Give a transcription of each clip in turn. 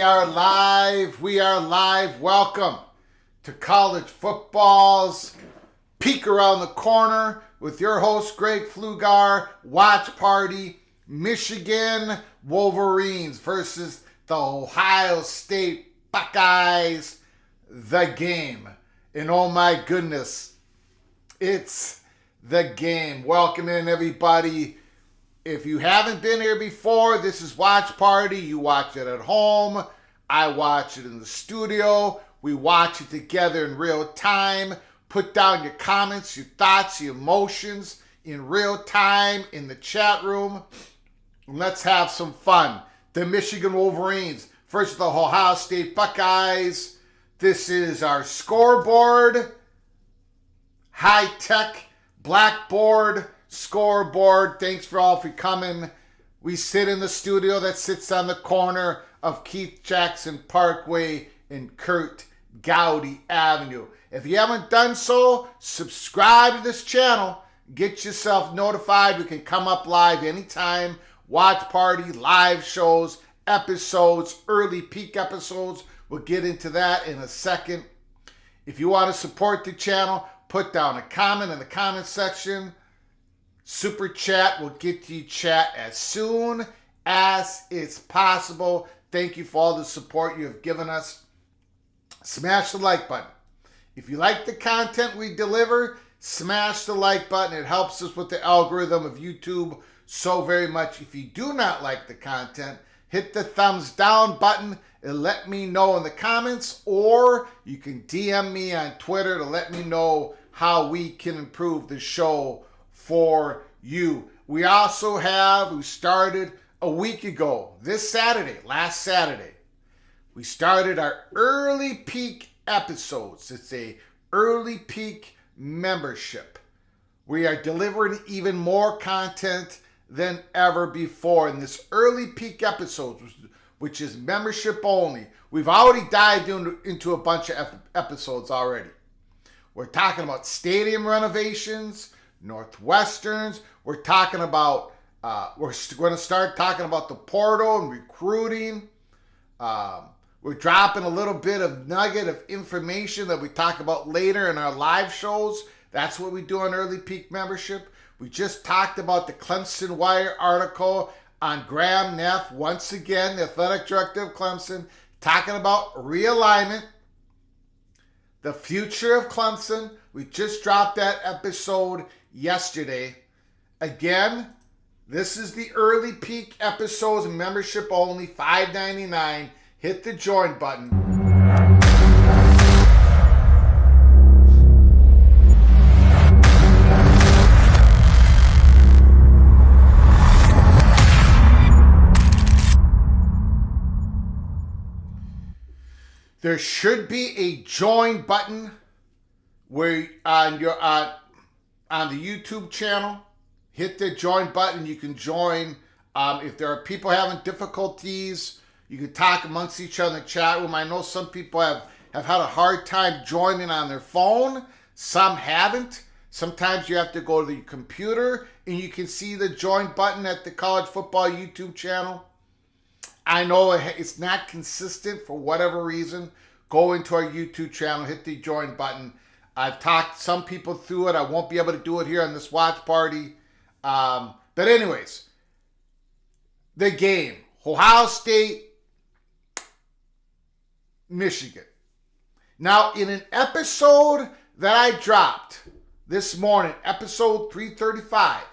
We are live. Welcome to college football's peek around the corner with your host, Greg Flugar. Watch party, Michigan Wolverines versus the Ohio State Buckeyes. The game. And oh my goodness, it's the game. Welcome in, everybody. If you haven't been here before, this is Watch Party. You watch it at home. I watch it in the studio. We watch it together in real time. Put down your comments, your thoughts, your emotions in real time in the chat room. Let's have some fun. The Michigan Wolverines versus the Ohio State Buckeyes. This is our scoreboard. High-tech blackboard scoreboard. Thanks for all for coming. We sit in the studio that sits on the corner of Keith Jackson Parkway and Kurt Gowdy Avenue. If you haven't done so, subscribe to this channel. Get yourself notified. We can come up live anytime. Watch party, live shows, episodes, early peak episodes. We'll get into that in a second. If you want to support the channel, put down a comment in the comment section. Super chat will get to you chat as soon as it's possible. Thank you for all the support you have given us. Smash the like button. If you like the content we deliver, smash the like button. It helps us with the algorithm of YouTube so very much. If you do not like the content, hit the thumbs down button and let me know in the comments, or you can DM me on Twitter to let me know how we can improve the show for you. We also we started a week ago, last Saturday, we started our early peak episodes. It's a early peak membership. We are delivering even more content than ever before in this early peak episodes, which is membership only. We've already dived into a bunch of episodes already. We're talking about stadium renovations, Northwesterns. We're talking about, we're going to start talking about the portal and recruiting. We're dropping a little bit of nugget of information that we talk about later in our live shows. That's what we do on early peak membership. We just talked about the Clemson Wire article on Graham Neff. Once again, the athletic director of Clemson, talking about realignment, the future of Clemson. We just dropped that episode yesterday. Again, this is the early peak episodes, membership only, $5.99. Hit the join button. There should be a join button where on the YouTube channel. Hit the join button. You can join. If there are people having difficulties, you can talk amongst each other in the chat room. I know some people have had a hard time joining on their phone. Some haven't. Sometimes you have to go to the computer and you can see the join button at the college football YouTube channel. I know it's not consistent for whatever reason. Go into our YouTube channel, hit the join button. I've talked some people through it. I won't be able to do it here on this watch party. But anyways, the game. Ohio State, Michigan. Now, in an episode that I dropped this morning, episode 335,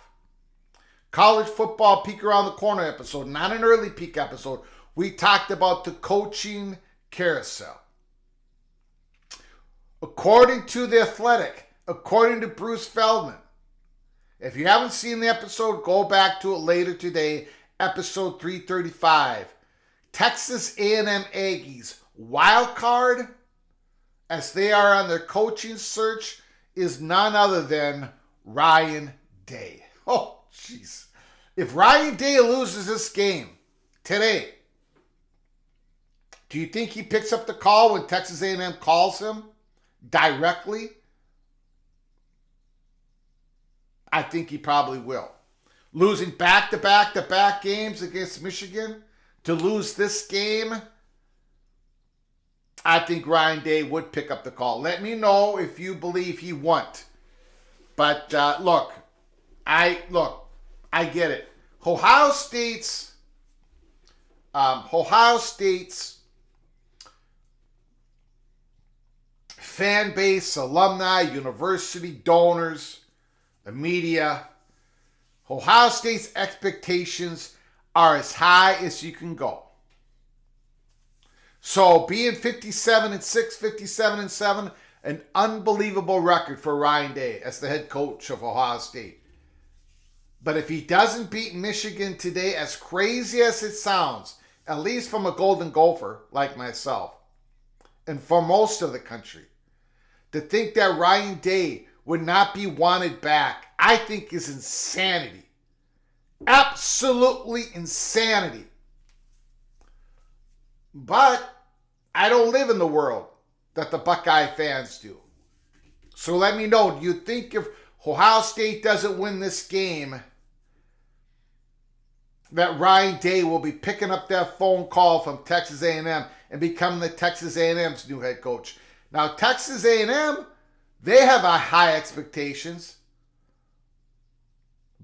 college football peek around the corner episode, not an early peek episode, we talked about the coaching carousel. According to The Athletic, according to Bruce Feldman, if you haven't seen the episode, go back to it later today, episode 335. Texas A&M Aggies wild card, as they are on their coaching search, is none other than Ryan Day. Oh, jeez. If Ryan Day loses this game today, do you think he picks up the call when Texas A&M calls him directly? I think he probably will. Losing back-to-back games against Michigan, to lose this game I think Ryan Day would pick up the call. Let me know if you believe he won't. But look, I get it. Ohio State's fan base, alumni, university donors, the media. Ohio State's expectations are as high as you can go. So being 57-6, 57-7, an unbelievable record for Ryan Day as the head coach of Ohio State. But if he doesn't beat Michigan today, as crazy as it sounds, at least from a Golden Gopher like myself, and for most of the country, to think that Ryan Day would not be wanted back, I think is insanity. Absolutely insanity. But I don't live in the world that the Buckeye fans do. So let me know, do you think if Ohio State doesn't win this game, that Ryan Day will be picking up that phone call from Texas A&M and becoming the Texas A&M's new head coach? Now, Texas A&M, they have high expectations,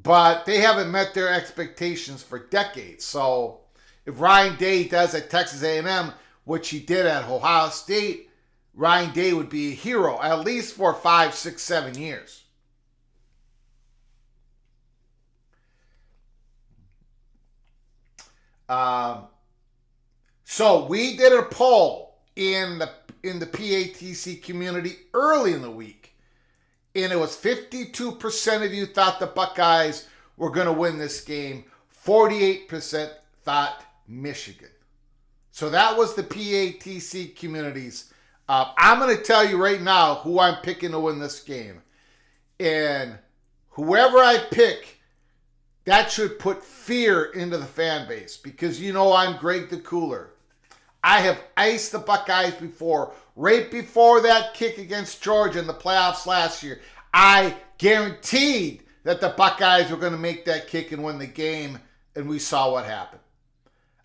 but they haven't met their expectations for decades. So if Ryan Day does at Texas A&M, which he did at Ohio State, Ryan Day would be a hero, at least for 5, 6, 7 years. So we did a poll in the PATC community early in the week, and it was 52% of you thought the Buckeyes were going to win this game. 48% thought Michigan. So that was the PATC communities. I'm going to tell you right now who I'm picking to win this game. And whoever I pick, that should put fear into the fan base, because you know I'm Greg the Cooler. I have iced the Buckeyes before. Right before that kick against Georgia in the playoffs last year, I guaranteed that the Buckeyes were going to make that kick and win the game, and we saw what happened.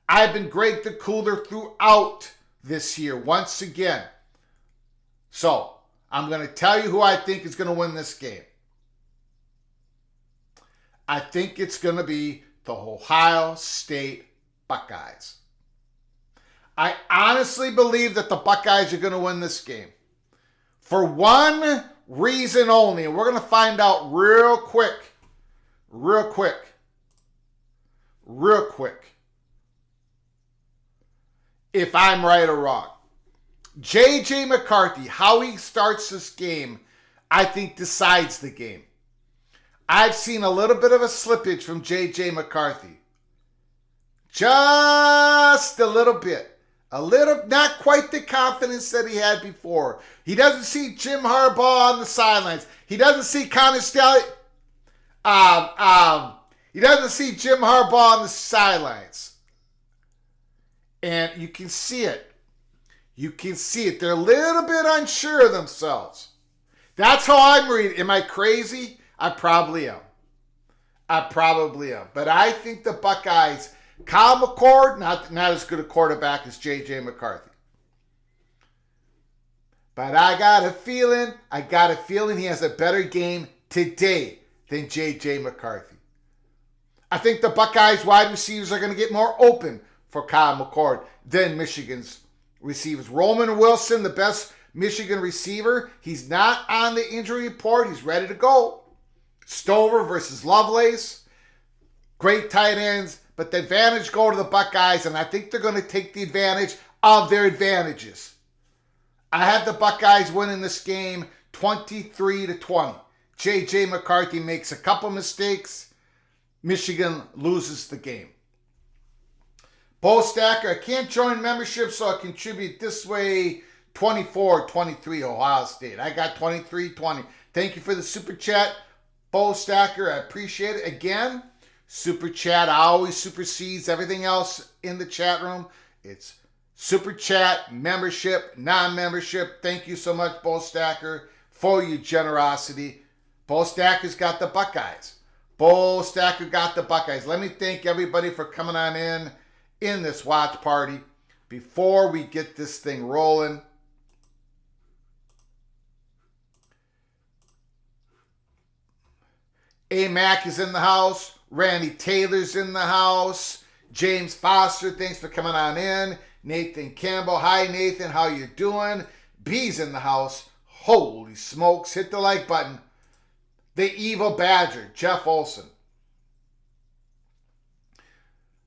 I've been Greg the Cooler throughout this year, once again. So, I'm going to tell you who I think is going to win this game. I think it's going to be the Ohio State Buckeyes. I honestly believe that the Buckeyes are going to win this game. For one reason only, and we're going to find out real quick. If I'm right or wrong. J.J. McCarthy, how he starts this game, I think decides the game. I've seen a little bit of a slippage from J.J. McCarthy. Just a little bit. Not quite the confidence that he had before. He doesn't see Jim Harbaugh on the sidelines. He doesn't see he doesn't see Jim Harbaugh on the sidelines. And you can see it. They're a little bit unsure of themselves. That's how I'm reading. Am I crazy? I probably am. But I think the Buckeyes, Kyle McCord, not as good a quarterback as J.J. McCarthy. But I got a feeling he has a better game today than J.J. McCarthy. I think the Buckeyes wide receivers are going to get more open for Kyle McCord than Michigan's receivers. Roman Wilson, the best Michigan receiver, he's not on the injury report. He's ready to go. Stover versus Lovelace. Great tight ends, but the advantage go to the Buckeyes, and I think they're going to take the advantage of their advantages. I have the Buckeyes winning this game 23-20. J.J. McCarthy makes a couple mistakes. Michigan loses the game. Bo Stacker, I can't join membership, so I contribute this way. 24-23 Ohio State. I got 23-20. Thank you for the super chat, Bo Stacker. I appreciate it. Again, super chat always supersedes everything else in the chat room. It's super chat, membership, non-membership. Thank you so much, Bo Stacker, for your generosity. Bo Stacker's got the Buckeyes. Bo Stacker got the Buckeyes. Let me thank everybody for coming on in this watch party. Before we get this thing rolling, A-Mac is in the house. Randy Taylor's in the house. James Foster, thanks for coming on in. Nathan Campbell, hi Nathan, how you doing? B's in the house. Holy smokes, hit the like button. The Evil Badger, Jeff Olson.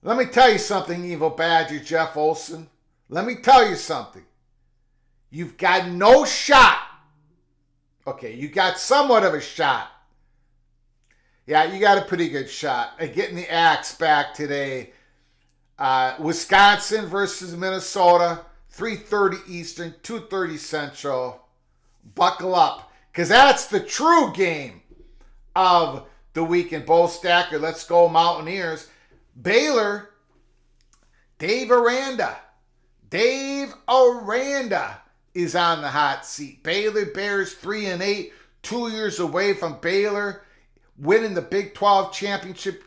Let me tell you something, Evil Badger, Jeff Olson. Let me tell you something. You've got no shot. Okay, you got somewhat of a shot. Yeah, you got a pretty good shot at getting the axe back today. Wisconsin versus Minnesota, 3:30 Eastern, 2:30 Central. Buckle up, because that's the true game of the weekend. Bo Stacker, let's go Mountaineers. Baylor, Dave Aranda is on the hot seat. Baylor Bears 3-8, 2 years away from Baylor winning the Big 12 championship.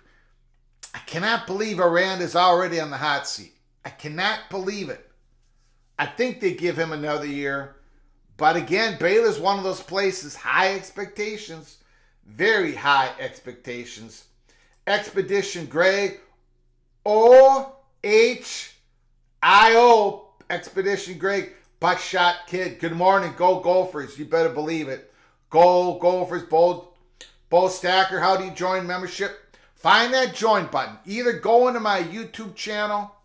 I cannot believe Aranda's already on the hot seat. I cannot believe it. I think they give him another year. But again, Baylor's one of those places, high expectations, very high expectations. Expedition Greg, O-H-I-O, Expedition Greg, Buckshot Kid. Good morning, go Gophers. You better believe it. Go Gophers. Bo Stacker, how do you join membership? Find that join button. Either go into my YouTube channel.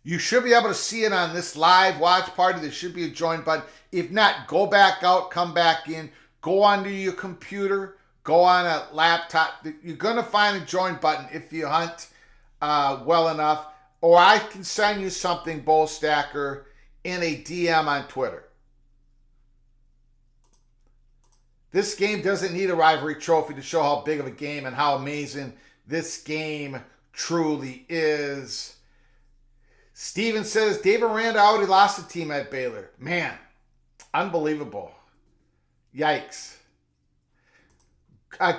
You should be able to see it on this live watch party. There should be a join button. If not, go back out, come back in. Go onto your computer. Go on a laptop. You're going to find a join button if you hunt well enough. Or I can send you something, Bo Stacker, in a DM on Twitter. This game doesn't need a rivalry trophy to show how big of a game and how amazing this game truly is. Steven says, Dave Aranda already lost the team at Baylor. Man, unbelievable. Yikes.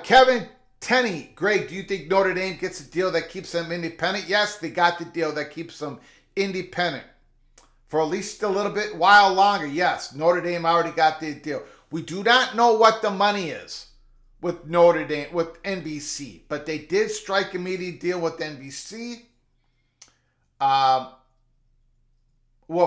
Kevin Tenney, Greg, do you think Notre Dame gets a deal that keeps them independent? Yes, they got the deal that keeps them independent. For at least a little bit while longer, yes, Notre Dame already got the deal. We do not know what the money is with Notre Dame, with NBC, but they did strike a media deal with NBC. Well,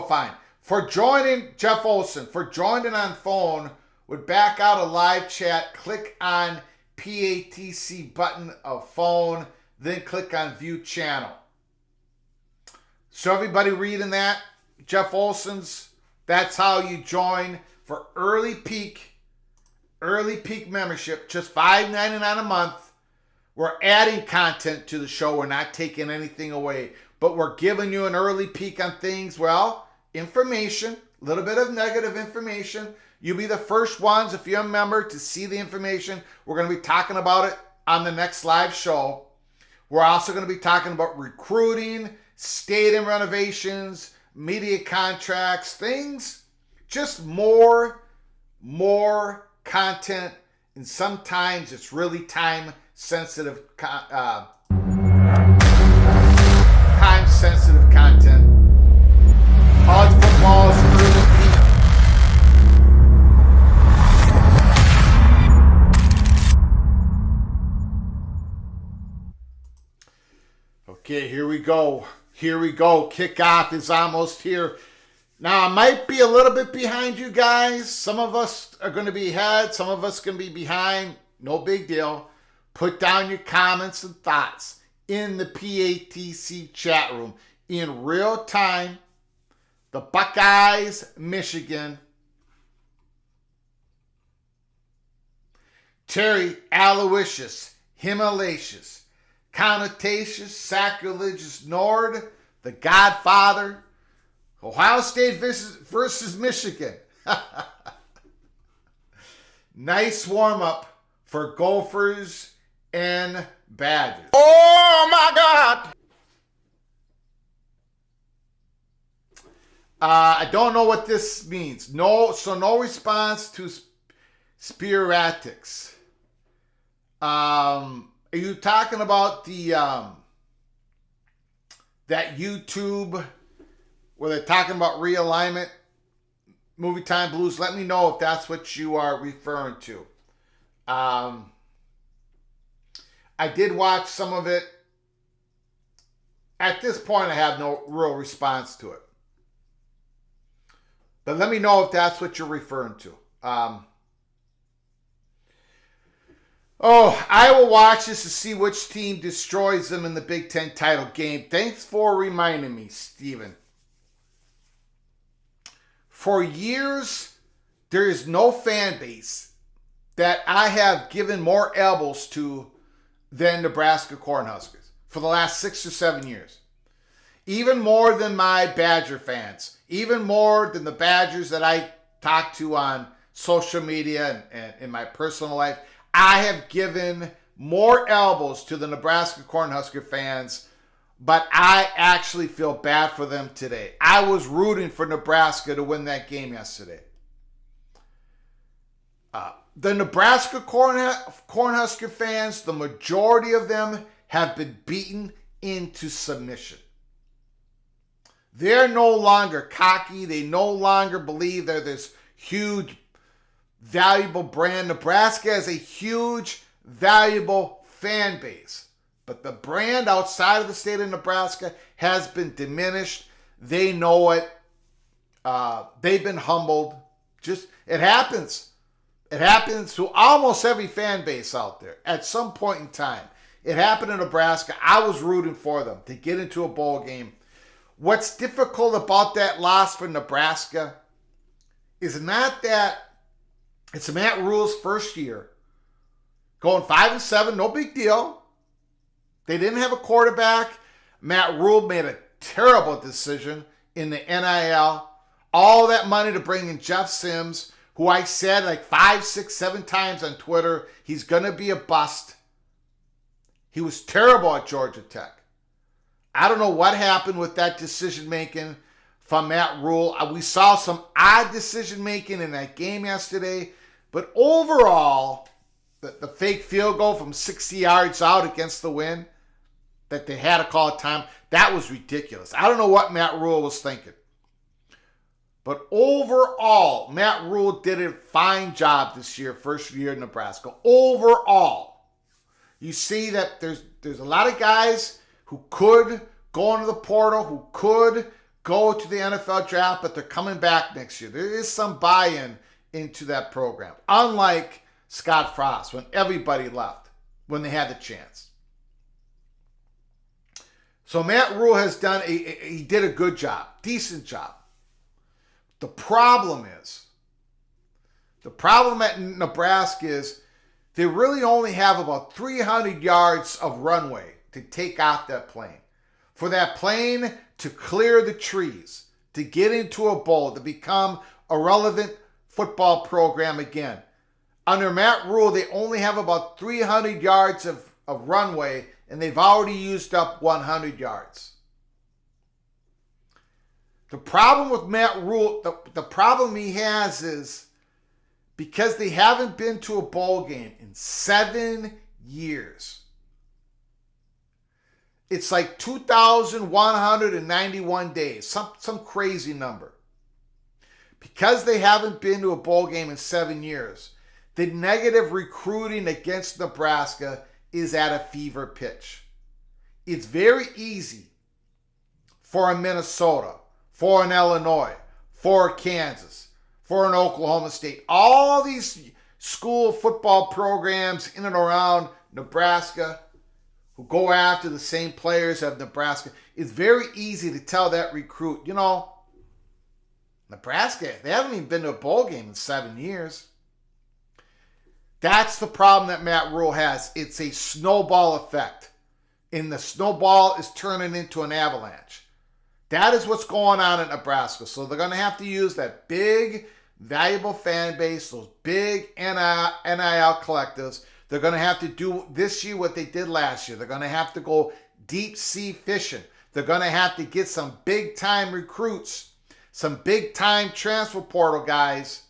fine. For joining, Jeff Olson, for joining on phone, would back out a live chat, click on PATC button of phone, then click on view channel. So everybody reading that, Jeff Olson's, that's how you join for early peak membership, just $5.99 a month. We're adding content to the show. We're not taking anything away, but we're giving you an early peek on things. Well, information, a little bit of negative information. You'll be the first ones, if you're a member, to see the information. We're going to be talking about it on the next live show. We're also going to be talking about recruiting, stadium renovations, media contracts, things, just more content, and sometimes it's really time-sensitive content. College football is early peak. Okay, here we go. Kickoff is almost here. Now, I might be a little bit behind you guys. Some of us are going to be ahead. Some of us going to be behind. No big deal. Put down your comments and thoughts in the PATC chat room in real time. The Buckeyes, Michigan. Terry, Aloysius, Himalacious, Connotacious, Sacrilegious Nord, The Godfather, Ohio State versus Michigan. Nice warm-up for Gophers and Badgers. Oh, my God! I don't know what this means. No response to Spiratics. Are you talking about the that YouTube where they're talking about realignment, Movie Time Blues? Let me know if that's what you are referring to. I did watch some of it. At this point, I have no real response to it. But let me know if that's what you're referring to. I will watch this to see which team destroys them in the Big Ten title game. Thanks for reminding me, Steven. For years, there is no fan base that I have given more elbows to than Nebraska Cornhuskers for the last 6 or 7 years. Even more than my Badger fans. Even more than the Badgers that I talk to on social media and in my personal life. I have given more elbows to the Nebraska Cornhusker fans, but I actually feel bad for them today. I was rooting for Nebraska to win that game yesterday. The Nebraska Cornhusker fans, the majority of them have been beaten into submission. They're no longer cocky. They no longer believe they're this huge, valuable brand. Nebraska has a huge, valuable fan base. But the brand outside of the state of Nebraska has been diminished. They know it. They've been humbled. It happens. It happens to almost every fan base out there at some point in time. It happened in Nebraska. I was rooting for them to get into a bowl game. What's difficult about that loss for Nebraska is not that it's Matt Rule's first year. Going 5-7, no big deal. They didn't have a quarterback. Matt Rule made a terrible decision in the NIL. All that money to bring in Jeff Sims, who I said like 5, 6, 7 times on Twitter, he's going to be a bust. He was terrible at Georgia Tech. I don't know what happened with that decision-making from Matt Rule. We saw some odd decision-making in that game yesterday. But overall, the fake field goal from 60 yards out against the wind that they had to call a time, that was ridiculous. I don't know what Matt Rule was thinking. But overall, Matt Rule did a fine job this year, first year in Nebraska. Overall, you see that there's a lot of guys who could go into the portal, who could go to the NFL draft, but they're coming back next year. There is some buy-in into that program. Unlike Scott Frost, when everybody left, when they had the chance. So Matt Rule has he did a good job, decent job. The problem at Nebraska is they really only have about 300 yards of runway to take off that plane. For that plane to clear the trees, to get into a bowl, to become a relevant football program again. Under Matt Rule, they only have about 300 yards of runway, and they've already used up 100 yards. The problem with Matt Rule, the problem he has is because they haven't been to a bowl game in 7 years. It's like 2,191 days, some crazy number. Because they haven't been to a bowl game in 7 years, the negative recruiting against Nebraska is at a fever pitch. It's very easy for a Minnesota, for an Illinois, for Kansas, for an Oklahoma State. All these school football programs in and around Nebraska who go after the same players of Nebraska. It's very easy to tell that recruit, Nebraska, they haven't even been to a bowl game in 7 years. That's the problem that Matt Rule has. It's a snowball effect. And the snowball is turning into an avalanche. That is what's going on in Nebraska. So they're going to have to use that big, valuable fan base, those big NIL collectives. They're going to have to do this year what they did last year. They're going to have to go deep sea fishing. They're going to have to get some big-time recruits, some big-time transfer portal guys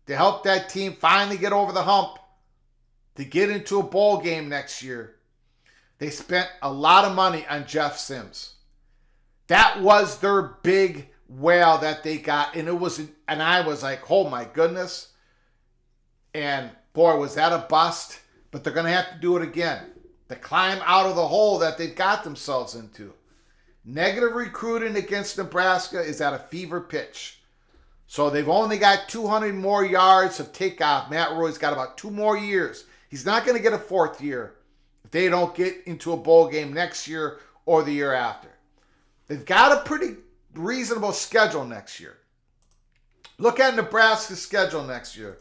to help that team finally get over the hump to get into a bowl game next year. They spent a lot of money on Jeff Sims. That was their big whale that they got, and I was like, oh my goodness. And boy, was that a bust? But they're going to have to do it again to climb out of the hole that they've got themselves into. Negative recruiting against Nebraska is at a fever pitch. So they've only got 200 more yards of takeoff. Matt Roy's got about 2 more years. He's not going to get a 4th year if they don't get into a bowl game next year or the year after. They've got a pretty reasonable schedule next year. Look at Nebraska's schedule next year.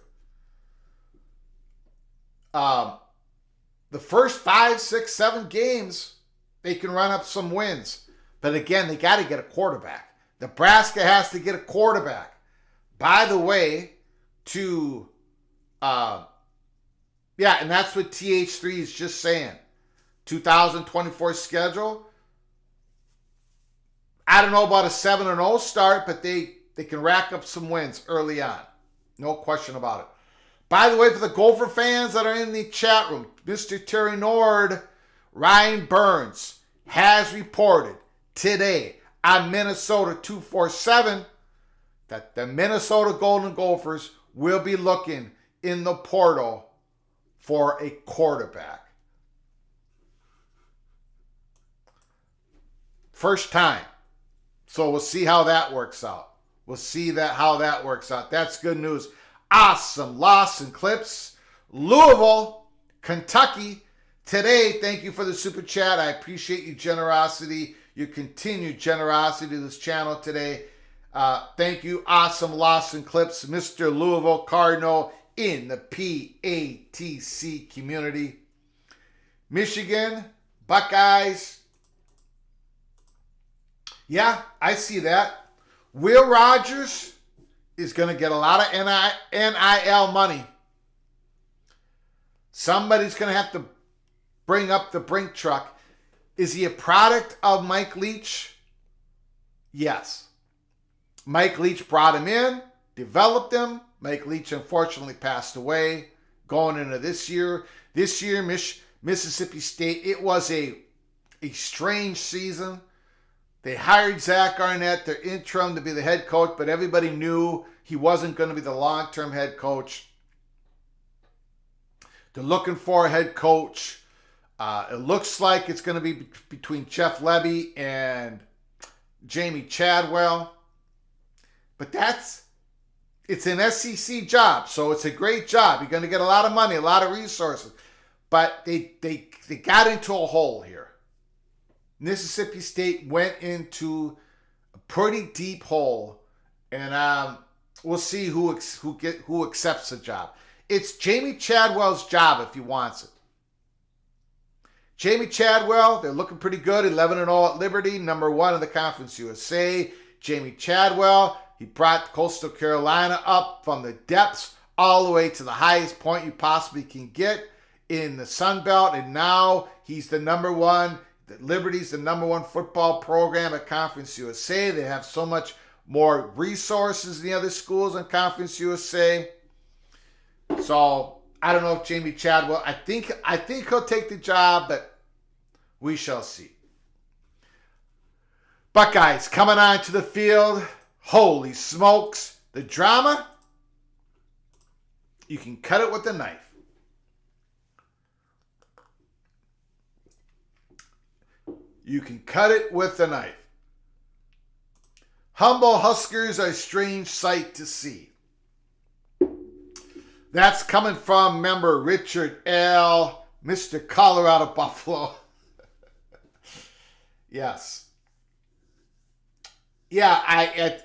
The first 5, 6, 7 games, they can run up some wins. But again, they got to get a quarterback. Nebraska has to get a quarterback. By the way, and that's what TH3 is just saying. 2024 schedule. I don't know about a 7-0 start, but they can rack up some wins early on. No question about it. By the way, for the Gopher fans that are in the chat room, Mr. Terry Nord, Ryan Burns has reported today on Minnesota 247 that the Minnesota Golden Gophers will be looking in the portal for a quarterback. First time. So we'll see how that works out. How that works out. That's good news. Awesome. Lawson Clips. Louisville, Kentucky. Today, thank you for the super chat. I appreciate your generosity, your continued generosity to this channel today. Thank you. Awesome. Lawson Clips. Mr. Louisville Cardinal in the PATC community. Michigan, Buckeyes. Yeah, I see that. Will Rogers is going to get a lot of NIL money. Somebody's going to have to bring up the brink truck. Is he a product of Mike Leach? Yes. Mike Leach brought him in, developed him. Mike Leach unfortunately passed away going into this year. This year, Mississippi State, it was a strange season. They hired Zach Arnett, their interim, to be the head coach, but everybody knew he wasn't going to be the long-term head coach. They're looking for a head coach. It looks like it's going to be between Jeff Levy and Jamie Chadwell. But it's an SEC job, so it's a great job. You're going to get a lot of money, a lot of resources. But they got into a hole here. Mississippi State went into a pretty deep hole, and we'll see who accepts the job. It's Jamie Chadwell's job if he wants it. Jamie Chadwell, they're looking pretty good, 11-0 at Liberty, number 1 in the Conference USA. Jamie Chadwell, he brought Coastal Carolina up from the depths all the way to the highest point you possibly can get in the Sun Belt, and now he's the number 1. Liberty's the number 1 football program at Conference USA. They have so much more resources than the other schools in Conference USA. So I don't know if Jamie Chadwell, I think he'll take the job, but we shall see. Buckeyes coming onto the field. Holy smokes. The drama, you can cut it with a knife. You can cut it with a knife. Humble Huskers are a strange sight to see. That's coming from member Richard L., Mr. Colorado Buffalo. Yes. Yeah,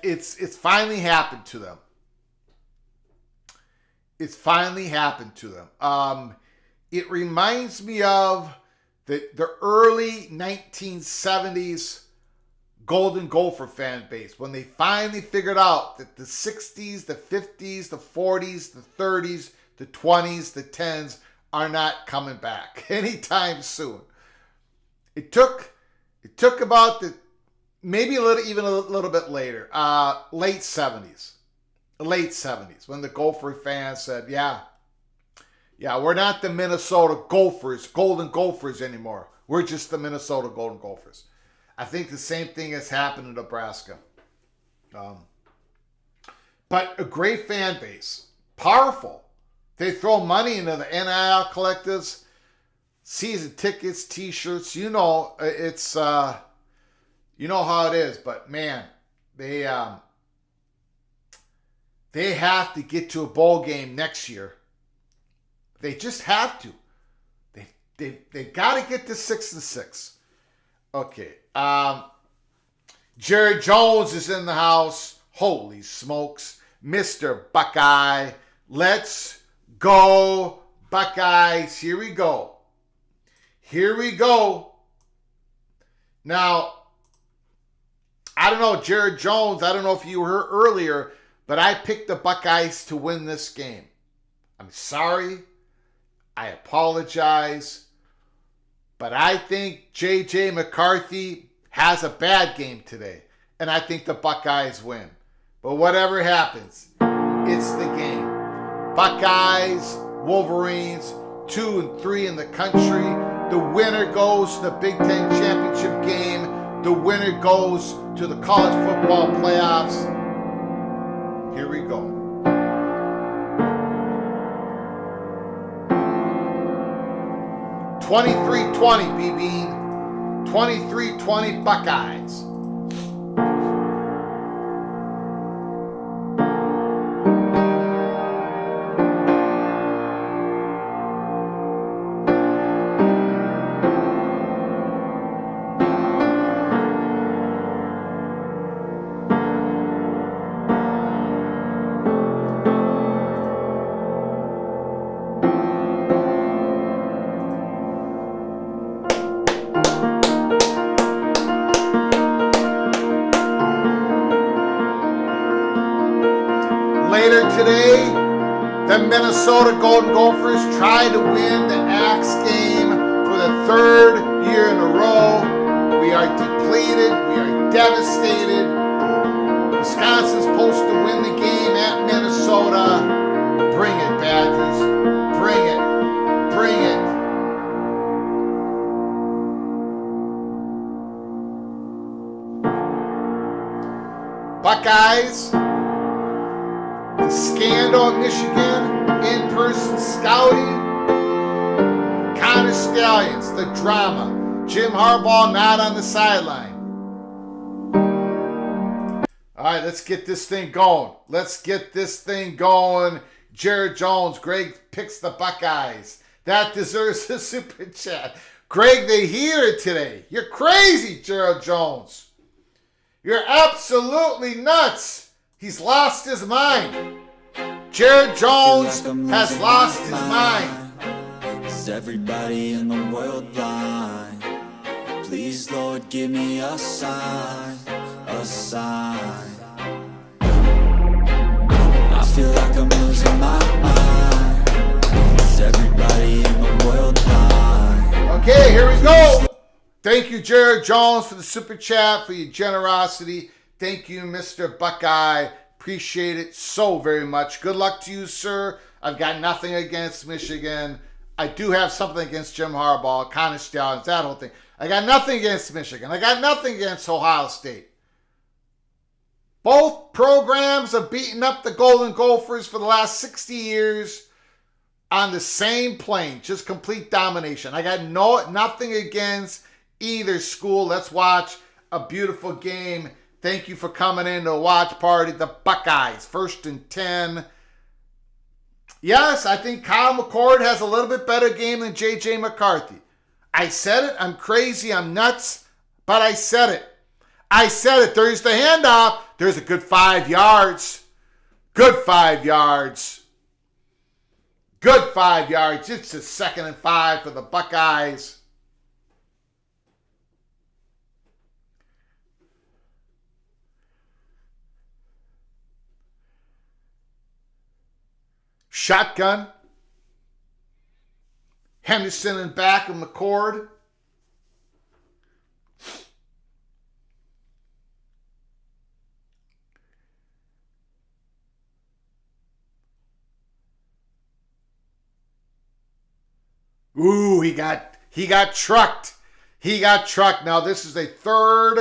it's finally happened to them. It's finally happened to them. It reminds me of the early 1970s Golden Gopher fan base, when they finally figured out that the 60s, the 50s, the 40s, the 30s, the 20s, the 10s are not coming back anytime soon. It took about maybe a little bit later, late 70s, when the Gopher fans said, yeah, we're not the Minnesota Gophers, Golden Gophers anymore. We're just the Minnesota Golden Gophers. I think the same thing has happened in Nebraska. But a great fan base. Powerful. They throw money into the NIL collectives, season tickets, T-shirts. You know, it's you know how it is. But man, they have to get to a bowl game next year. They just have to. They got to get to 6-6. Okay. Jared Jones is in the house. Holy smokes. Mr. Buckeye. Let's go, Buckeyes. Here we go. Here we go. Now, I don't know, Jared Jones, I don't know if you heard earlier, but I picked the Buckeyes to win this game. I'm sorry. I apologize. But I think J.J. McCarthy has a bad game today. And I think the Buckeyes win. But whatever happens, it's the game. Buckeyes, Wolverines, 2-3 in the country. The winner goes to the Big Ten championship game. The winner goes to the college football playoffs. Here we go. $23-20, BB. 23-20 Buckeyes. Later today, the Minnesota Golden Gophers try to win the Axe game for the third year in a row. We are depleted. We are devastated. Wisconsin's supposed to win the game at Minnesota. Bring it, Badgers. Bring it. Bring it. Buckeyes. The scandal in Michigan, in-person scouting, Connor Stallions, the drama, Jim Harbaugh not on the sideline. All right, let's get this thing going. Let's get this thing going. Jared Jones, Greg picks the Buckeyes. That deserves a super chat. Greg, they hear it today. You're crazy, Jared Jones. You're absolutely nuts. He's lost his mind. Jared Jones has lost his mind. Is everybody in the world blind? Please, Lord, give me a sign, a sign. I feel like I'm losing my mind. Is everybody in the world blind? Okay, here we go. Thank you, Jared Jones, for the super chat, for your generosity. Thank you, Mr. Buckeye. Appreciate it so very much. Good luck to you, sir. I've got nothing against Michigan. I do have something against Jim Harbaugh, Connor Stallions, that whole thing. I got nothing against Michigan. I got nothing against Ohio State. Both programs have beaten up the Golden Gophers for the last 60 years on the same plane. Just complete domination. I got nothing against either school. Let's watch a beautiful game. Thank you for coming in to a watch party. The Buckeyes, 1st and 10. Yes, I think Kyle McCord has a little bit better game than J.J. McCarthy. I said it. I'm crazy. I'm nuts. But I said it. I said it. There's the handoff. There's a good 5 yards. Good 5 yards. Good 5 yards. It's a 2nd and 5 for the Buckeyes. Shotgun. Henderson in back of McCord. Ooh, he got trucked. He got trucked. Now this is a third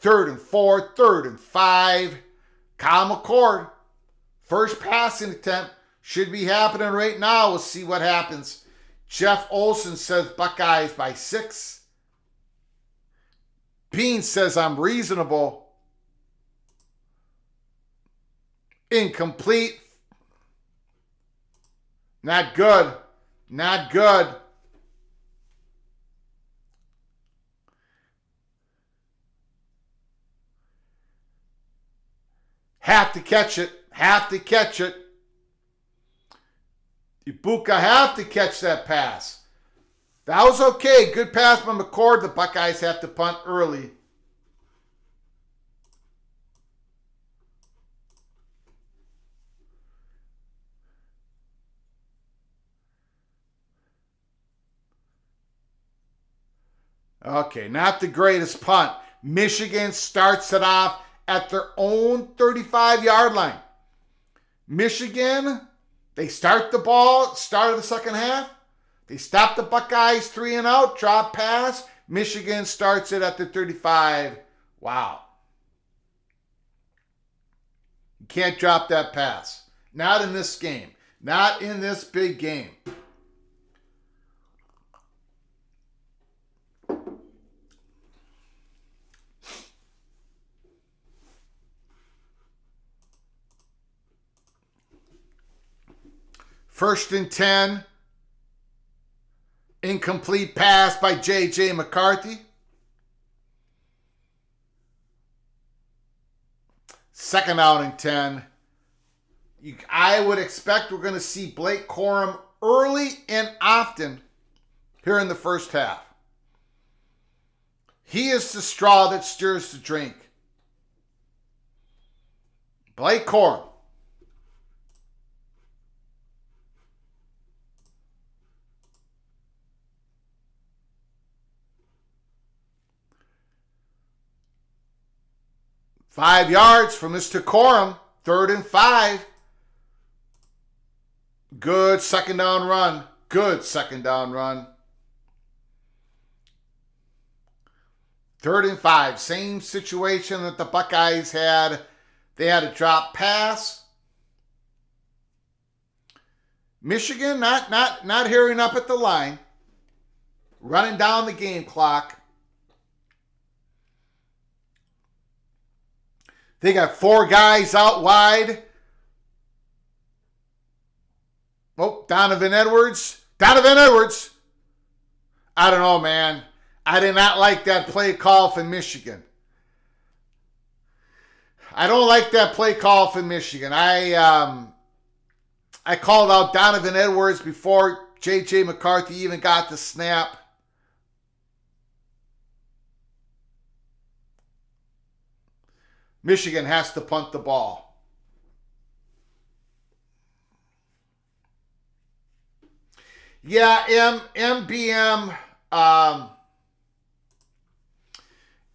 and 4, 3rd and 5. Kyle McCord. First passing attempt. Should be happening right now. We'll see what happens. Jeff Olson says Buckeyes by 6. Bean says I'm reasonable. Incomplete. Not good. Not good. Have to catch it. Have to catch it. Ibuka have to catch that pass. That was okay. Good pass by McCord. The Buckeyes have to punt early. Okay, not the greatest punt. Michigan starts it off at their own 35-yard line. Michigan, they start the ball, start of the second half. They stop the Buckeyes 3 and out, drop pass. Michigan starts it at the 35. Wow. You can't drop that pass. Not in this game. Not in this big game. First and 10. Incomplete pass by J.J. McCarthy. Second out and 10. I would expect we're going to see Blake Corum early and often here in the first half. He is the straw that stirs the drink. Blake Corum. Five yards for Mr. Corum. 3rd and 5. Good second down run. Good second down run. 3rd and 5. Same situation that the Buckeyes had. They had a drop pass. Michigan not hurrying up at the line. Running down the game clock. They got 4 guys out wide. Oh, Donovan Edwards. Donovan Edwards. I don't know, man. I did not like that play call from Michigan. I don't like that play call from Michigan. I called out Donovan Edwards before J.J. McCarthy even got the snap. Michigan has to punt the ball. Yeah, MBM.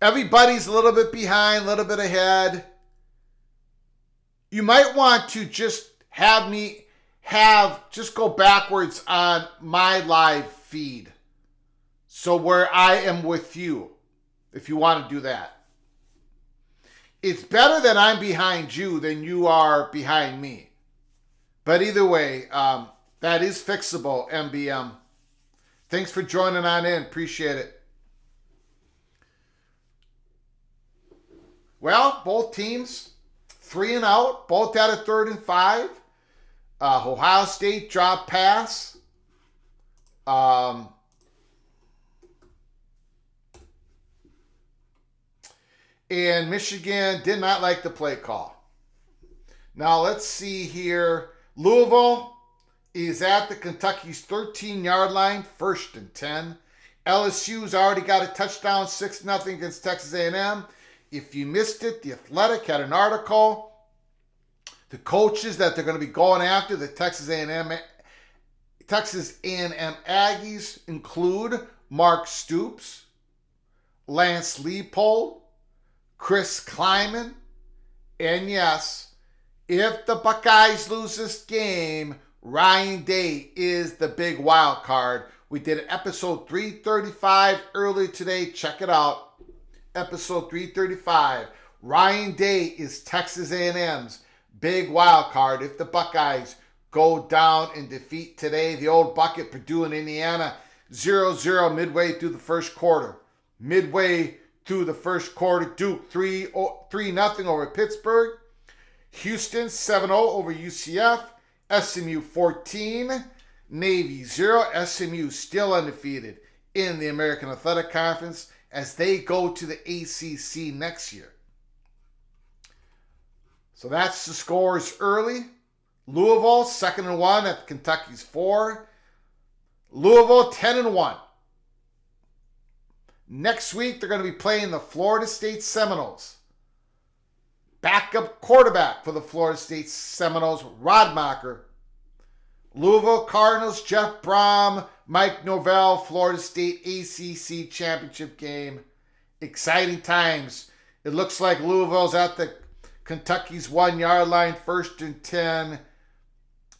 Everybody's a little bit behind, a little bit ahead. You might want to just have me just go backwards on my live feed. So where I am with you, if you want to do that. It's better that I'm behind you than you are behind me. But either way, that is fixable, MBM. Thanks for joining on in. Appreciate it. Well, both teams, 3 and out. Both had a 3rd and 5. Ohio State drop pass. And Michigan did not like the play call. Now let's see here. Louisville is at the Kentucky's 13-yard line, 1st and 10. LSU's already got a touchdown, 6-0 against Texas A&M. If you missed it, The Athletic had an article. The coaches that they're going to be going after, the Texas A&M Aggies include Mark Stoops, Lance Leipold, Chris Kleiman, and yes, if the Buckeyes lose this game, Ryan Day is the big wild card. We did episode 335 earlier today. Check it out. Episode 335. Ryan Day is Texas A&M's big wild card if the Buckeyes go down in defeat today. The old bucket, Purdue and Indiana, 0-0 midway through the first quarter. Midway through the first quarter, Duke 3-0 over Pittsburgh. Houston 7-0 over UCF. SMU 14. Navy 0. SMU still undefeated in the American Athletic Conference as they go to the ACC next year. So that's the scores early. Louisville 2-1 at Kentucky's 4. Louisville 10-1. Next week they're going to be playing the Florida State Seminoles. Backup quarterback for the Florida State Seminoles, Rodmacher. Louisville Cardinals, Jeff Brom, Mike Norvell, Florida State ACC championship game. Exciting times. It looks like Louisville's at the Kentucky's 1-yard line, 1st and 10,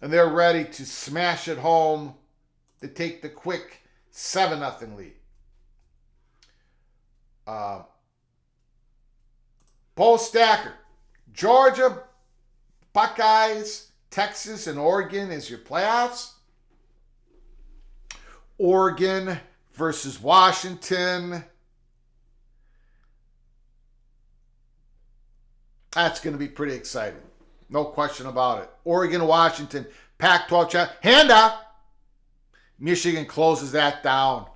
and they're ready to smash it home to take the quick 7-0 lead. Bo Stacker, Georgia, Buckeyes, Texas, and Oregon is your playoffs. Oregon versus Washington. That's going to be pretty exciting. No question about it. Oregon, Washington, Pac-12 champ. Handoff. Michigan closes that down.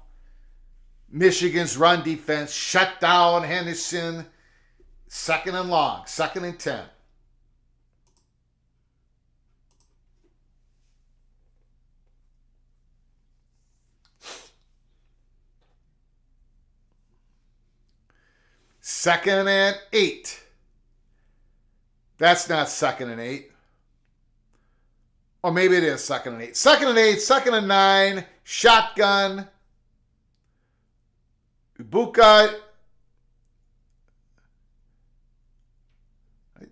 Michigan's run defense shut down Henderson. 2nd and long. 2nd and 10. Second and 8. That's not 2nd and 8. Or maybe it is 2nd and 8. 2nd and 8, 2nd and 9. Shotgun. Ibuka.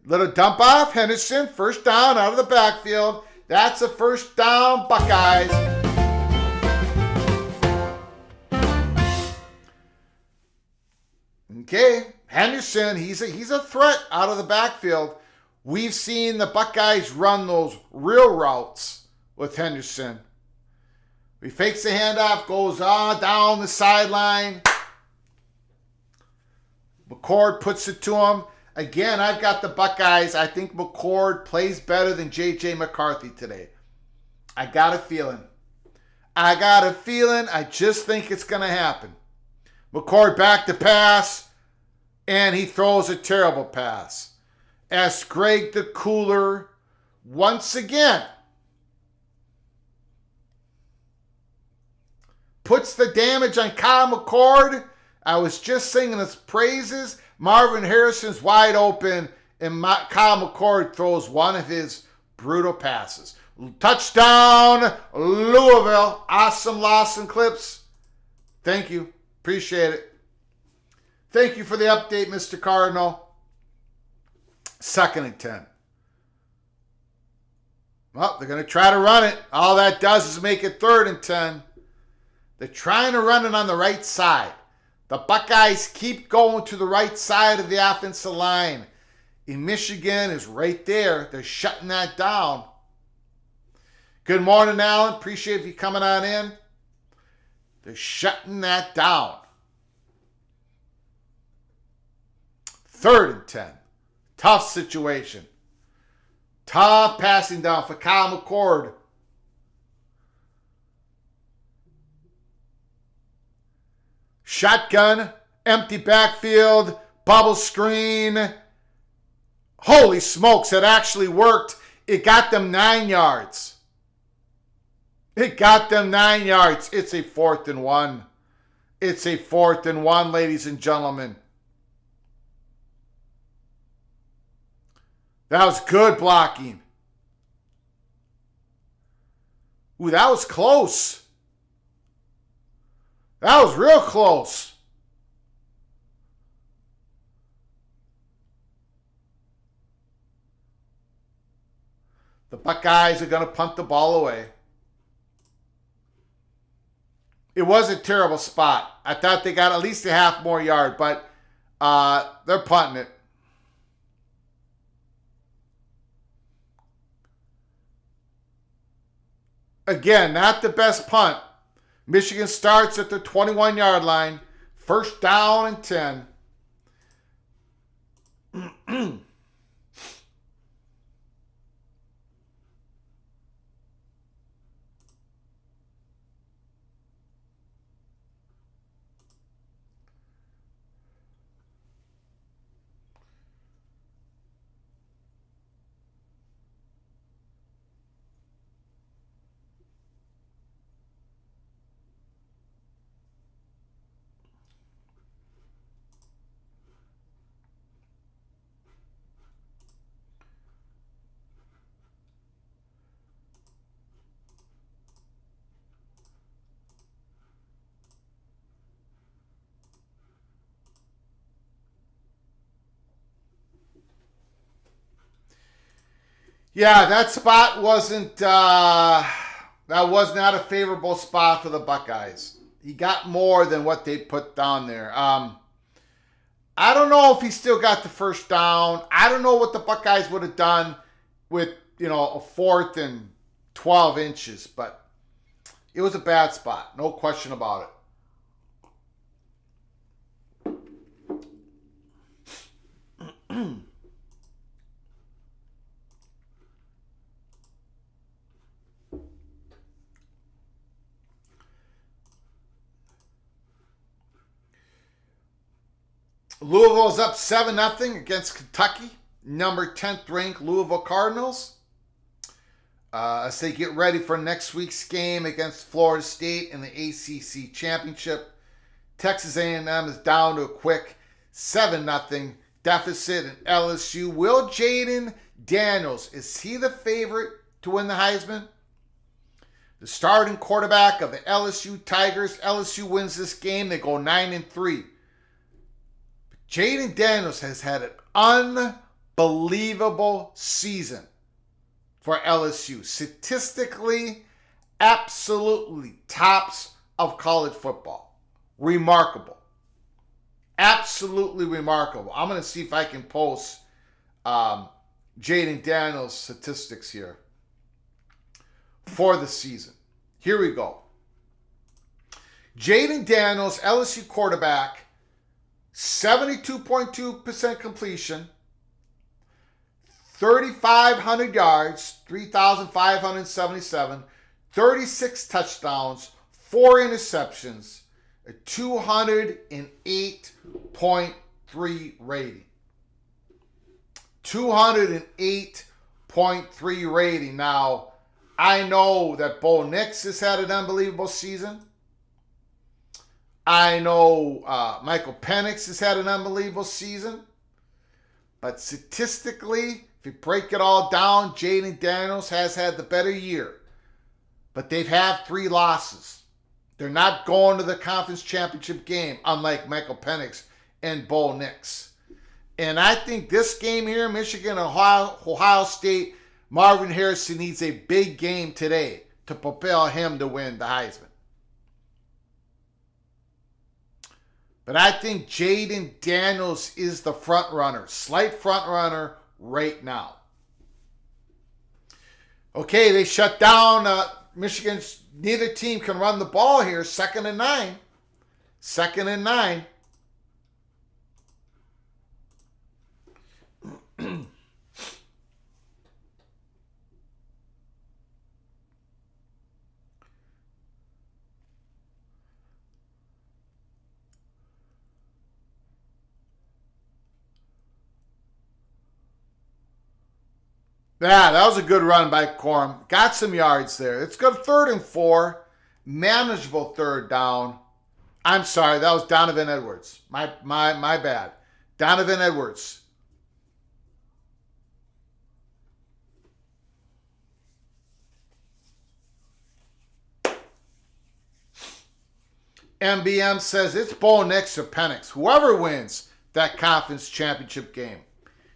Little dump off. Henderson. First down out of the backfield. That's a first down. Buckeyes. Okay. Henderson. He's a threat out of the backfield. We've seen the Buckeyes run those real routes with Henderson. He fakes the handoff, goes on down the sideline. McCord puts it to him. Again, I've got the Buckeyes. I think McCord plays better than J.J. McCarthy today. I got a feeling. I just think it's going to happen. McCord back to pass, and he throws a terrible pass. As Greg the Cooler once again puts the damage on Kyle McCord. I was just singing his praises. Marvin Harrison's wide open, and Kyle McCord throws one of his brutal passes. Touchdown, Louisville. Awesome Lawson clips. Thank you. Appreciate it. Thank you for the update, Mr. Cardinal. 2nd and 10. Well, they're going to try to run it. All that does is make it 3rd and 10. They're trying to run it on the right side. The Buckeyes keep going to the right side of the offensive line. In Michigan is right there. They're shutting that down. Good morning, Alan. Appreciate you coming on in. They're shutting that down. 3rd and 10. Tough situation. Tough passing down for Kyle McCord. Shotgun, empty backfield, bubble screen. Holy smokes, it actually worked. It got them 9 yards. It's a 4th and 1. It's a 4th and 1, ladies and gentlemen. That was good blocking. Ooh, that was close. That was real close. The Buckeyes are going to punt the ball away. It was a terrible spot. I thought they got at least a half more yard, but they're punting it. Again, not the best punt. Michigan starts at the 21-yard line. First down and 10. Yeah, that spot wasn't, that was not a favorable spot for the Buckeyes. He got more than what they put down there. I don't know if he still got the first down. I don't know what the Buckeyes would have done with, a 4th and 12 inches, but it was a bad spot. No question about it. Louisville's up 7-0 against Kentucky. Number 10th ranked Louisville Cardinals. As they get ready for next week's game against Florida State in the ACC Championship. Texas A&M is down to a quick 7-0 deficit in LSU. Will Jaden Daniels, is he the favorite to win the Heisman? The starting quarterback of the LSU Tigers. LSU wins this game. They go 9-3. Jaden Daniels has had an unbelievable season for LSU. Statistically, absolutely tops of college football. Remarkable. Absolutely remarkable. I'm going to see if I can post Jaden Daniels' statistics here for the season. Here we go. Jaden Daniels, LSU quarterback, 72.2% completion, 3,500 yards, 3,577, 36 touchdowns, 4 interceptions, a 208.3 rating. 208.3 rating. Now, I know that Bo Nix has had an unbelievable season. I know Michael Penix has had an unbelievable season. But statistically, if you break it all down, Jaden Daniels has had the better year. But they've had 3 losses. They're not going to the conference championship game, unlike Michael Penix and Bo Nix. And I think this game here, Michigan, Ohio State, Marvin Harrison needs a big game today to propel him to win the Heisman. But I think Jaden Daniels is the front runner, slight front runner right now. Okay, they shut down Michigan's. Neither team can run the ball here. 2nd and 9. 2nd and 9. Yeah, that was a good run by Corum. Got some yards there. It's good. 3rd and 4. Manageable 3rd down. I'm sorry, that was Donovan Edwards. My bad. Donovan Edwards. MBM says it's Bo Nix or Penix. Whoever wins that conference championship game.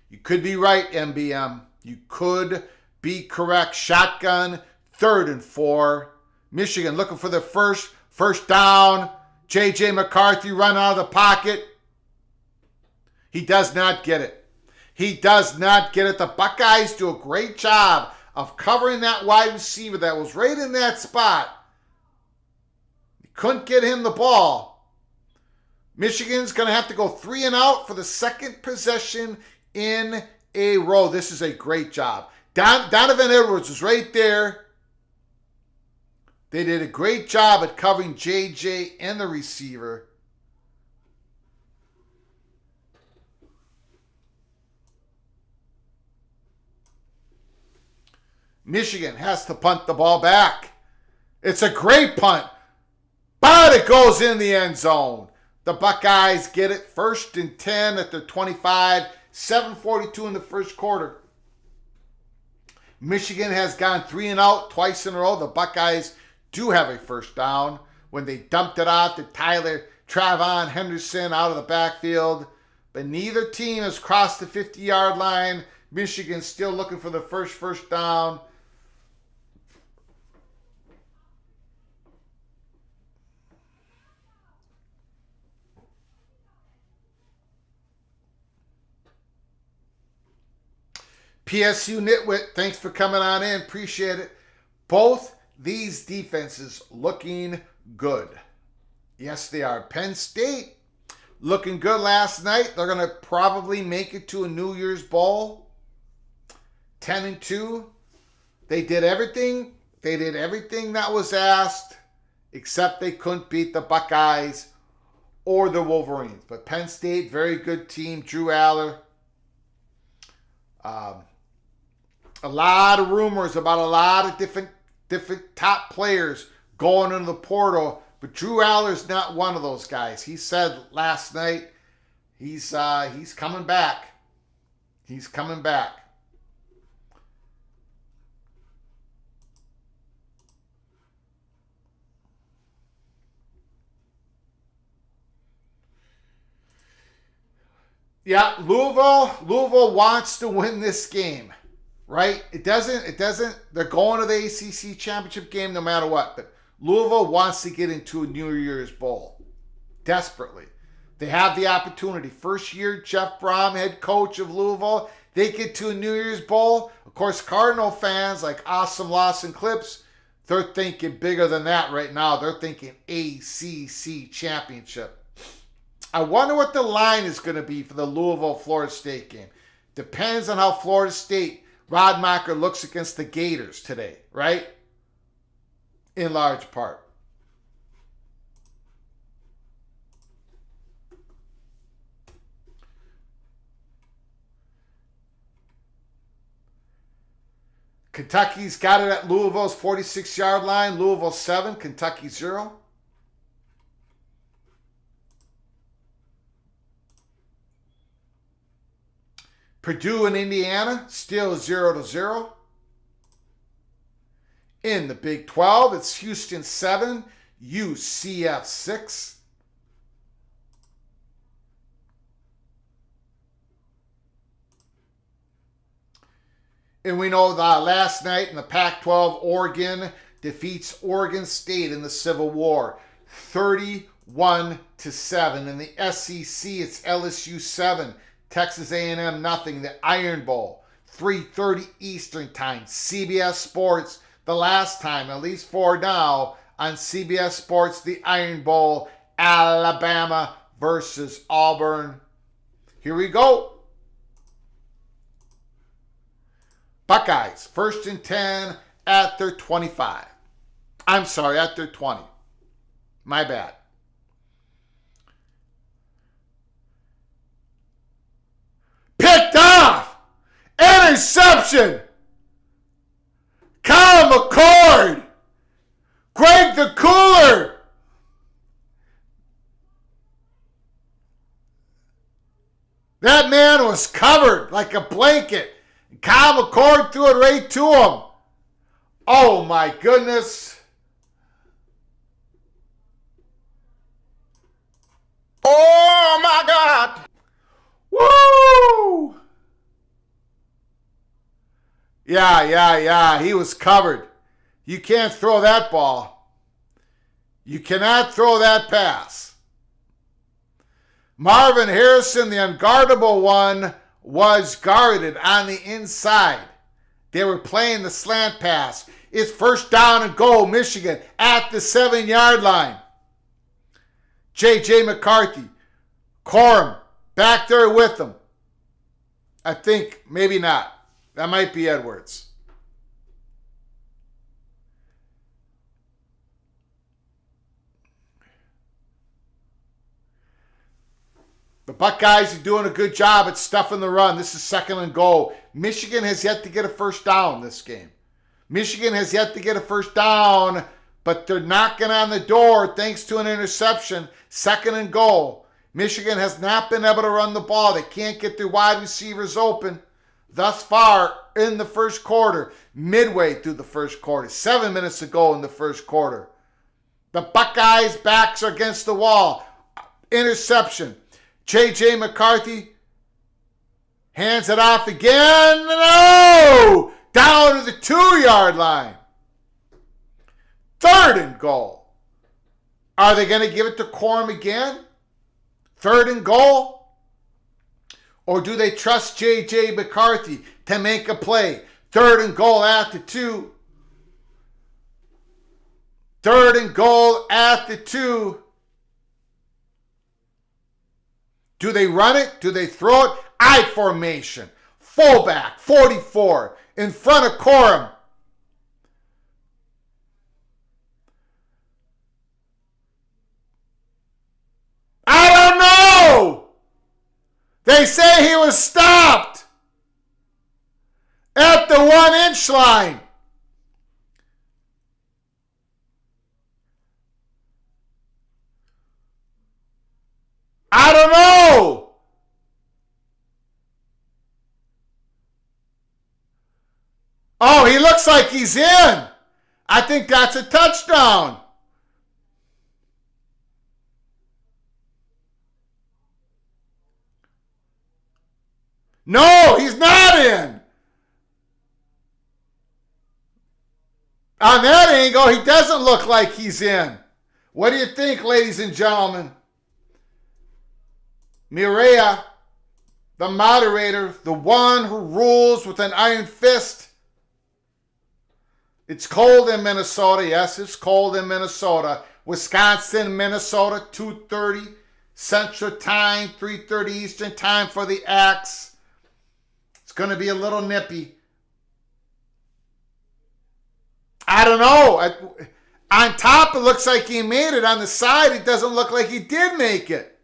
You could be right, MBM. You could be correct. Shotgun, 3rd and 4. Michigan looking for their first down. J.J. McCarthy run out of the pocket. He does not get it. He does not get it. The Buckeyes do a great job of covering that wide receiver that was right in that spot. You couldn't get him the ball. Michigan's going to have to go 3 and out for the second possession in a row. This is a great job. Donovan Edwards was right there. They did a great job at covering JJ and the receiver. Michigan has to punt the ball back. It's a great punt, but it goes in the end zone. The Buckeyes get it 1st and 10 at their 25, 7:42 in the first quarter. Michigan has gone 3 and out twice in a row. The Buckeyes do have a first down when they dumped it out to Travon Henderson out of the backfield. But neither team has crossed the 50-yard line. Michigan's still looking for the first down. PSU Nitwit, thanks for coming on in. Appreciate it. Both these defenses looking good. Yes, they are. Penn State looking good last night. They're going to probably make it to a New Year's Bowl. 10-2. They did everything. They did everything that was asked, except they couldn't beat the Buckeyes or the Wolverines. But Penn State, very good team. Drew Aller. A lot of rumors about a lot of different top players going into the portal, but Drew Aller's not one of those guys. He said last night he's coming back. He's coming back. Yeah, Louisville wants to win this game. Right? It doesn't, they're going to the ACC championship game no matter what, but Louisville wants to get into a New Year's Bowl. Desperately. They have the opportunity. First year, Jeff Brom, head coach of Louisville, they get to a New Year's Bowl. Of course, Cardinal fans like Awesome Lawson Clips, they're thinking bigger than that right now. They're thinking ACC championship. I wonder what the line is going to be for the Louisville-Florida State game. Depends on how Florida State Rodmacher looks against the Gators today, right? In large part. Kentucky's got it at Louisville's 46-yard line. Louisville 7, Kentucky 0. Purdue and Indiana still 0-0. In the Big 12, it's Houston 7, UCF 6. And we know that last night in the Pac-12, Oregon defeats Oregon State in the Civil War, 31-7. In the SEC, it's LSU 7, Texas A&M nothing. The Iron Bowl, 3:30 Eastern Time. CBS Sports, the last time, at least for now, on CBS Sports, the Iron Bowl, Alabama versus Auburn. Here we go. Buckeyes, 1st and 10 at their 25. I'm sorry, at their 20. My bad. Picked off! Interception! Kyle McCord! Greg the Cooler! That man was covered like a blanket. Kyle McCord threw it right to him. Oh my goodness. Oh my God. Woo! Yeah. He was covered. You can't throw that ball. You cannot throw that pass. Marvin Harrison, the unguardable one, was guarded on the inside. They were playing the slant pass. It's first down and goal, Michigan at the 7-yard line. J.J. McCarthy, Corum, back there with them. I think, maybe not. That might be Edwards. The Buckeyes are doing a good job at stuffing the run. This is second and goal. Michigan has yet to get a first down this game. Michigan has yet to get a first down, but they're knocking on the door thanks to an interception. Second and goal. Michigan has not been able to run the ball. They can't get their wide receivers open thus far in the first quarter, midway through the first quarter. 7 minutes to go in the first quarter. The Buckeyes' backs are against the wall. Interception. J.J. McCarthy hands it off again. No! Down to the 2-yard line. Third and goal. Are they going to give it to Corum again? Third and goal? Or do they trust J.J. McCarthy to make a play? Third and goal at the 2. Third and goal at the 2. Do they run it? Do they throw it? I formation. Fullback, 44, in front of Corum. I don't know. They say he was stopped at the 1-inch line. I don't know. Oh, he looks like he's in. I think that's a touchdown. No, he's not in. On that angle, he doesn't look like he's in. What do you think, ladies and gentlemen? Mireya, the moderator, the one who rules with an iron fist. It's cold in Minnesota. Yes, it's cold in Minnesota. Wisconsin, Minnesota, 2:30 Central Time, 3:30 Eastern Time for the Axe. It's going to be a little nippy. I don't know. On top, it looks like he made it. On the side, it doesn't look like he did make it.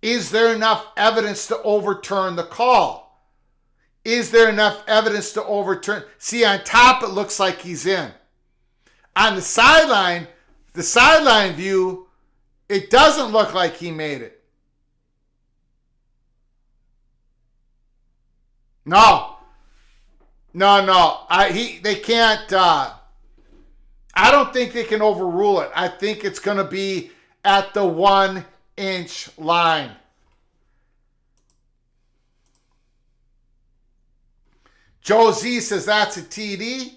Is there enough evidence to overturn the call? Is there enough evidence to overturn? See, on top, it looks like he's in. On the sideline view, it doesn't look like he made it. No. They can't. I don't think they can overrule it. I think it's going to be at the 1-inch line. Joe Z says that's a TD.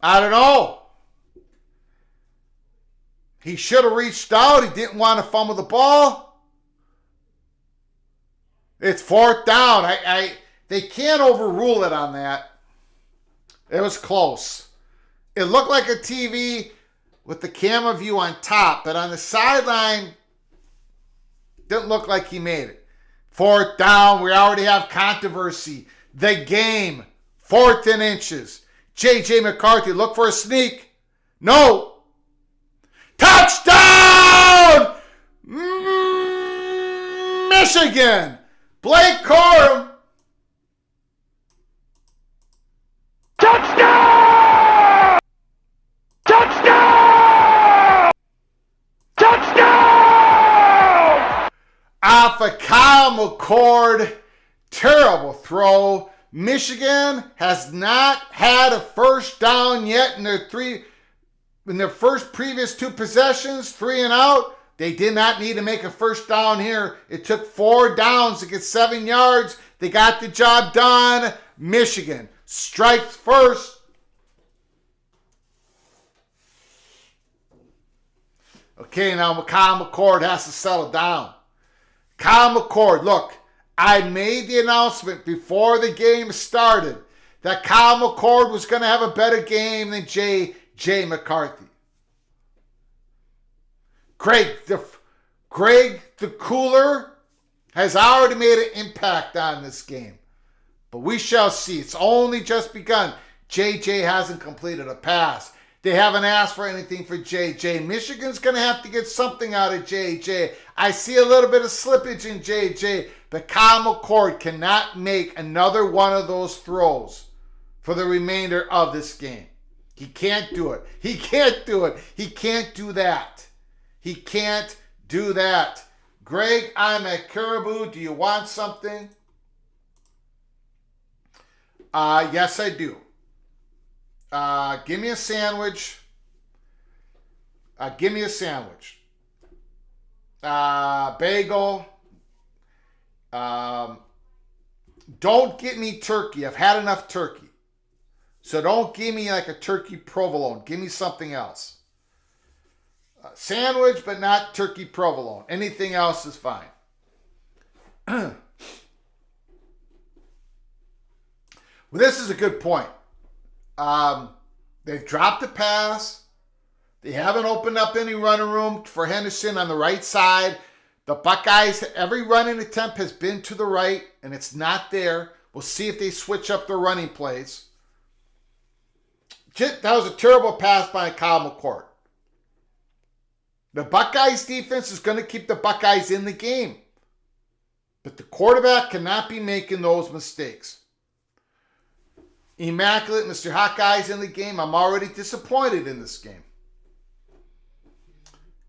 I don't know. He should have reached out. He didn't want to fumble the ball. It's fourth down. They can't overrule it on that. It was close. It looked like a TV with the camera view on top, but on the sideline, didn't look like he made it. Fourth down. We already have controversy. The game. 4th and inches. J.J. McCarthy, look for a sneak. No. Touchdown! Michigan. Blake Corum. Touchdown! Touchdown! Touchdown! Off a Kyle McCord. Terrible throw. Michigan has not had a first down yet in their previous 2 possessions, 3 and out. They did not need to make a first down here. It took 4 downs to get 7 yards. They got the job done. Michigan strikes first. Okay, now Kyle McCord has to settle down. Kyle McCord, look, I made the announcement before the game started that Kyle McCord was going to have a better game than J.J. McCarthy. Greg the Cooler has already made an impact on this game. But we shall see. It's only just begun. J.J. hasn't completed a pass. They haven't asked for anything for J.J. Michigan's going to have to get something out of J.J. I see a little bit of slippage in J.J., but Kyle McCord cannot make another one of those throws for the remainder of this game. He can't do it. He can't do it. He can't do that. He can't do that. Greg, I'm at Caribou. Do you want something? Yes, I do. Give me a sandwich. Give me a sandwich. Bagel. Don't get me turkey. I've had enough turkey. So don't give me like a turkey provolone. Give me something else. Sandwich, but not turkey provolone. Anything else is fine. Well, this is a good point. They've dropped the pass. They haven't opened up any running room for Henderson on the right side. The Buckeyes, every running attempt has been to the right, and it's not there. We'll see if they switch up their running plays. That was a terrible pass by Kyle McCord. The Buckeyes defense is going to keep the Buckeyes in the game. But the quarterback cannot be making those mistakes. Immaculate Mr. Hawkeye's in the game. I'm already disappointed in this game.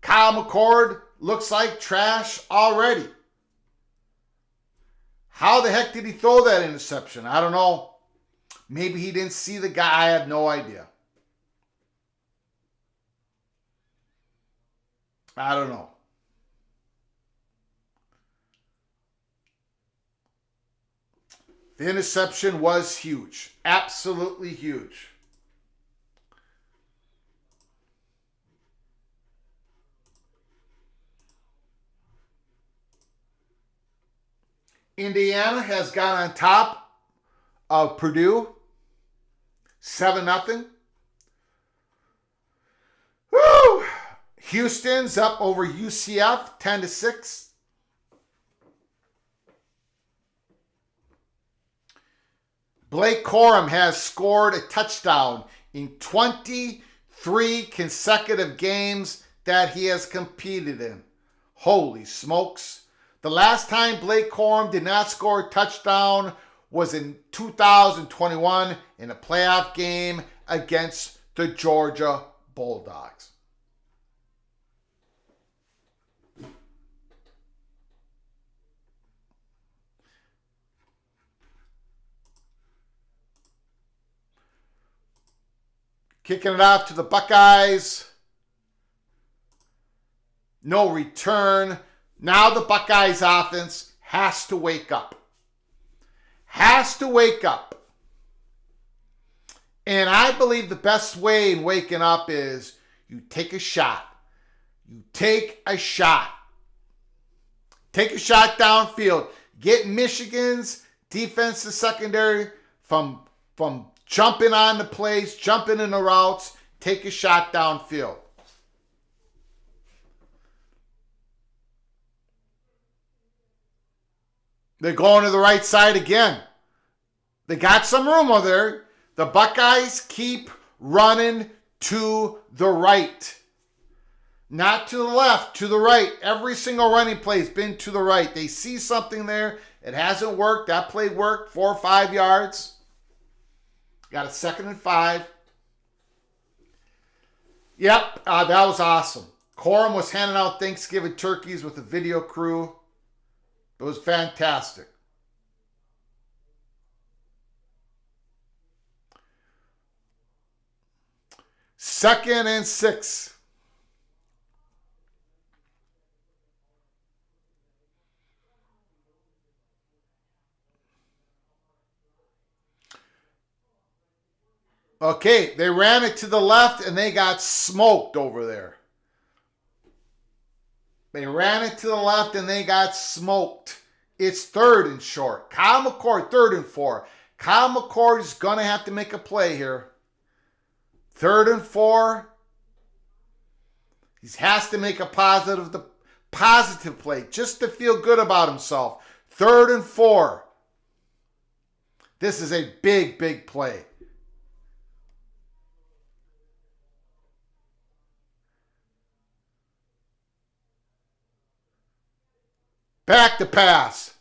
Kyle McCord looks like trash already. How the heck did he throw that interception? I don't know. Maybe he didn't see the guy. I have no idea. I don't know. The interception was huge. Absolutely huge. Indiana has got on top of Purdue 7-0. Woo! Houston's up over UCF 10-6. Blake Corum has scored a touchdown in 23 consecutive games that he has competed in. Holy smokes. The last time Blake Corum did not score a touchdown was in 2021 in a playoff game against the Georgia Bulldogs. Kicking it off to the Buckeyes. No return. Now the Buckeyes offense has to wake up. Has to wake up. And I believe the best way in waking up is you take a shot. You take a shot. Take a shot downfield. Get Michigan's defensive secondary from jumping on the plays, jumping in the routes, take a shot downfield. They're going to the right side again. They got some room over there. The Buckeyes keep running to the right. Not to the left, to the right. Every single running play has been to the right. They see something there. It hasn't worked. That play worked 4 or 5 yards. Got a 2nd and 5. Yep, that was awesome. Corum was handing out Thanksgiving turkeys with a video crew. It was fantastic. Second and 6. Okay, they ran it to the left and they got smoked over there. They ran it to the left and they got smoked. It's 3rd and short. Kyle McCord, 3rd and 4. Kyle McCord is going to have to make a play here. 3rd and 4. He has to make a positive play just to feel good about himself. 3rd and 4. This is a big, big play. Back to pass.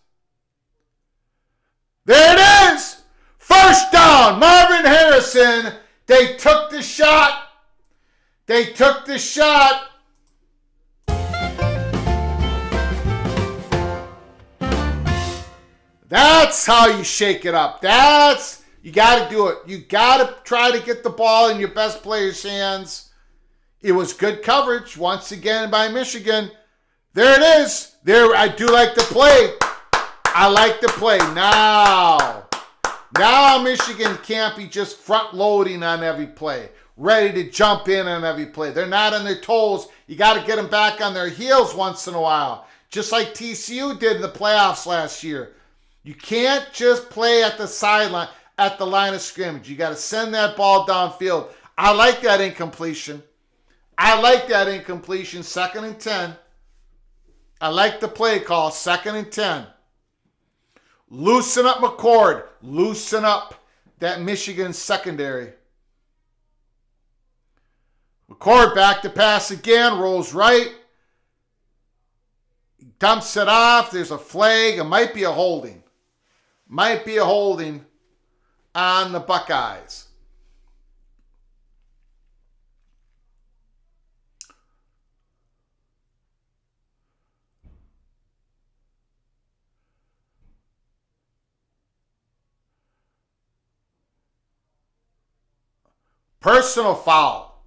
There it is! First down, Marvin Harrison. They took the shot. They took the shot. That's how you shake it up. You got to do it. You got to try to get the ball in your best player's hands. It was good coverage once again by Michigan. There it is. There, I do like the play. I like the play. Now Michigan can't be just front loading on every play, ready to jump in on every play. They're not on their toes. You got to get them back on their heels once in a while, just like TCU did in the playoffs last year. You can't just play at the sideline, at the line of scrimmage. You got to send that ball downfield. I like that incompletion. 2nd and 10. I like the play call, 2nd and 10. Loosen up McCord. Loosen up that Michigan secondary. McCord back to pass again, rolls right. Dumps it off. There's a flag. It might be a holding. On the Buckeyes. Personal foul.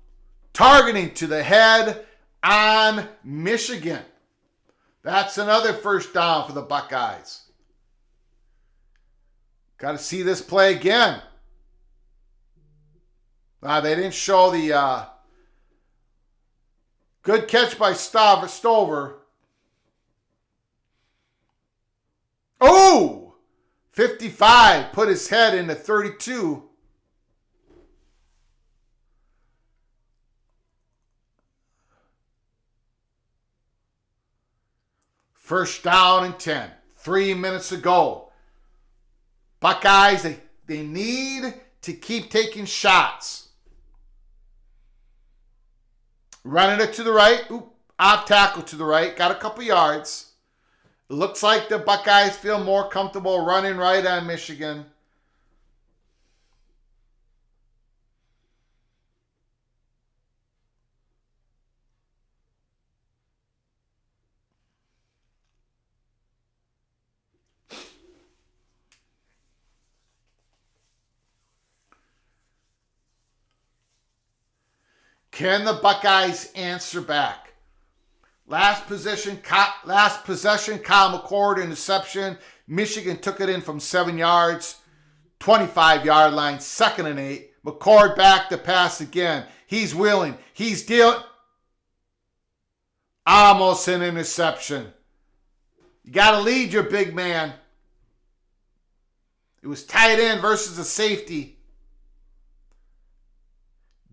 Targeting to the head on Michigan. That's another first down for the Buckeyes. Got to see this play again. They didn't show the good catch by Stover. Oh! 55 put his head into 32. First down and 10. 3 minutes to go. Buckeyes, they need to keep taking shots. Running it to the right. Off tackle to the right. Got a couple yards. It looks like the Buckeyes feel more comfortable running right on Michigan. Can the Buckeyes answer back? Last possession, Kyle McCord interception. Michigan took it in from 7 yards, 25-yard line, 2nd and 8. McCord back to pass again. He's wheeling. He's dealing. Almost an interception. You got to lead your big man. It was tight end versus a safety.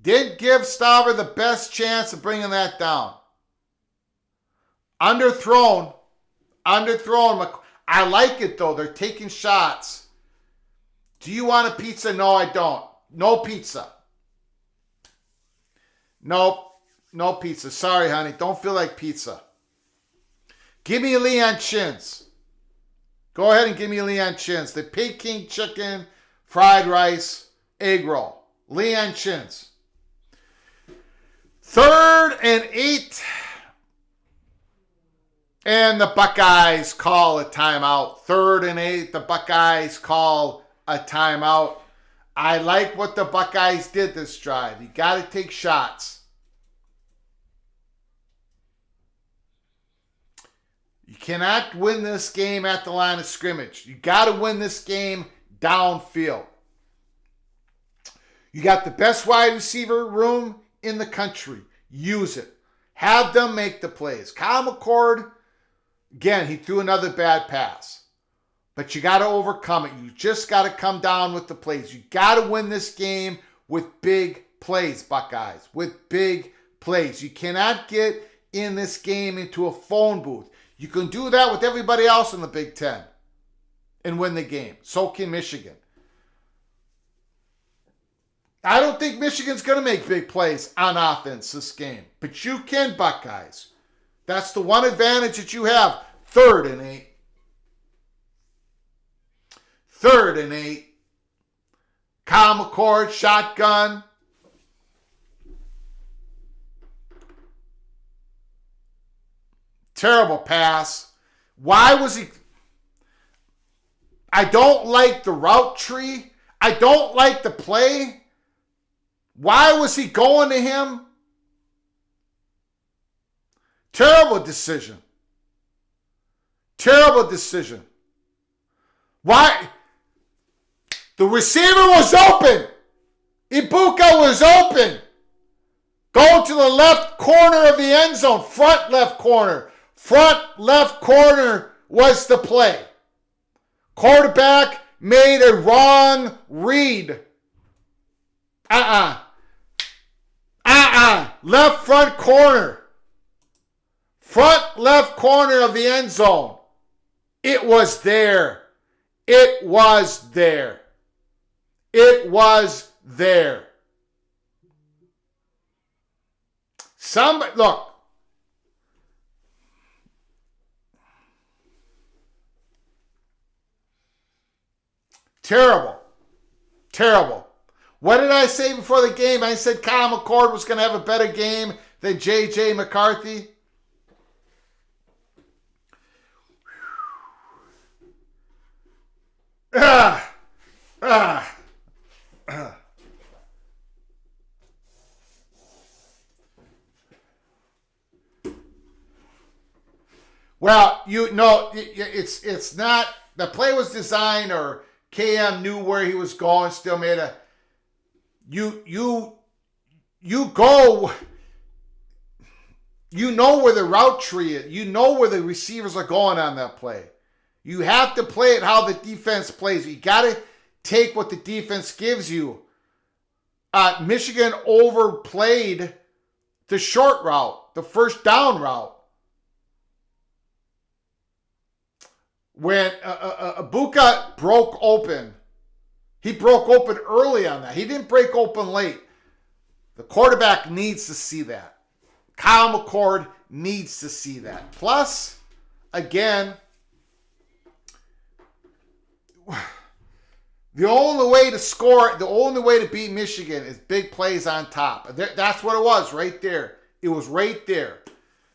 Did give Stover the best chance of bringing that down. Underthrown. I like it, though. They're taking shots. Do you want a pizza? No, I don't. No pizza. Nope. No pizza. Sorry, honey. Don't feel like pizza. Give me a Leon Chins. Go ahead and give me a Leon Chins. The Peking chicken, fried rice, egg roll. Leon Chins. 3rd and 8. And the Buckeyes call a timeout. 3rd and 8. The Buckeyes call a timeout. I like what the Buckeyes did this drive. You got to take shots. You cannot win this game at the line of scrimmage. You got to win this game downfield. You got the best wide receiver room in the country. Use it. Have them make the plays. Kyle McCord, again, he threw another bad pass. But you got to overcome it. You just got to come down with the plays. You got to win this game with big plays, Buckeyes. With big plays. You cannot get in this game into a phone booth. You can do that with everybody else in the Big Ten and win the game. So can Michigan. I don't think Michigan's going to make big plays on offense this game. But you can, Buckeyes. That's the one advantage that you have. 3rd and 8. 3rd and 8. Kyle McCord, shotgun. Terrible pass. Why was he... I don't like the route tree. I don't like the play. Why was he going to him? Terrible decision. Terrible decision. Why? The receiver was open. Ibuka was open. Go to the left corner of the end zone. Front left corner. Front left corner was the play. Quarterback made a wrong read. Left front corner. Front left corner of the end zone. It was there. It was there. It was there. Somebody, look. Terrible. Terrible. What did I say before the game? I said Kyle McCord was going to have a better game than J.J. McCarthy. Well, you know, it's not, the play was designed, or KM knew where he was going, still made a, you go, you know where the route tree is. You know where the receivers are going on that play. You have to play it how the defense plays. You got to take what the defense gives you. Michigan overplayed the short route, the first down route. When Ibuka broke open, he broke open early on that. He didn't break open late. The quarterback needs to see that. Kyle McCord needs to see that. Plus, again, the only way to score, the only way to beat Michigan is big plays on top. That's what it was right there. It was right there.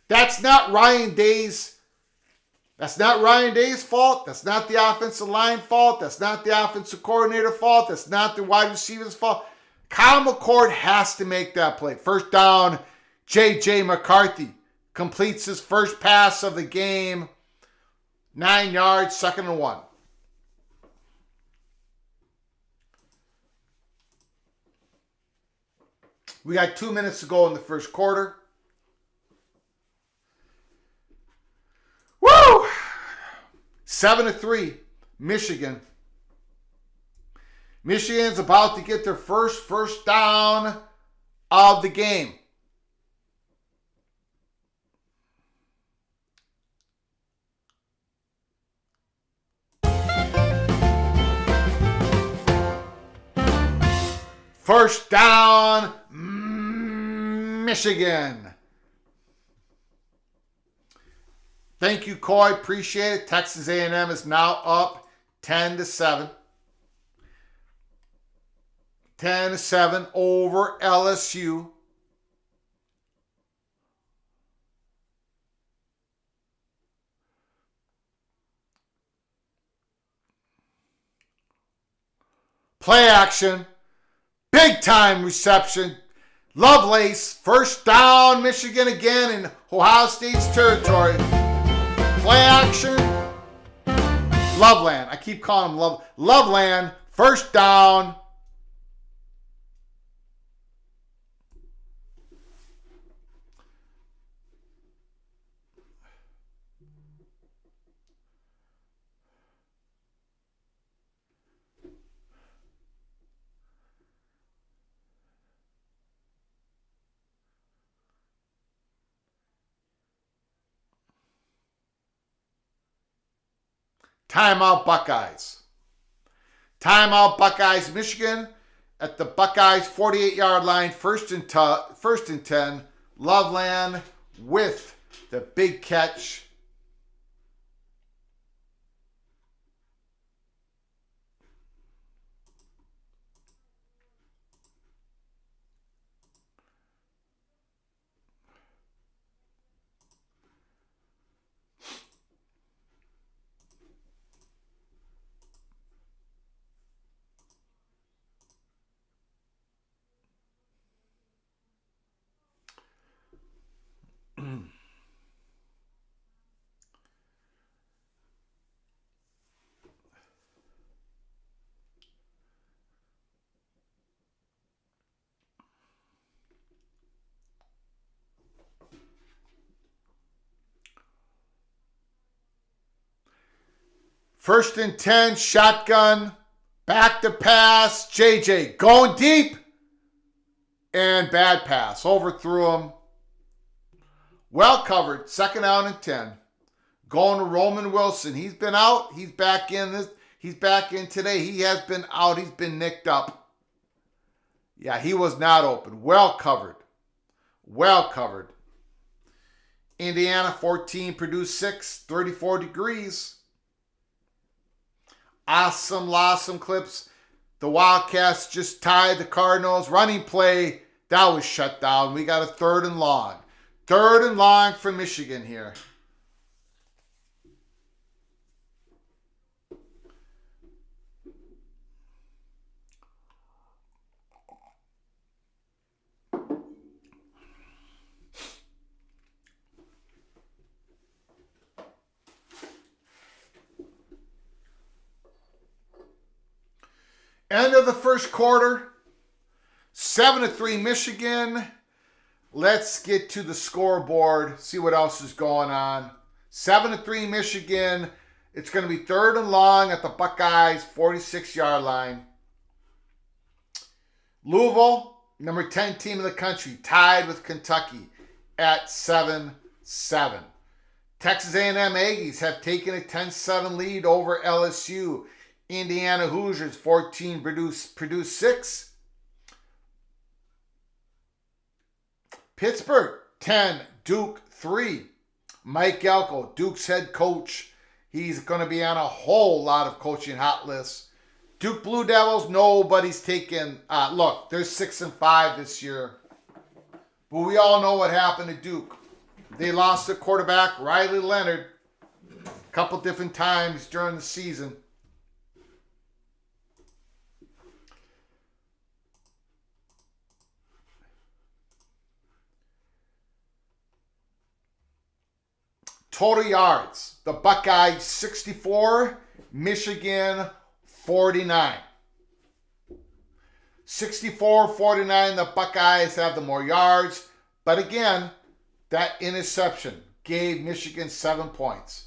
That's not Ryan Day's. That's not Ryan Day's fault. That's not the offensive line fault. That's not the offensive coordinator fault. That's not the wide receiver's fault. Kyle McCord has to make that play. First down, J.J. McCarthy completes his first pass of the game. 9 yards, 2nd and 1. We got 2 minutes to go in the first quarter. Woo! 7-3, Michigan. Michigan's about to get their first down of the game. First down, Michigan. Thank you, Coy. Appreciate it. Texas A&M is now up 10-7. 10-7 over LSU. Play action. Big time reception. Lovelace. First down, Michigan again in Ohio State's territory. Play action. Loveland. I keep calling him Loveland. First down. Timeout Buckeyes. Timeout Buckeyes. Michigan at the Buckeyes 48-yard line. First and 10. Loveland with the big catch. First and 10, shotgun, back to pass, JJ going deep, and bad pass, overthrew him. Well covered, second down and 10. Going to Roman Wilson. He's been out, he's back in today. He has been out, he's been nicked up. Yeah, he was not open. Well covered. Well covered. Indiana 14, Purdue 6, 34 degrees. Awesome clips. The Wildcats just tied the Cardinals. Running play, that was shut down. We got a third and long. Third and long for Michigan here. End of the first quarter, 7-3 Michigan. Let's get to the scoreboard, see what else is going on. 7-3 Michigan. It's going to be third and long at the Buckeyes 46-yard line. Louisville, number 10 team in the country, tied with Kentucky at 7-7. Texas A&M Aggies have taken a 10-7 lead over LSU. Indiana Hoosiers 14, Purdue 6. Pittsburgh 10, Duke 3. Mike Elko, Duke's head coach. He's going to be on a whole lot of coaching hot lists. Duke Blue Devils, nobody's taken. Look, they're 6-5 this year. But we all know what happened to Duke. They lost their quarterback, Riley Leonard, a couple different times during the season. Total yards, the Buckeyes 64, Michigan 49. 64-49, the Buckeyes have the more yards. But again, that interception gave Michigan 7 points.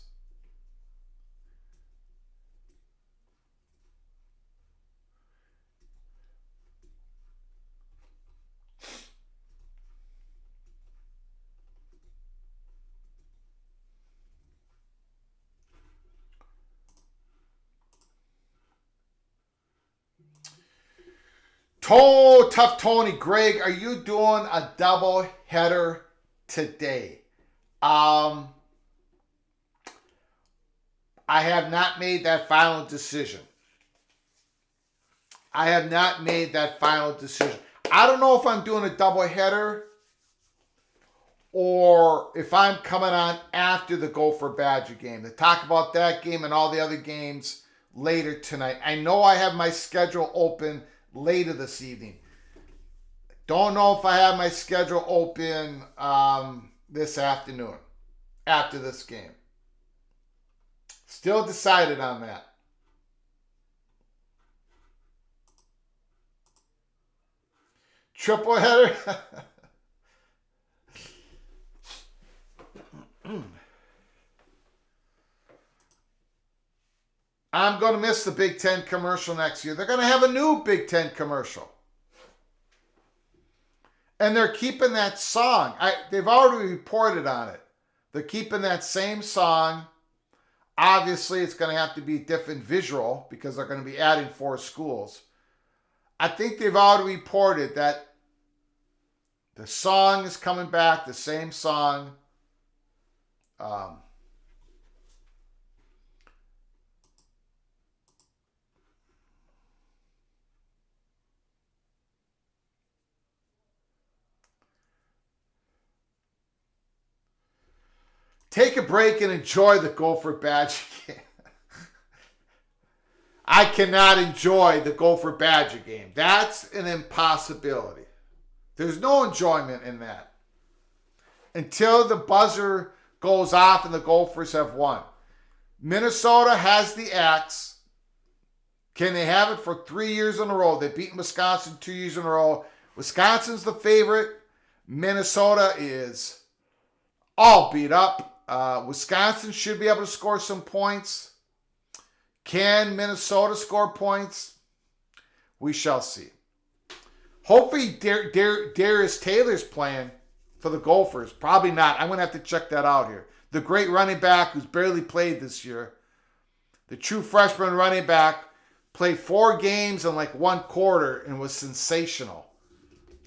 Tough Tony, Greg, are you doing a double header today? I have not made that final decision. I don't know if I'm doing a double header or if I'm coming on after the Gopher Badger game to talk about that game and all the other games later tonight. I know I have my schedule open later this evening. Don't know if I have my schedule open this afternoon after this game. Still decided on that. Triple header. I'm going to miss the Big Ten commercial next year. They're going to have a new Big Ten commercial. And they're keeping that song. They've already reported on it. They're keeping that same song. Obviously, it's going to have to be different visual because they're going to be adding 4 schools. I think they've already reported that the song is coming back, the same song. Take a break and enjoy the Gopher Badger game. I cannot enjoy the Gopher Badger game. That's an impossibility. There's no enjoyment in that. Until the buzzer goes off and the Gophers have won. Minnesota has the axe. Can they have it for 3 years in a row? They've beaten Wisconsin 2 years in a row. Wisconsin's the favorite. Minnesota is all beat up. Wisconsin should be able to score some points. Can Minnesota score points? We shall see. Hopefully Darius Taylor's playing for the Gophers. Probably not. I'm going to have to check that out here. The great running back who's barely played this year. The true freshman running back played 4 games in like 1 quarter and was sensational.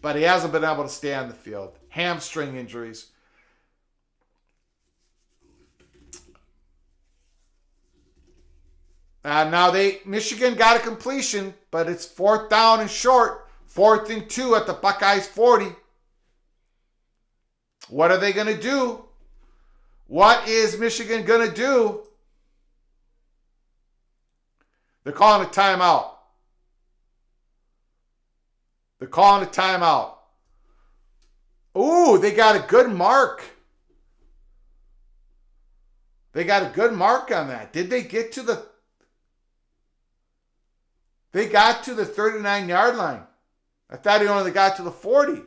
But he hasn't been able to stay on the field. Hamstring injuries. Now Michigan got a completion, but it's 4th down and short. 4th and 2 at the Buckeyes 40. What are they going to do? What is Michigan going to do? They're calling a timeout. They're calling a timeout. Ooh, they got a good mark. They got a good mark on that. Did they get to the... They got to the 39-yard line. I thought he only got to the 40.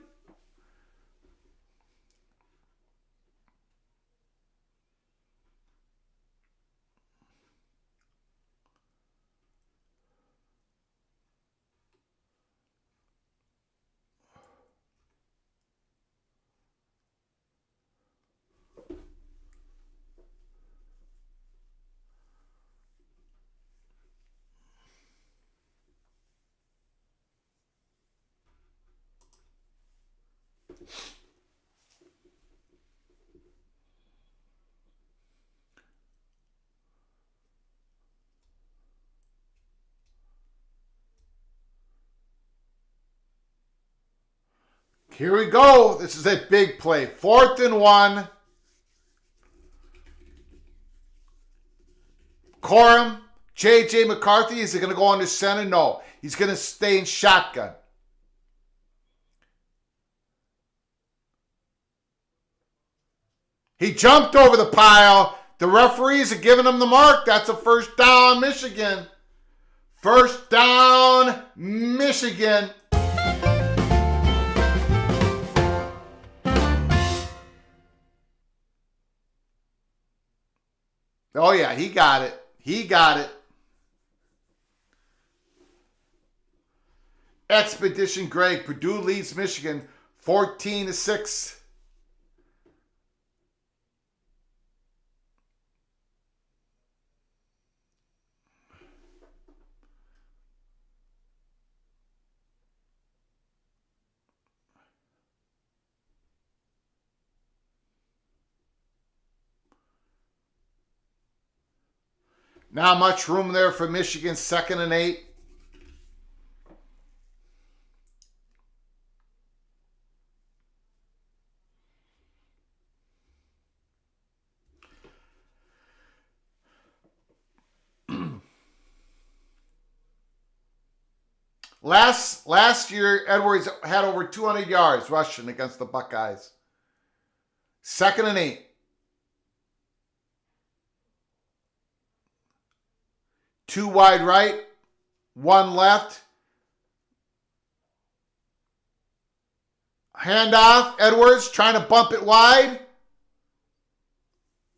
Here we go. This is a big play. 4th and 1. Corum, J.J. McCarthy, is he going to go under center? No. He's going to stay in shotgun. He jumped over the pile. The referees are giving him the mark. That's a 1st down, Michigan. 1st down, Michigan. Oh, yeah, he got it. He got it. Expedition Greg. Purdue leads Michigan 14-6. Not much room there for Michigan. 2nd and 8. Last year, Edwards had over 200 yards rushing against the Buckeyes. 2nd and 8. 2 wide right, 1 left. Handoff, Edwards trying to bump it wide.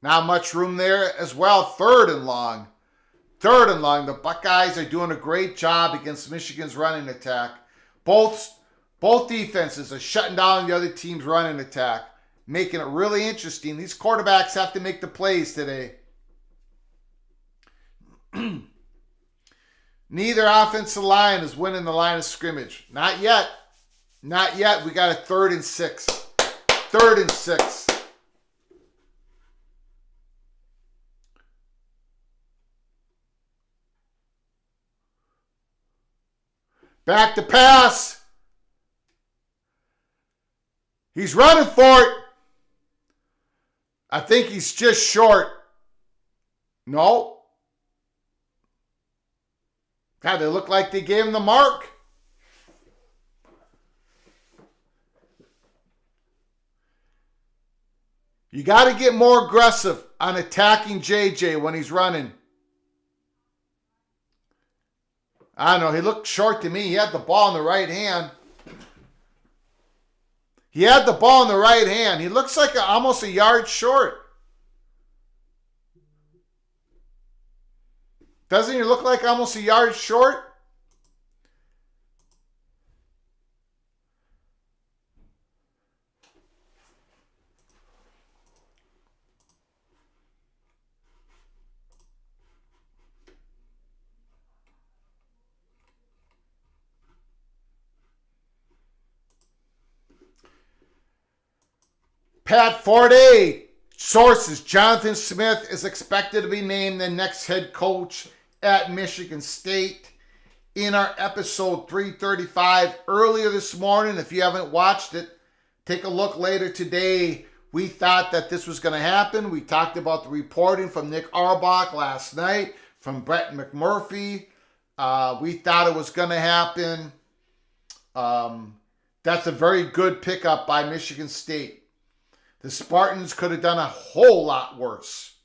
Not much room there as well. 3rd and long. 3rd and long. The Buckeyes are doing a great job against Michigan's running attack. Both defenses are shutting down the other team's running attack, making it really interesting. These quarterbacks have to make the plays today. Neither offensive line is winning the line of scrimmage. Not yet. Not yet. We got a 3rd and 6. 3rd and 6. Back to pass. He's running for it. I think he's just short. No. God, they look like they gave him the mark. You got to get more aggressive on attacking JJ when he's running. I don't know. He looked short to me. He had the ball in the right hand. He had the ball in the right hand. He looks like almost a yard short. Doesn't he look like almost a yard short? Pat Forte, sources, Jonathan Smith is expected to be named the next head coach at Michigan State. In our episode 335 earlier this morning, if you haven't watched it, take a look later today. We thought that this was going to happen. We talked about the reporting from Nick Auerbach last night, from Brett McMurphy. We thought it was going to happen. That's a very good pickup by Michigan State. The Spartans could have done a whole lot worse.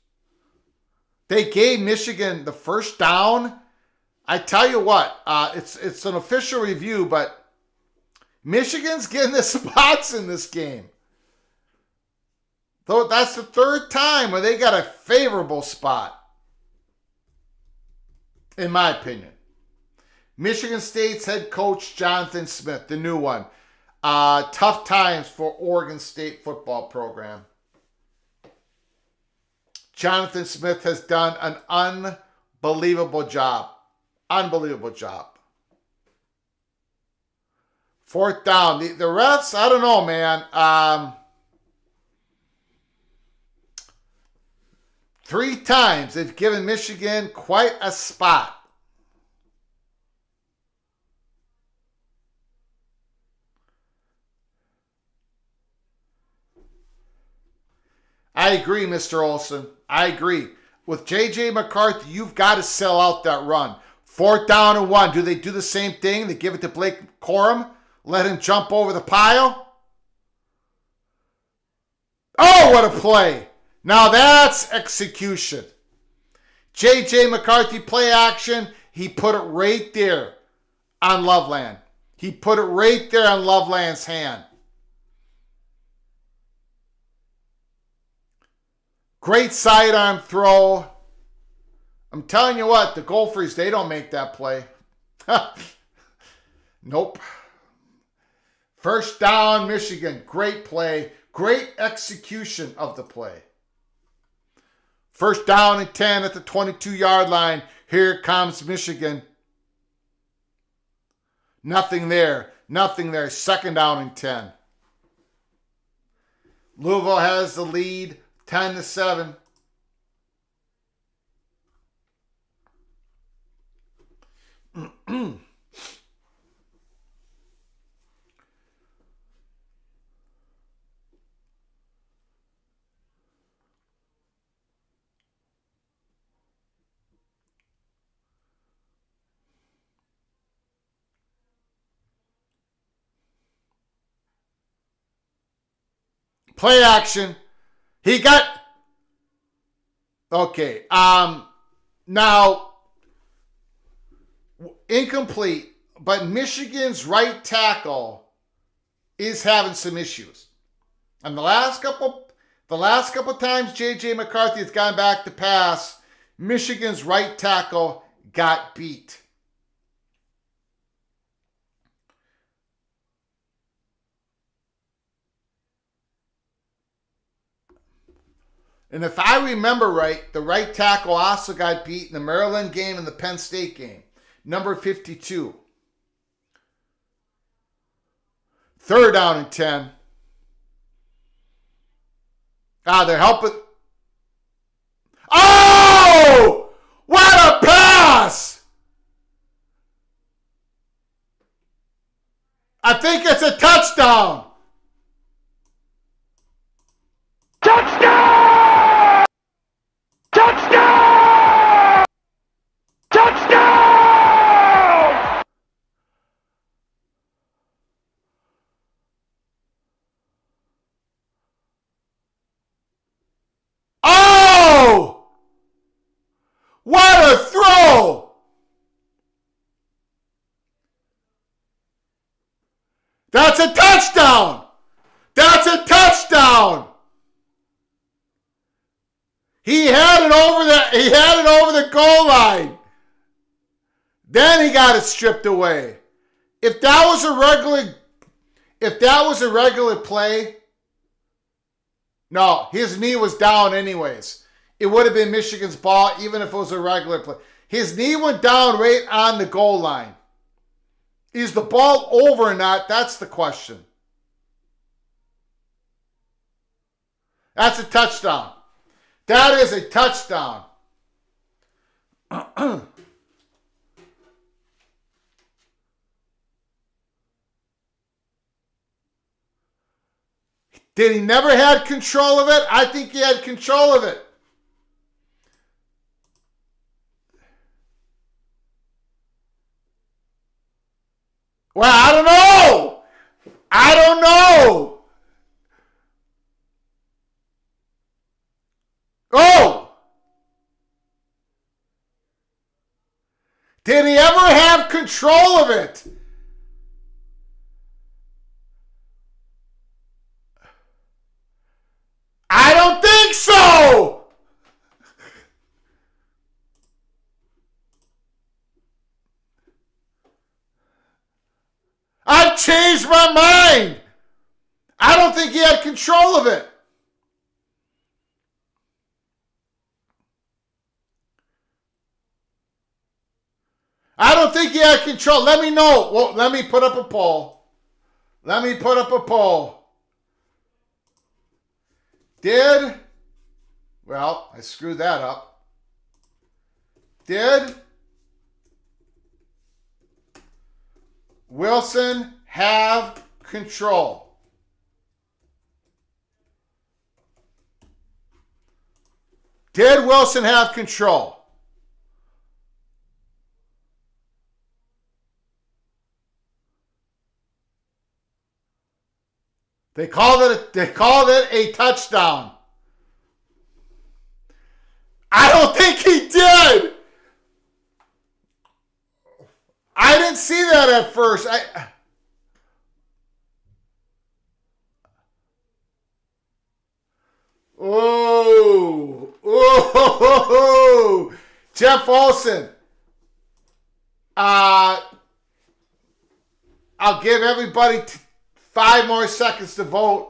They gave Michigan the first down. I tell you what, it's an official review, but Michigan's getting the spots in this game. Though that's the 3rd time where they got a favorable spot, in my opinion. Michigan State's head coach, Jonathan Smith, the new one. Tough times for Oregon State football program. Jonathan Smith has done an unbelievable job. Unbelievable job. 4th down. The refs, I don't know, man. 3 times they've given Michigan quite a spot. I agree, Mr. Olson. I agree. With J.J. McCarthy, you've got to sell out that run. 4th down and 1. Do they do the same thing? They give it to Blake Corum? Let him jump over the pile? Oh, what a play. Now that's execution. J.J. McCarthy play action. He put it right there on Loveland. He put it right there on Loveland's hand. Great sidearm throw. I'm telling you what, the Gophers, they don't make that play. Nope. 1st down, Michigan. Great play. Great execution of the play. 1st down and 10 at the 22-yard line. Here comes Michigan. Nothing there. Nothing there. 2nd down and 10. Louisville has the lead. 10-7. Play action. He got... Okay. Now, incomplete, but Michigan's right tackle is having some issues. And the last couple times J.J. McCarthy has gone back to pass, Michigan's right tackle got beat. And if I remember right, the right tackle also got beat in the Maryland game and the Penn State game. Number 52. 3rd down and 10. They're helping. Oh! What a pass! I think it's a touchdown. Touchdown! Touchdown! Touchdown! Oh! What a throw! That's a touchdown! That's a touchdown! He had it over the goal line. Then he got it stripped away. If that was a regular play, no, his knee was down anyways. It would have been Michigan's ball even if it was a regular play. His knee went down right on the goal line. Is the ball over or not? That's the question. That's a touchdown. That is a touchdown. Did he never had control of it? I think he had control of it. Well, I don't know. I don't know. Oh! Did he ever have control of it? I don't think so! I've changed my mind. I don't think he had control of it. I don't think he had control. Let me know. Well, let me put up a poll. Let me put up a poll. Well, I screwed that up. Did Wilson have control? Did Wilson have control? They called it a touchdown. I don't think he did. I didn't see that at first. Jeff Olson. I'll give everybody 5 more seconds to vote.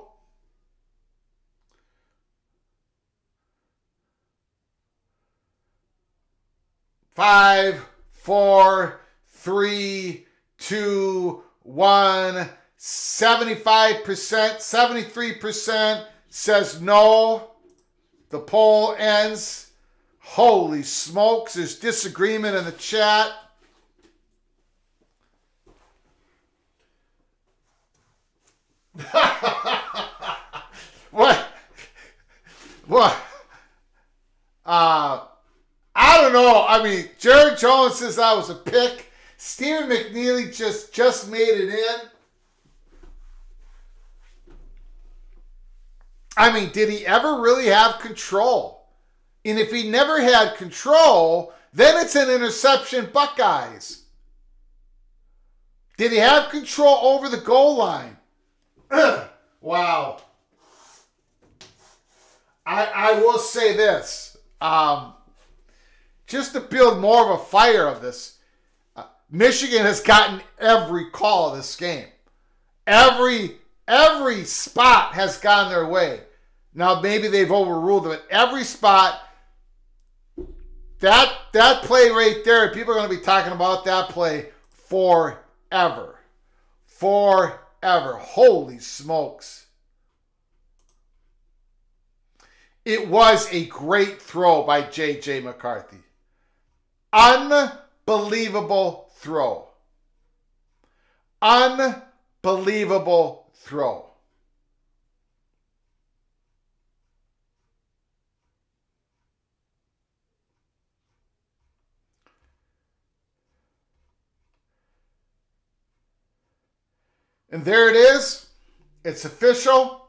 5, 4, 3, 2, 1. 75%, 73% says no. The poll ends. Holy smokes, there's disagreement in the chat. What? I don't know. I mean, Jared Jones says that was a pick. Stephen McNeely just made it in. I mean, did he ever really have control? And if he never had control, then it's an interception, Buckeyes. Did he have control over the goal line? Wow. I will say this. Just to build more of a fire of this, Michigan has gotten every call of this game. Every spot has gone their way. Now, maybe they've overruled it. Every spot, that play right there, people are going to be talking about that play forever. Forever. Holy smokes. It was a great throw by J.J. McCarthy. Unbelievable throw. Unbelievable throw. And there it is. It's official.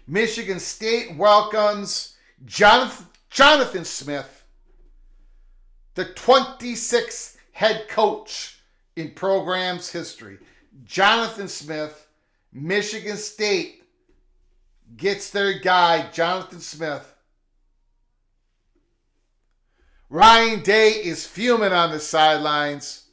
Michigan State welcomes Jonathan Smith, the 26th head coach in program's history. Jonathan Smith, Michigan State gets their guy, Jonathan Smith. Ryan Day is fuming on the sidelines.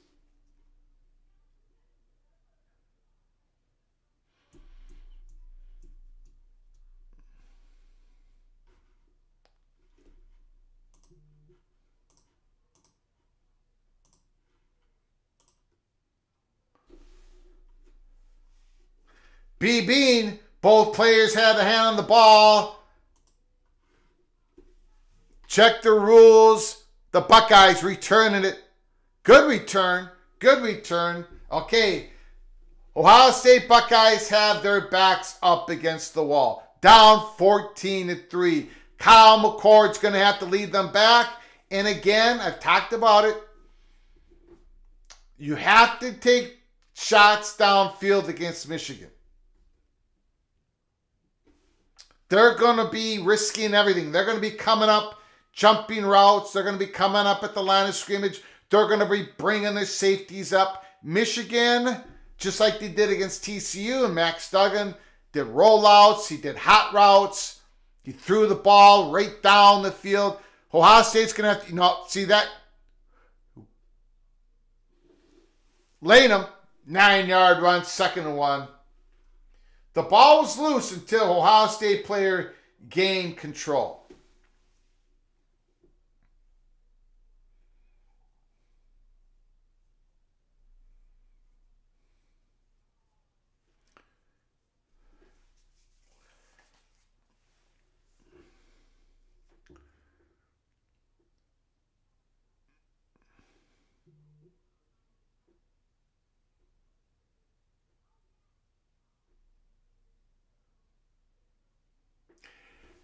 B-Bean, both players had a hand on the ball. Check the rules. The Buckeyes returning it. Good return. Good return. Okay. Ohio State Buckeyes have their backs up against the wall. Down 14-3. Kyle McCord's going to have to lead them back. And again, I've talked about it. You have to take shots downfield against Michigan. They're going to be risking everything. They're going to be coming up, jumping routes. They're going to be coming up at the line of scrimmage. They're going to be bringing their safeties up. Michigan, just like they did against TCU, and Max Duggan did rollouts. He did hot routes. He threw the ball right down the field. Ohio State's going to have to, see that? Lanham, 9-yard run, 2nd and 1. The ball was loose until Ohio State player gained control.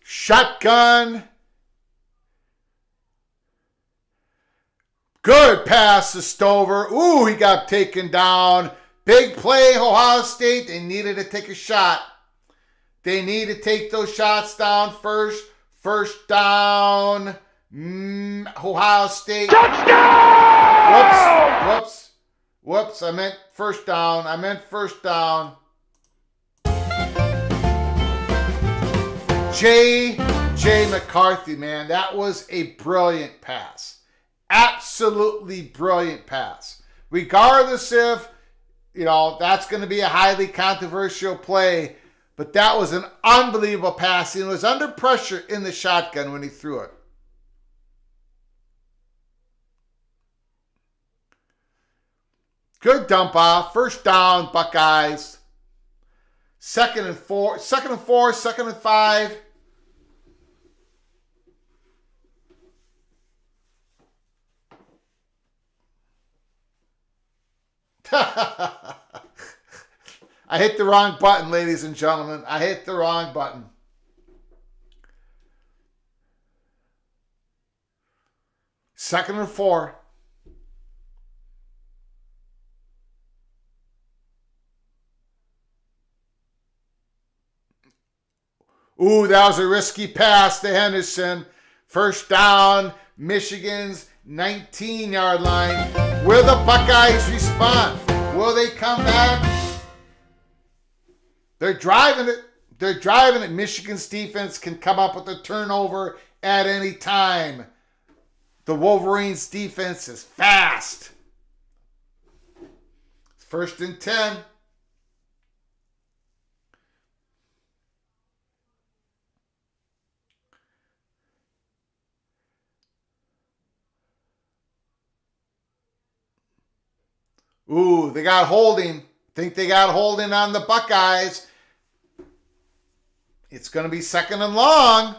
Shotgun. Good pass to Stover. Ooh, he got taken down. Big play, Ohio State. They needed to take a shot. They need to take those shots down first. First down. Ohio State. Touchdown! Whoops. I meant first down. J.J. McCarthy, man, that was a brilliant pass. Absolutely brilliant pass. Regardless if, that's going to be a highly controversial play, but that was an unbelievable pass. He was under pressure in the shotgun when he threw it. Good dump off. First down, Buckeyes. 2nd and 4, 2nd and 5. I hit the wrong button, ladies and gentlemen. I hit the wrong button. Second and 4. Ooh, that was a risky pass to Henderson. First down, Michigan's 19-yard line. Will the Buckeyes respond? Will they come back? They're driving it. Michigan's defense can come up with a turnover at any time. The Wolverines' defense is fast. 1st and 10. Ooh, they got holding. Think they got holding on the Buckeyes. It's going to be second and long.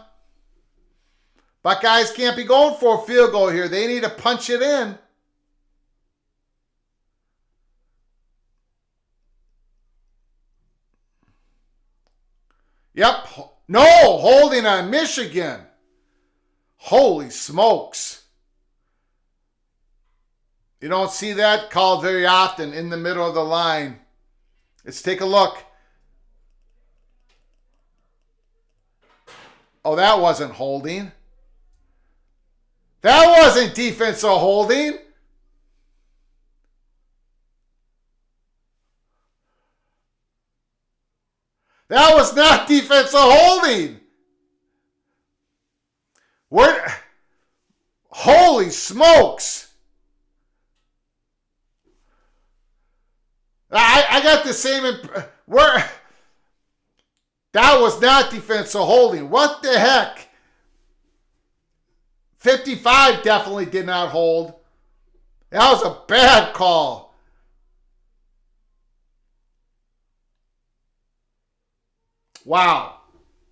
Buckeyes can't be going for a field goal here. They need to punch it in. Yep. No, holding on Michigan. Holy smokes. You don't see that called very often in the middle of the line. Let's take a look. Oh, that wasn't holding. That wasn't defensive holding. That was not defensive holding. Where? Holy smokes. I got the same. Where? That was not defensive holding. What the heck? 55 definitely did not hold. That was a bad call. Wow.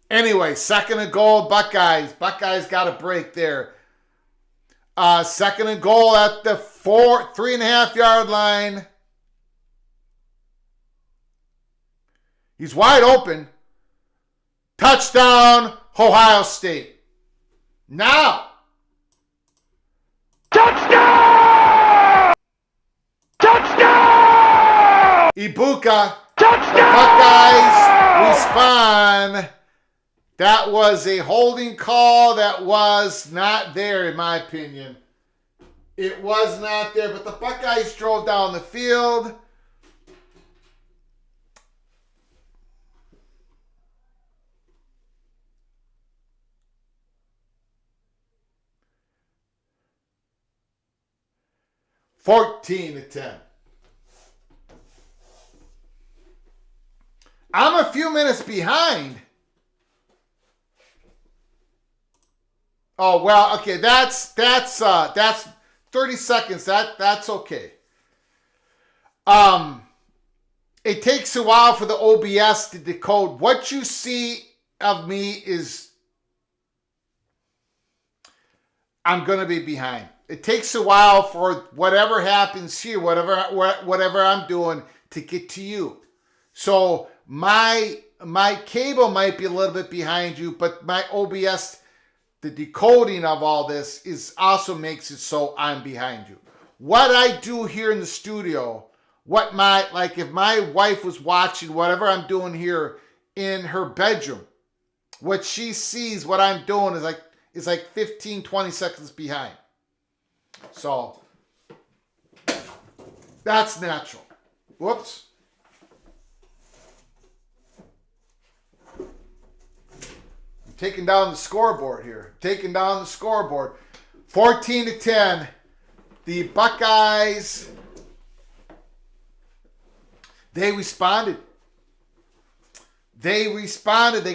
Anyway, second and goal, Buckeyes. Buckeyes got a break there. Second and goal at the 3.5 yard line. He's wide open. Touchdown, Ohio State. Now. Touchdown! Touchdown! Ibuka. Touchdown! The Buckeyes respond. That was a holding call that was not there, in my opinion. It was not there, but the Buckeyes drove down the field. (14-10). I'm a few minutes behind. Oh, well, okay, that's 30 seconds. That's okay. It takes a while for the OBS to decode. What you see of me is I'm going to be behind. It takes a while for whatever happens here, whatever I'm doing, to get to you. So my cable might be a little bit behind you, but my OBS, the decoding of all this is also makes it so I'm behind you. What I do here in the studio, if my wife was watching whatever I'm doing here in her bedroom, what she sees, what I'm doing is like 15, 20 seconds behind. So that's natural. Whoops. I'm taking down the scoreboard here. 14-10. The Buckeyes, they responded. They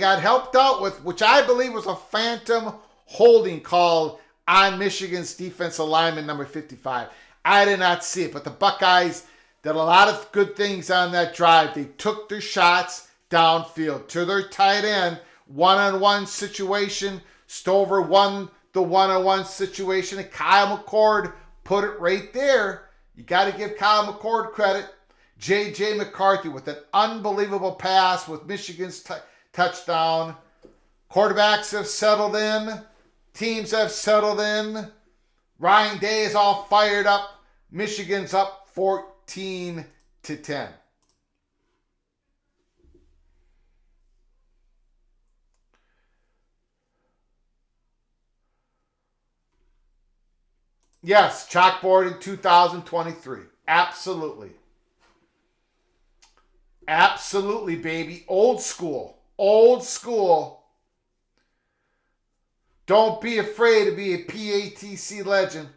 got helped out with, which I believe was a phantom holding call on Michigan's defensive lineman number 55. I did not see it, but the Buckeyes did a lot of good things on that drive. They took their shots downfield to their tight end, one-on-one situation. Stover won the one-on-one situation, and Kyle McCord put it right there. You got to give Kyle McCord credit. J.J. McCarthy with an unbelievable pass with Michigan's touchdown. Quarterbacks have settled in. Teams have settled in. Ryan Day is all fired up. Michigan's up 14-10. Yes, chalkboard in 2023. Absolutely. Absolutely, baby. Old school. Old school. Don't be afraid to be a PATC legend.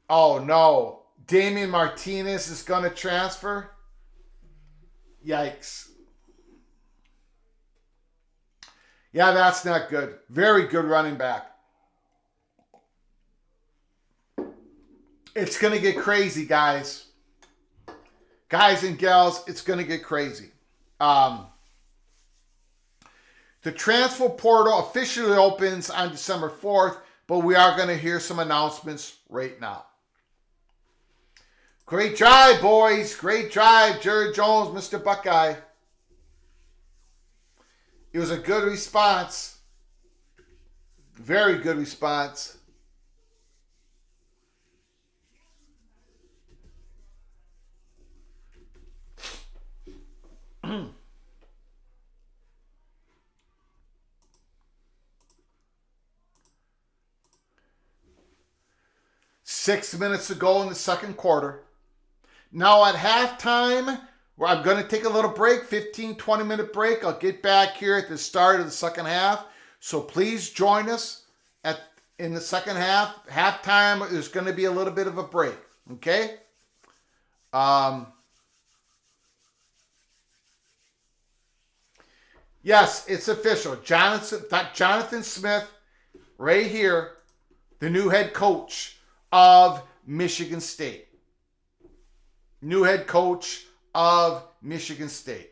Oh, no. Damian Martinez is going to transfer? Yikes. Yeah, that's not good. Very good running back. It's going to get crazy, guys. Guys and gals, it's going to get crazy. The transfer portal officially opens on December 4th, but we are going to hear some announcements right now. Great drive, boys. Great drive, Jerry Jones, Mr. Buckeye. It was a good response. Very good response. Six minutes to go in the second quarter. Now at halftime, where I'm going to take a little break, 15, 20-minute break. I'll get back here at the start of the second half. So please join us in the second half. Halftime, there's going to be a little bit of a break. Okay? Yes, it's official. Jonathan Smith, right here, the new head coach of Michigan State. New head coach of Michigan State.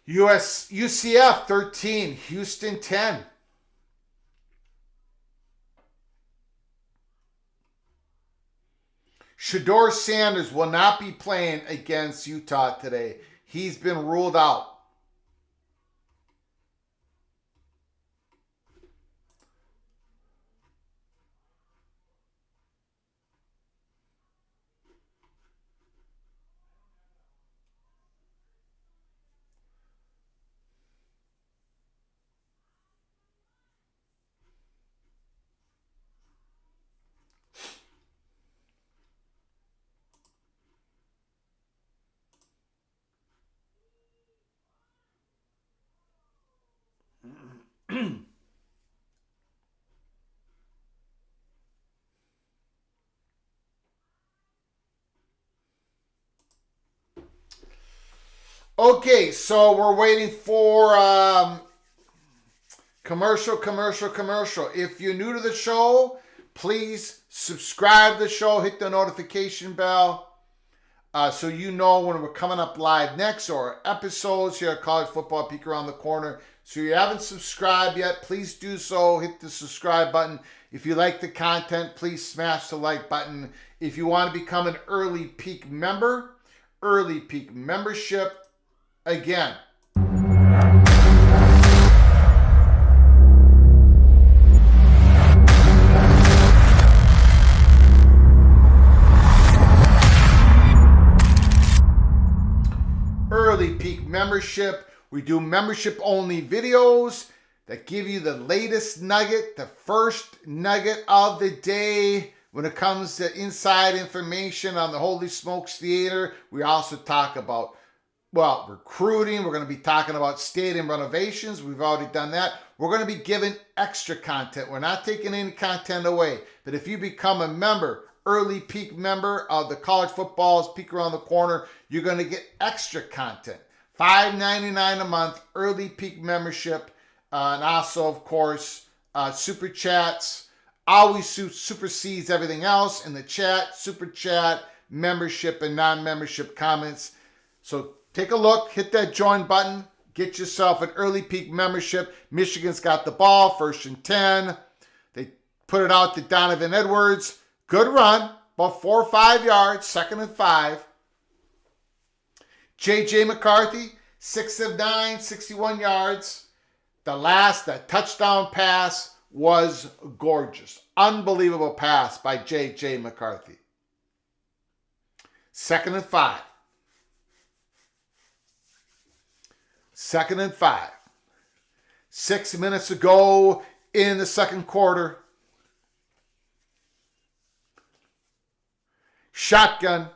UCF 13, Houston 10. Shedeur Sanders will not be playing against Utah today. He's been ruled out. Okay, so we're waiting for commercial. If you're new to the show, please subscribe to the show, hit the notification bell so you know when we're coming up live next or episodes here at College Football Peek Around the Corner. So if you haven't subscribed yet, please do so. Hit the subscribe button. If you like the content, please smash the like button. If you want to become an Early Peek member, Early Peek membership, again, Early Peek membership. We do membership only videos that give you the latest nugget, the first nugget of the day when it comes to inside information on the Holy Smokes Theater. We also talk about recruiting. We're going to be talking about stadium renovations. We've already done that. We're going to be giving extra content. We're not taking any content away. But if you become a member, Early Peek member of the College Football's Peek Around the Corner, you're going to get extra content. $5.99 a month, Early Peek membership. And also, of course, Super Chats. Always supersedes everything else in the chat. Super Chat, membership, and non-membership comments. So take a look, hit that join button, get yourself an Early Peek membership. Michigan's got the ball, 1st and 10. They put it out to Donovan Edwards. Good run, about 4 or 5 yards, 2nd and 5. J.J. McCarthy, 6 of 9, 61 yards. The touchdown pass was gorgeous. Unbelievable pass by J.J. McCarthy. 2nd and 5. 2nd and 5. 6 minutes to go in the second quarter. Shotgun.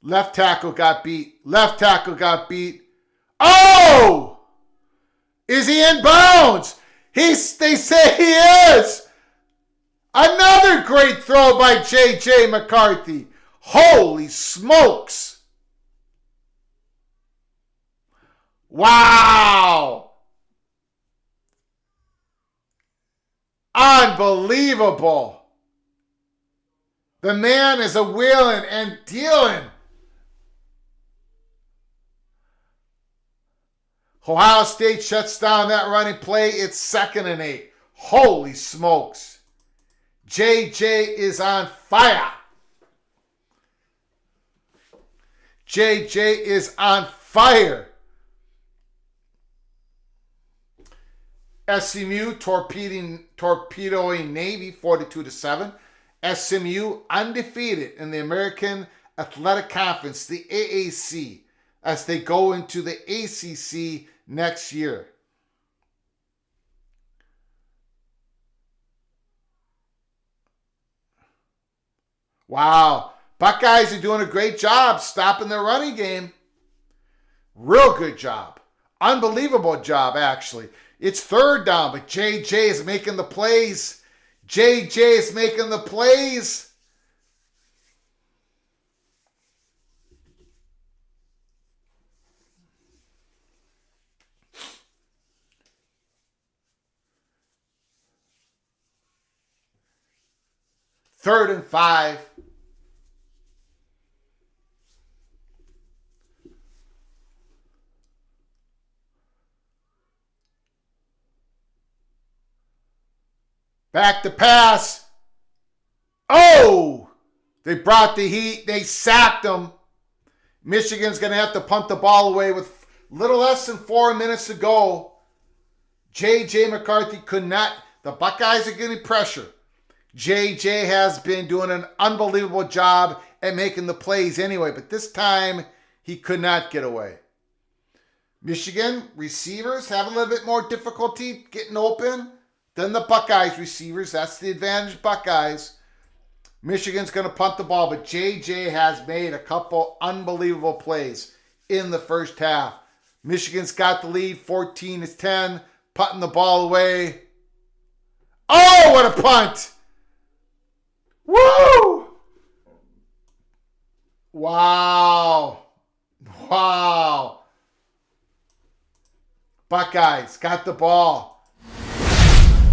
Left tackle got beat. Left tackle got beat. Oh! Is he in bounds? They say he is. Another great throw by J.J. McCarthy. Holy smokes. Wow. Unbelievable. The man is a wheeling and dealing. Ohio State shuts down that running play. It's 2nd and 8. Holy smokes. JJ is on fire. JJ is on fire. SMU torpedoing Navy 42-7. SMU undefeated in the American Athletic Conference, the AAC, as they go into the ACC next year. Wow. Buckeyes are doing a great job stopping their running game. Real good job. Unbelievable job, actually. It's 3rd down, but JJ is making the plays. JJ is making the plays. Third and 5. Back to pass. Oh! They brought the heat. They sacked them. Michigan's going to have to punt the ball away with little less than 4 minutes to go. J.J. McCarthy could not. The Buckeyes are getting pressure. J.J. has been doing an unbelievable job at making the plays anyway, but this time he could not get away. Michigan receivers have a little bit more difficulty getting open than the Buckeyes receivers. That's the advantage, Buckeyes. Michigan's going to punt the ball, but J.J. has made a couple unbelievable plays in the first half. Michigan's got the lead, 14-10, punting the ball away. Oh, what a punt! Woo! Wow. Wow. Buckeyes got the ball.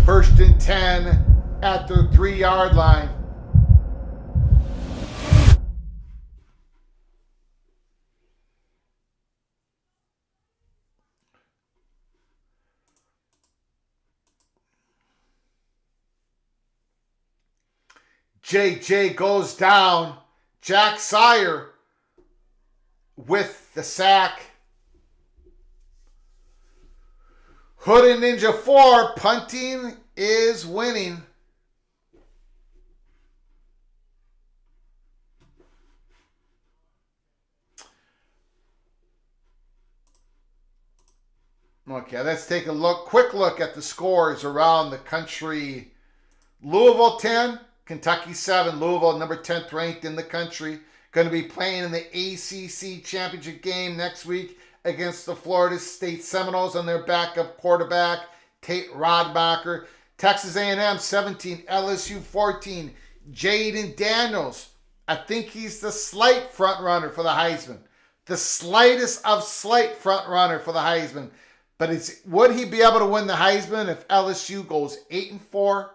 1st and 10 at the 3-yard line. JJ goes down. Jack Sire with the sack. Hood and Ninja 4, punting is winning. Okay, let's take a quick look at the scores around the country. Louisville 10, Kentucky 7. Louisville, number 10th ranked in the country. Going to be playing in the ACC championship game next week against the Florida State Seminoles on their backup quarterback, Tate Rodmacher. Texas A&M 17, LSU 14. Jaden Daniels, I think he's the slight front runner for the Heisman. The slightest of slight front runner for the Heisman. But would he be able to win the Heisman if LSU goes 8-4?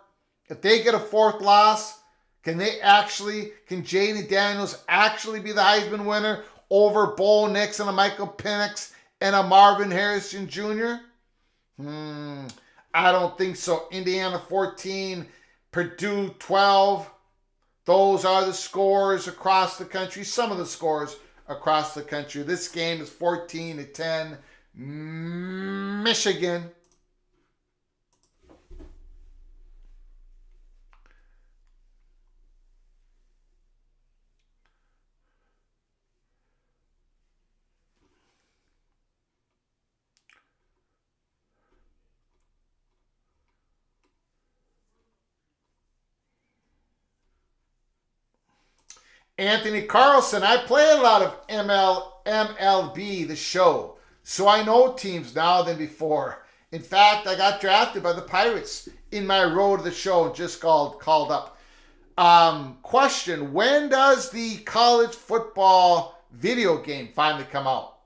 If they get a 4th loss, can Jaden Daniels actually be the Heisman winner over Bo Nix and a Michael Penix and a Marvin Harrison Jr.? I don't think so. Indiana 14, Purdue 12. Those are the scores across the country. Some of the scores across the country. This game is 14-10. Michigan. Anthony Carlson, I play a lot of MLB, the show, so I know teams now than before. In fact, I got drafted by the Pirates in my road to the show and just called up. Question, when does the college football video game finally come out?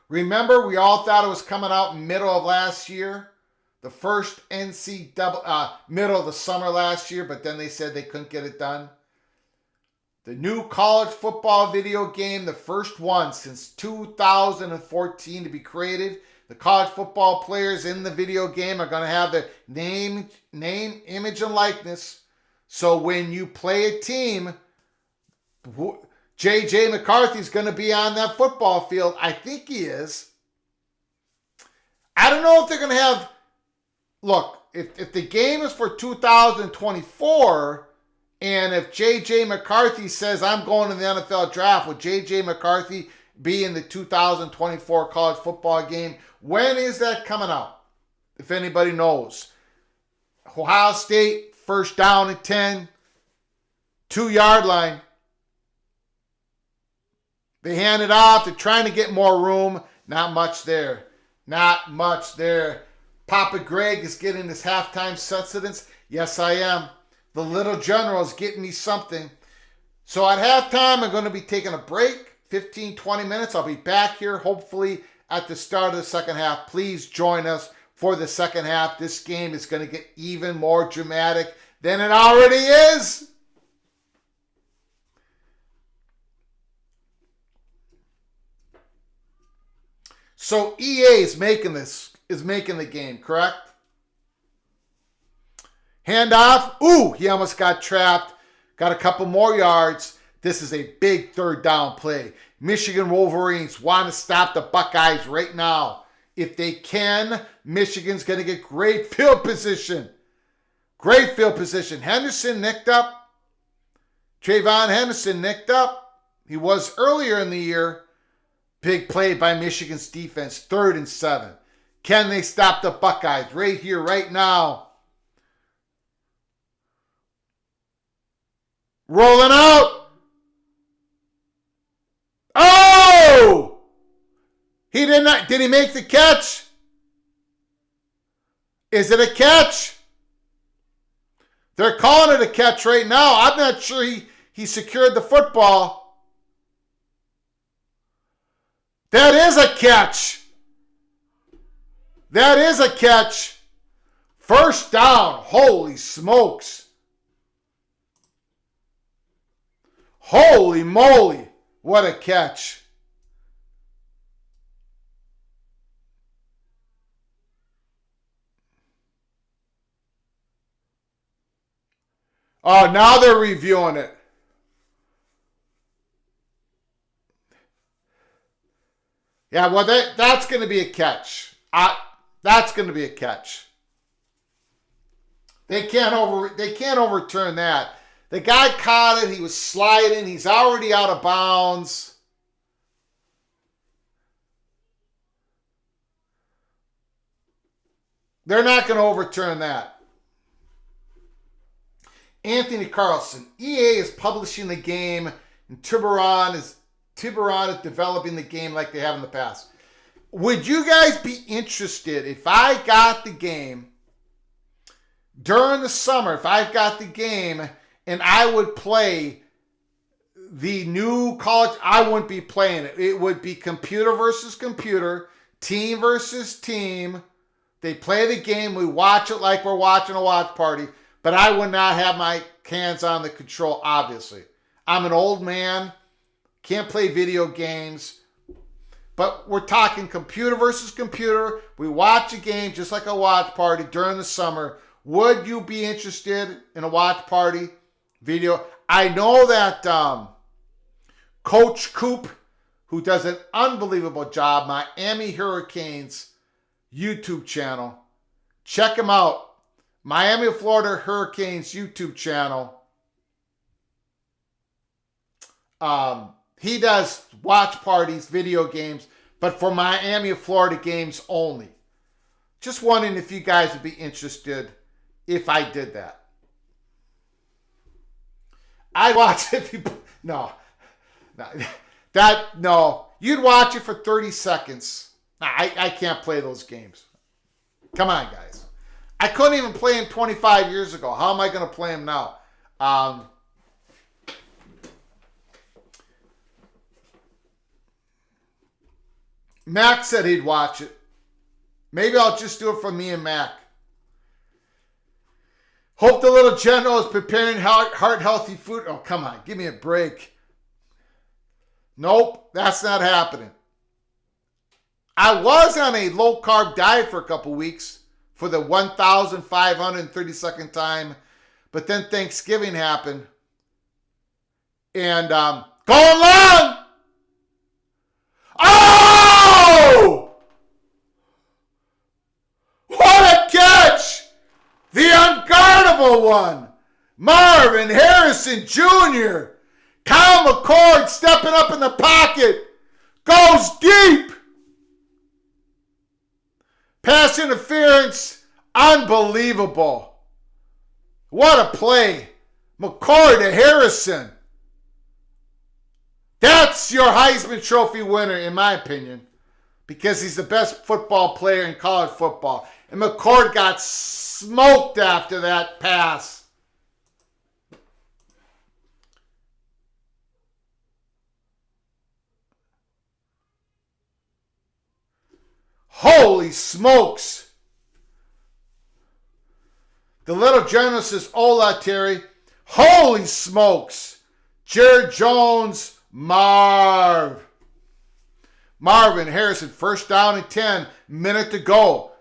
Remember, we all thought it was coming out middle of last year. The first middle of the summer last year, but then they said they couldn't get it done. The new college football video game, the first one since 2014 to be created. The college football players in the video game are going to have their name, image, and likeness. So when you play a team, J.J. McCarthy's going to be on that football field. I think he is. I don't know if they're going to have... Look, if the game is for 2024, and if J.J. McCarthy says, I'm going to the NFL draft, will J.J. McCarthy be in the 2024 college football game? When is that coming out? If anybody knows. Ohio State, first down and 10, 2-yard line. They hand it off. They're trying to get more room. Not much there. Not much there. Papa Greg is getting his halftime substance. Yes, I am. The little general is getting me something. So at halftime, I'm going to be taking a break, 15, 20 minutes. I'll be back here, hopefully, at the start of the second half. Please join us for the second half. This game is going to get even more dramatic than it already is. So EA is making the game, correct? Handoff. Ooh, he almost got trapped. Got a couple more yards. This is a big third down play. Michigan Wolverines want to stop the Buckeyes right now. If they can, Michigan's going to get great field position. Great field position. Henderson nicked up. Trayvon Henderson nicked up. He was earlier in the year. Big play by Michigan's defense. 3rd and 7. Can they stop the Buckeyes right here, right now? Rolling out. Oh! He did not. Did he make the catch? Is it a catch? They're calling it a catch right now. I'm not sure he secured the football. That is a catch. That is a catch. First down. Holy smokes. Holy moly. What a catch. Oh, now they're reviewing it. Yeah, well, that's going to be a catch. That's going to be a catch. They can't overturn that. The guy caught it. He was sliding. He's already out of bounds. They're not going to overturn that. Anthony Carlson. EA is publishing the game, and Tiburon is developing the game like they have in the past. Would you guys be interested if I got the game during the summer, if I got the game and I would play the new college? I wouldn't be playing it. It would be computer versus computer, team versus team. They play the game. We watch it like we're watching a watch party, but I would not have my hands on the control, obviously. I'm an old man. Can't play video games. But we're talking computer versus computer. We watch a game just like a watch party during the summer. Would you be interested in a watch party video? I know that Coach Coop, who does an unbelievable job, Miami Hurricanes YouTube channel. Check him out. Miami, Florida Hurricanes YouTube channel. He does watch parties, video games, but for Miami, Florida games only. Just wondering if you guys would be interested if I did that. I'd watch it if you... No. No. You'd watch it for 30 seconds. I can't play those games. Come on, guys. I couldn't even play him 25 years ago. How am I going to play him now? Mac said he'd watch it. Maybe I'll just do it for me and Mac. Hope the little general is preparing heart-healthy food. Oh, come on. Give me a break. Nope, that's not happening. I was on a low-carb diet for a couple weeks for the 1,532nd time, but then Thanksgiving happened. And going long! Oh! What a catch! The unguardable one! Marvin Harrison Jr. Kyle McCord stepping up in the pocket. Goes deep. Pass interference. Unbelievable. What a play. McCord to Harrison. That's your Heisman Trophy winner, in my opinion, because he's the best football player in college football. And McCord got smoked after that pass. Holy smokes. The little general says, hola, Terry. Holy smokes. Jared Jones, Marvin Harrison, first down and 10, minute to go.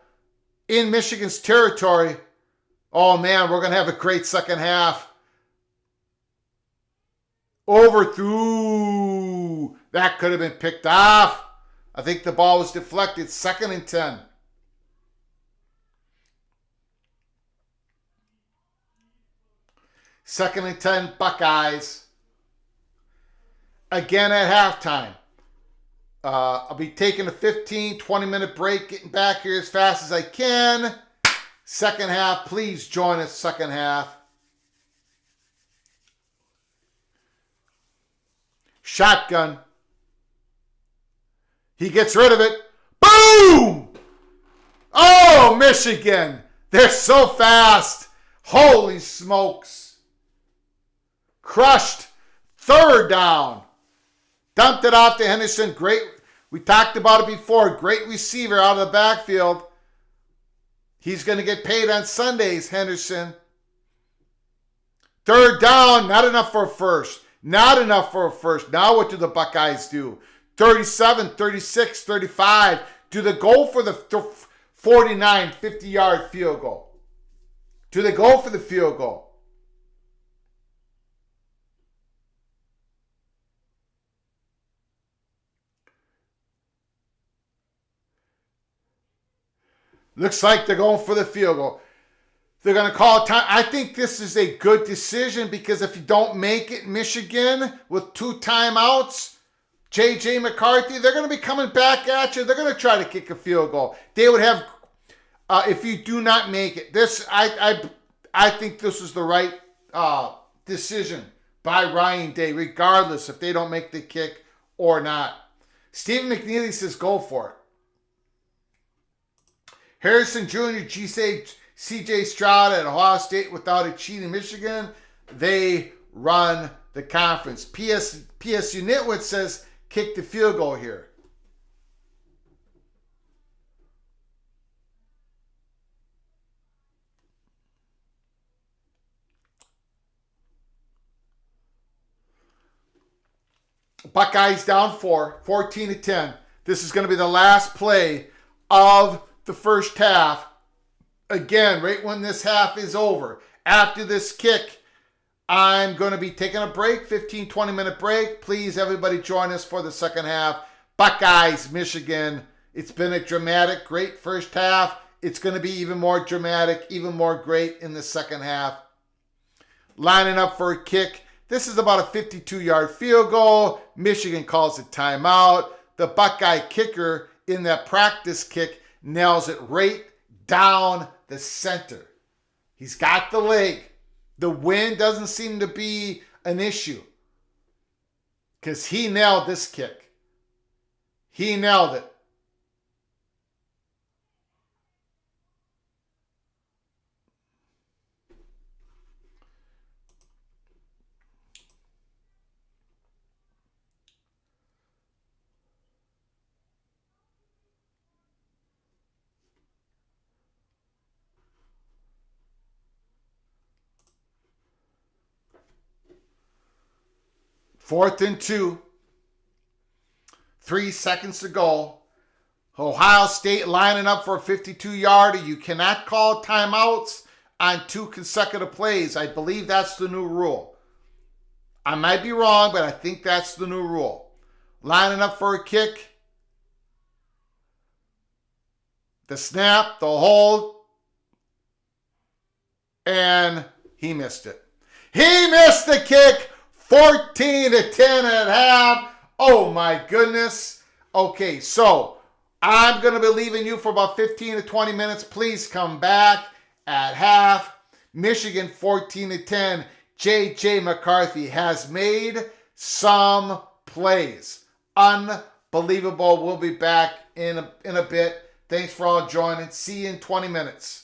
In Michigan's territory. Oh, man, we're going to have a great second half. Overthrew. That could have been picked off. I think the ball was deflected. 2nd and 10. Second and 10, Buckeyes. Again at halftime. I'll be taking a 15, 20-minute break, getting back here as fast as I can. Second half, please join us, second half. Shotgun. He gets rid of it. Boom! Oh, Michigan. They're so fast. Holy smokes. Crushed. 3rd down. Dumped it off to Henderson. Great. We talked about it before. Great receiver out of the backfield. He's going to get paid on Sundays, Henderson. 3rd down. Not enough for a first. Not enough for a first. Now what do the Buckeyes do? 37, 36, 35. Do they go for the 49, 50-yard field goal? Do they go for the field goal? Looks like they're going for the field goal. They're going to call time. I think this is a good decision because if you don't make it, Michigan, with 2 timeouts, J.J. McCarthy, they're going to be coming back at you. They're going to try to kick a field goal. They would have, if you do not make it. I think this is the right decision by Ryan Day, regardless if they don't make the kick or not. Stephen McNeely says go for it. Harrison Jr., C.J. Stroud at Ohio State without a cheating Michigan. They run the conference. PSU Nitwit says kick the field goal here. Buckeyes down 4, 14-10. This is going to be the last play of the first half. Again, right when this half is over, after this kick, I'm going to be taking a break, 15, 20-minute break. Please, everybody join us for the second half. Buckeyes, Michigan. It's been a dramatic, great first half. It's going to be even more dramatic, even more great in the second half. Lining up for a kick. This is about a 52-yard field goal. Michigan calls it timeout. The Buckeye kicker in that practice kick nails it right down the center. He's got the leg. The wind doesn't seem to be an issue. Because he nailed this kick. He nailed it. Fourth and 2. 3 seconds to go. Ohio State lining up for a 52-yarder. You cannot call timeouts on 2 consecutive plays. I believe that's the new rule. I might be wrong, but I think that's the new rule. Lining up for a kick. The snap, the hold, and he missed it. He missed the kick. 14-10 at half. Oh my goodness. Okay, so I'm going to be leaving you for about 15 to 20 minutes. Please come back at half. Michigan 14-10. J.J. McCarthy has made some plays. Unbelievable. We'll be back in a bit. Thanks for all joining. See you in 20 minutes.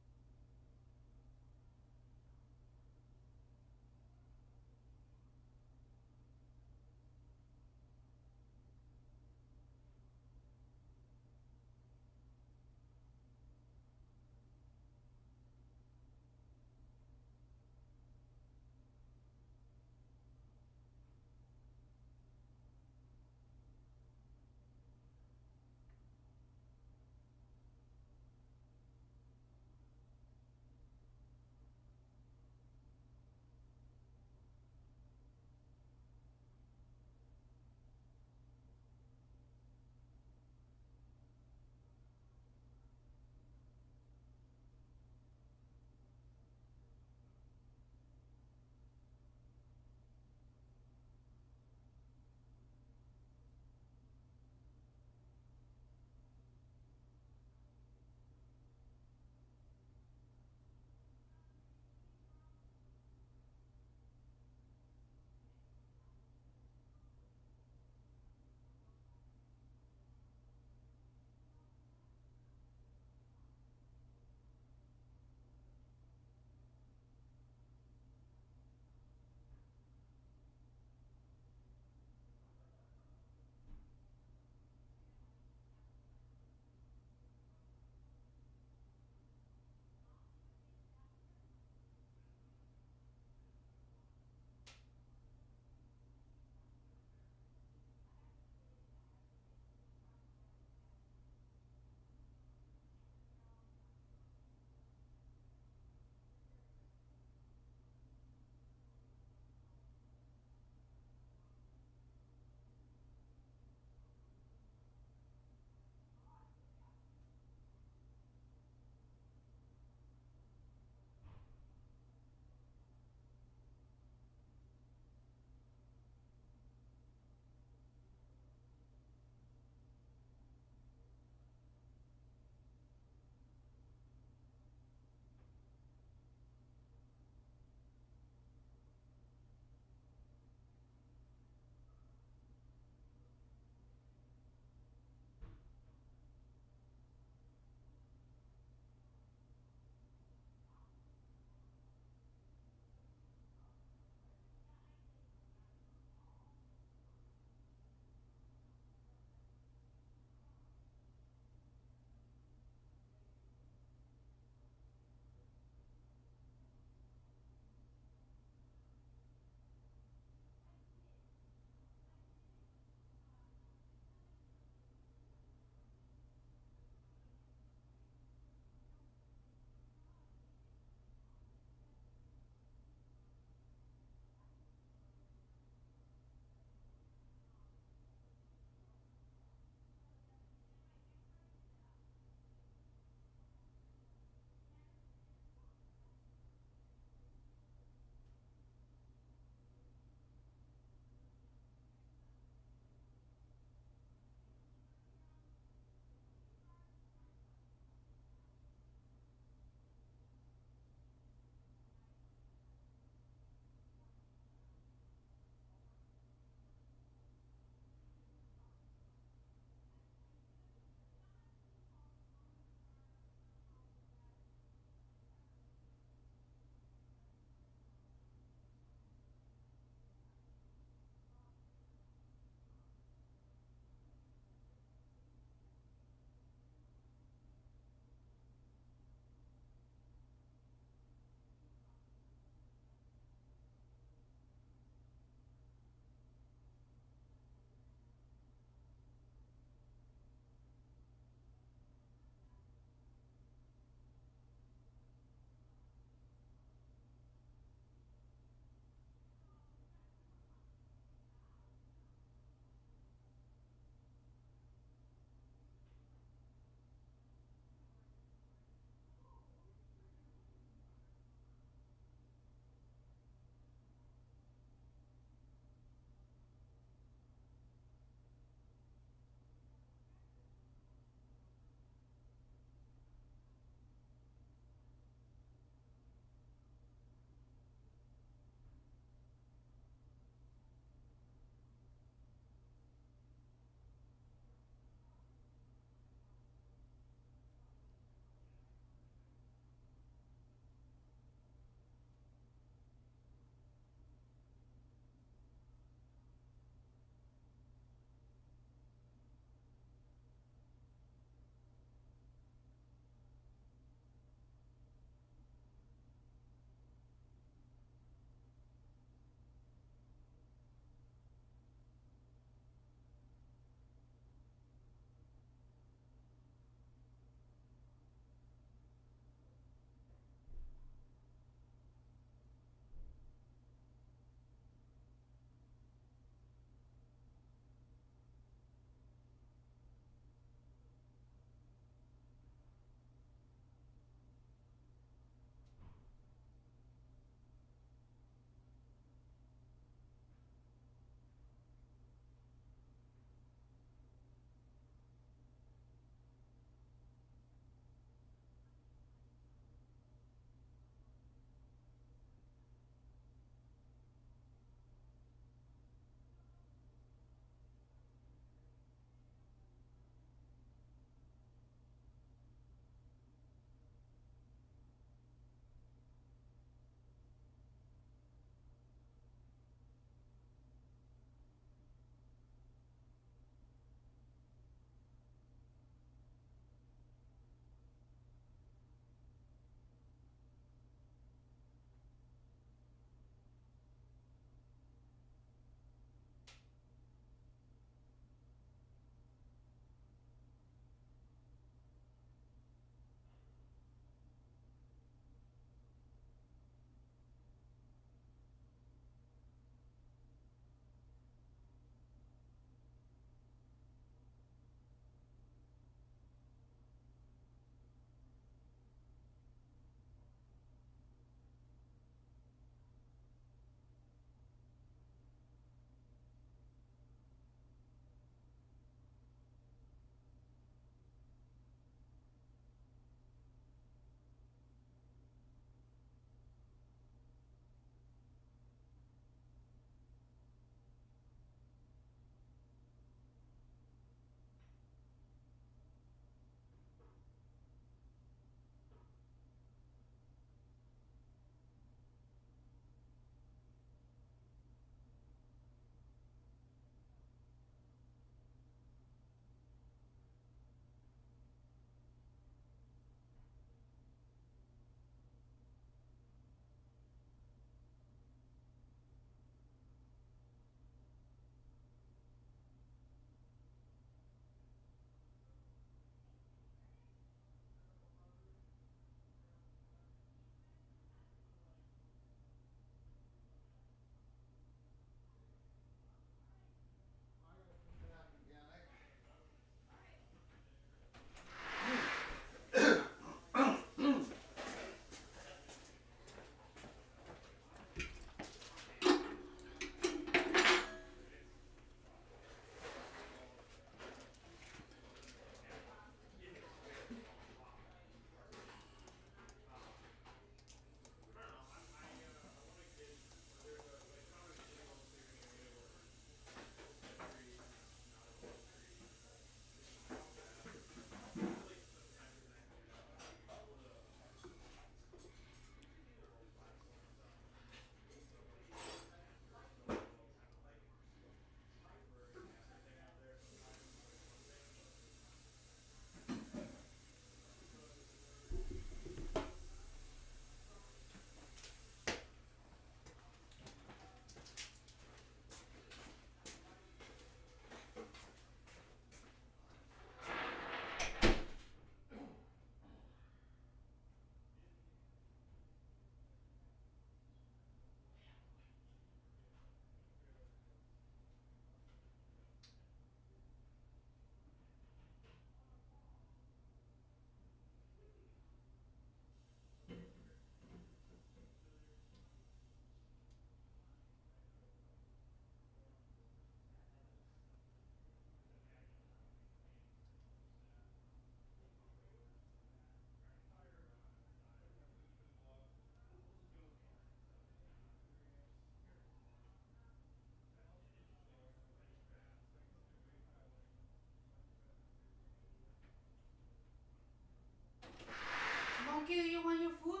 Bucky, do you want your food?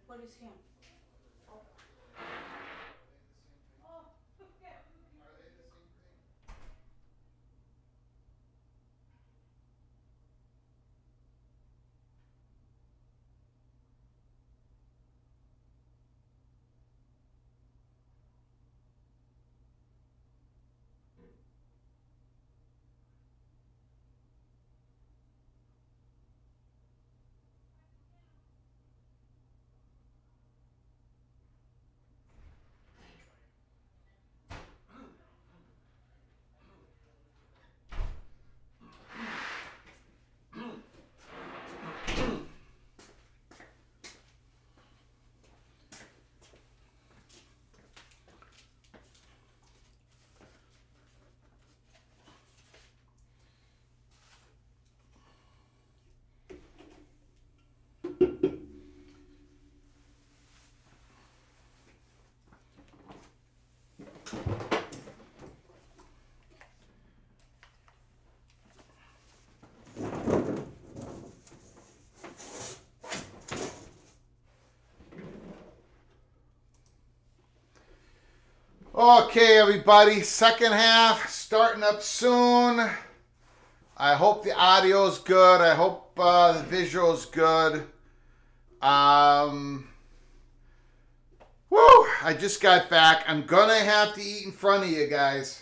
What is him? Oh. Oh, okay. Okay, everybody, second half starting up soon. I hope the audio's good. I hope the visual's good. Woo! I just got back. I'm gonna have to eat in front of you guys.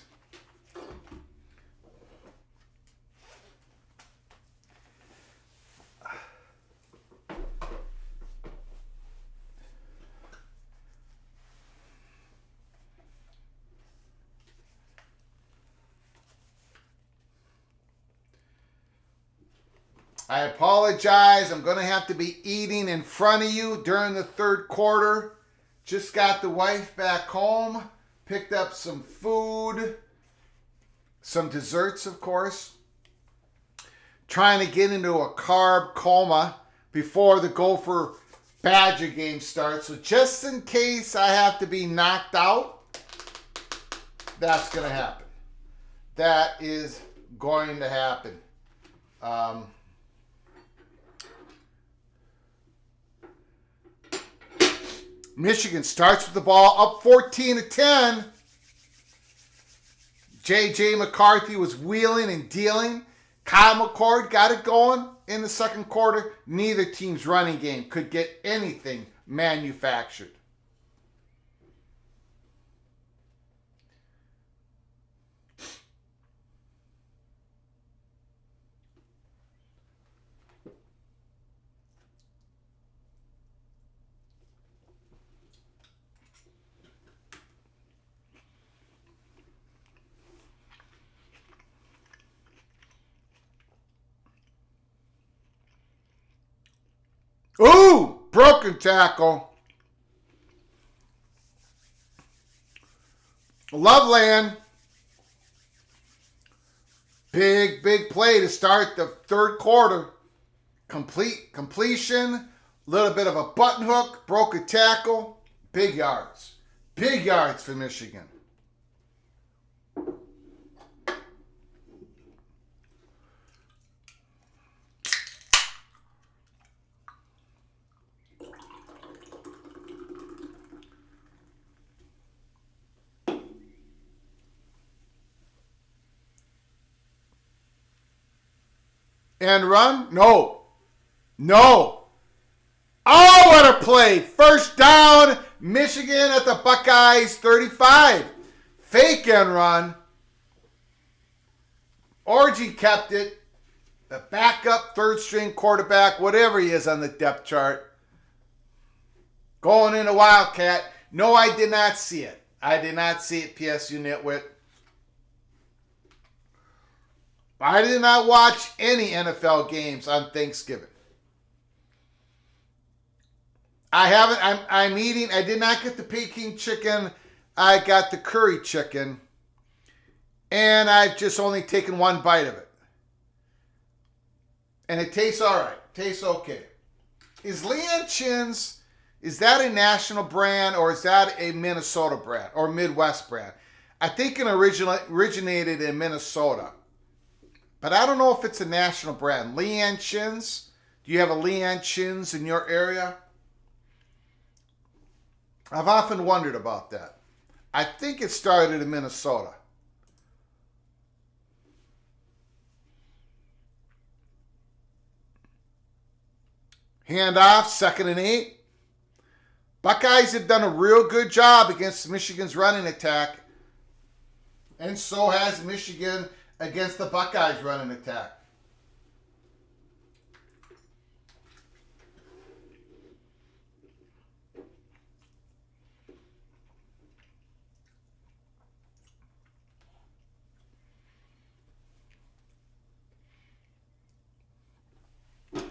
I apologize. I'm going to have to be eating in front of you during the third quarter. Just got the wife back home. Picked up some food. Some desserts, of course. Trying to get into a carb coma before the Gopher Badger game starts. So just in case I have to be knocked out, that's going to happen. That is going to happen. Michigan starts with the ball up 14-10. J.J. McCarthy was wheeling and dealing. Kyle McCord got it going in the second quarter. Neither team's running game could get anything manufactured. Ooh, broken tackle. Loveland. Big play to start the third quarter. Completion, a little bit of a button hook, broke a tackle, big yards. Big yards for Michigan. And run? No. Oh, what a play. First down, Michigan at the Buckeyes 35. Fake and run. Orgy kept it. The backup third string quarterback, whatever he is on the depth chart. Going in a Wildcat. No, I did not see it. I did not see it, PSU Nitwit. I did not watch any NFL games on Thanksgiving. I'm eating. I did not get the Peking chicken. I got the curry chicken. And I've just only taken one bite of it. And it tastes all right. Tastes okay. Is Leon Chin's, is that a national brand or is that a Minnesota brand or Midwest brand? I think it originated in Minnesota. But I don't know if it's a national brand. Leanne Chin's. Do you have a Leanne Chins in your area? I've often wondered about that. I think it started in Minnesota. Handoff, 2nd and 8. Buckeyes have done a real good job against Michigan's running attack. And so has Michigan against the Buckeyes' running attack.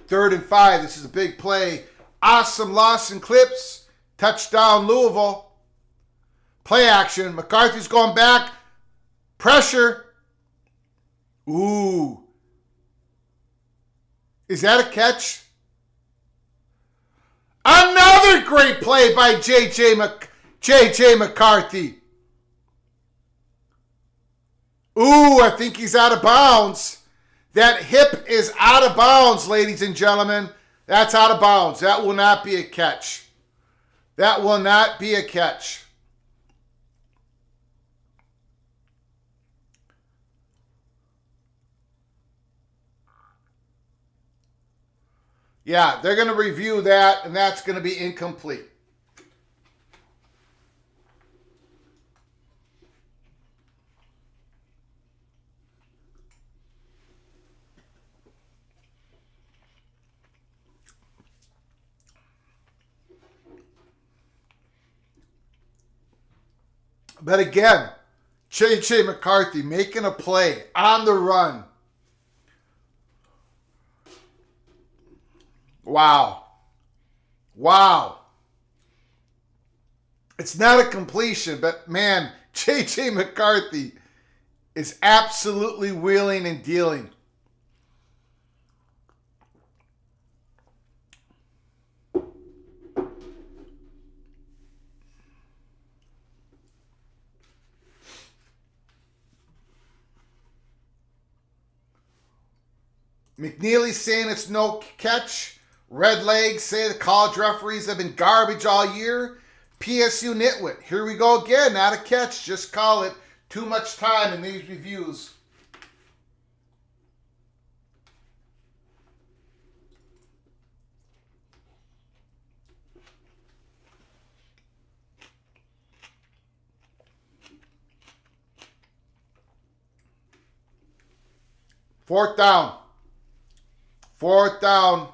Third and 5. This is a big play. Awesome loss in clips. Touchdown Louisville. Play action. McCarthy's going back. Pressure. Ooh. Is that a catch? Another great play by J.J. McCarthy. Ooh, I think he's out of bounds. That hip is out of bounds, ladies and gentlemen. That's out of bounds. That will not be a catch. That will not be a catch. Yeah, they're going to review that, and that's going to be incomplete. But again, J.J. McCarthy making a play on the run. Wow. Wow. It's not a completion, but man, J.J. McCarthy is absolutely wheeling and dealing. McNeely's saying it's no catch. Red Legs say the college referees have been garbage all year. PSU Nitwit, here we go again. Not a catch, just call it. Too much time in these reviews. Fourth down. Fourth down.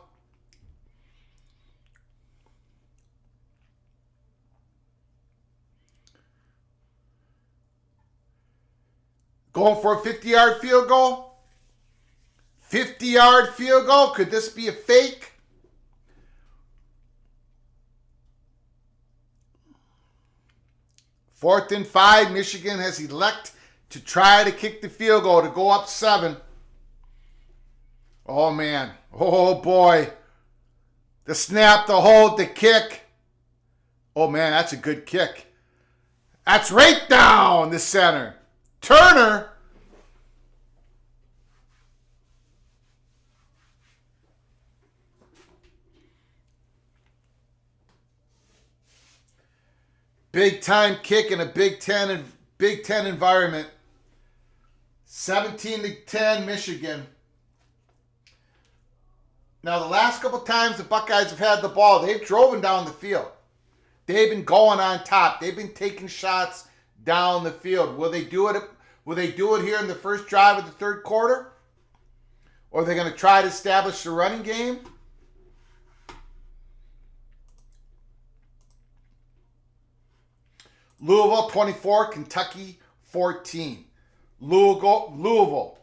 Going for a 50-yard field goal? 50-yard field goal? Could this be a fake? Fourth and 5. Michigan has elected to try to kick the field goal to go up 7. Oh, man. Oh, boy. The snap, the hold, the kick. Oh, man, that's a good kick. That's right down the center. Turner. Big time kick in a Big Ten environment. 17-10 Michigan. Now, the last couple times the Buckeyes have had the ball, they've driven down the field. They've been going on top. They've been taking shots down the field. Will they do it? Will they do it here in the first drive of the third quarter? Or are they going to try to establish the running game? Louisville 24, Kentucky 14. Louisville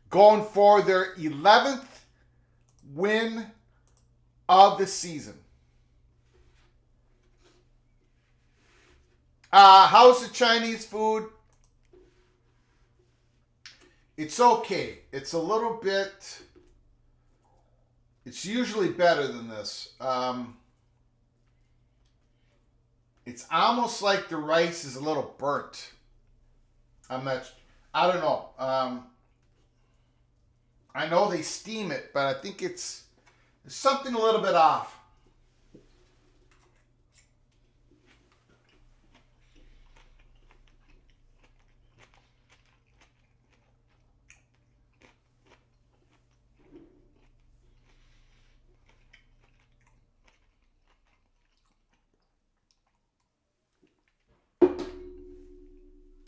going for their 11th win of the season. How's the Chinese food? It's okay. It's a little bit... It's usually better than this. It's almost like the rice is a little burnt. I don't know. I know they steam it, but I think there's something a little bit off.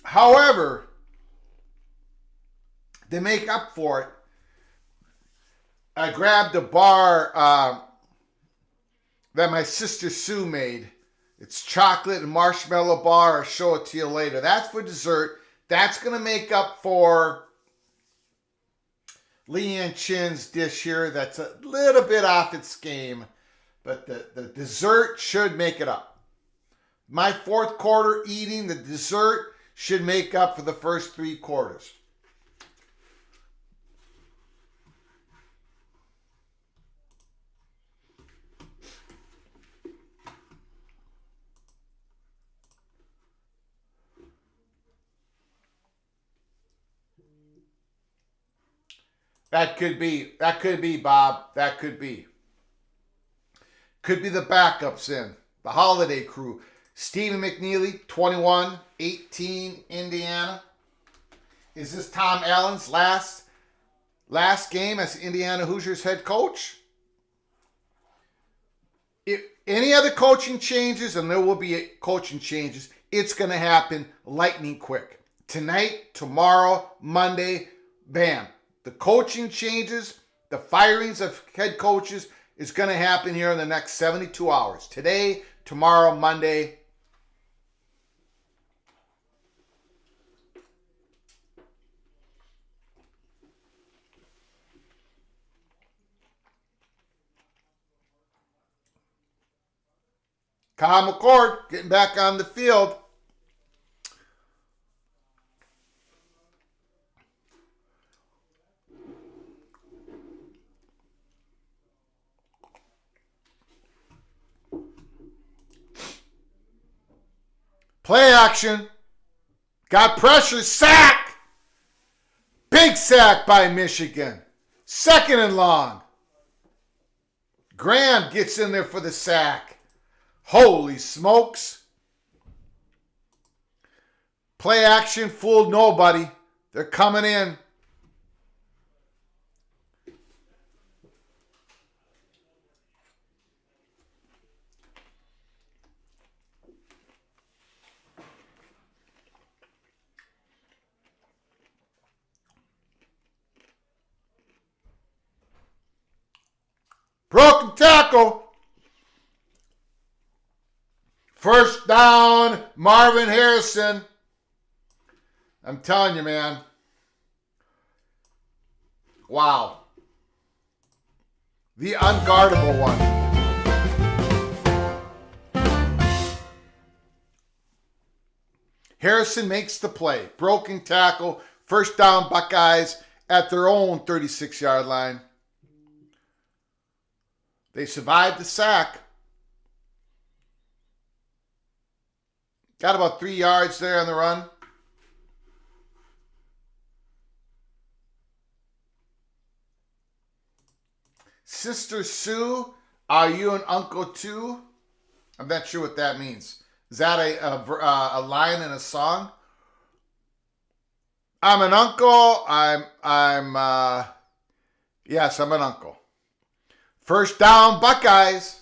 However, to make up for it, I grabbed a bar that my sister Sue made. It's chocolate and marshmallow bar. I'll show it to you later. That's for dessert. That's going to make up for Leanne Chin's dish here. That's a little bit off its game, but the dessert should make it up. My fourth quarter eating, the dessert should make up for the first 3 quarters. That could be, Bob. That could be. Could be the backups in. The holiday crew. Stephen McNeely, 21, 18, Indiana. Is this Tom Allen's last game as Indiana Hoosiers head coach? If any other coaching changes, and there will be coaching changes, it's going to happen lightning quick. Tonight, tomorrow, Monday, bam. The coaching changes, the firings of head coaches is going to happen here in the next 72 hours. Today, tomorrow, Monday. Kyle McCord getting back on the field. Play action. Got pressure. Sack. Big sack by Michigan. 2nd and long. Graham gets in there for the sack. Holy smokes. Play action fooled nobody. They're coming in. Broken tackle. First down, Marvin Harrison. I'm telling you, man. Wow. The unguardable one. Harrison makes the play. Broken tackle. First down, Buckeyes at their own 36-yard line. They survived the sack. Got about 3 yards there on the run. Sister Sue, are you an uncle too? I'm not sure what that means. Is that a line in a song? I'm an uncle. Yes, I'm an uncle. First down, Buckeyes.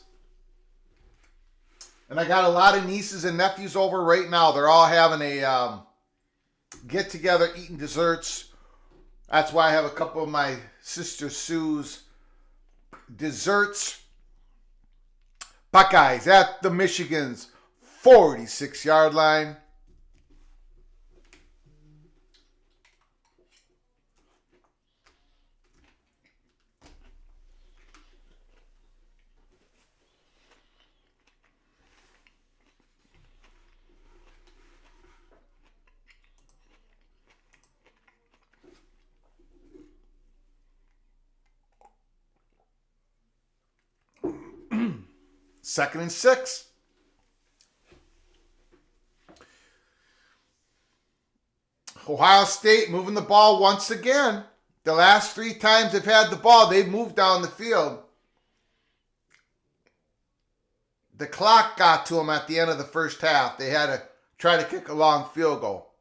And I got a lot of nieces and nephews over right now. They're all having a get-together, eating desserts. That's why I have a couple of my sister Sue's desserts. Buckeyes at the Michigan's 46-yard line. Second and 6. Ohio State moving the ball once again. The last 3 times they've had the ball, they've moved down the field. The clock got to them at the end of the first half. They had to try to kick a long field goal.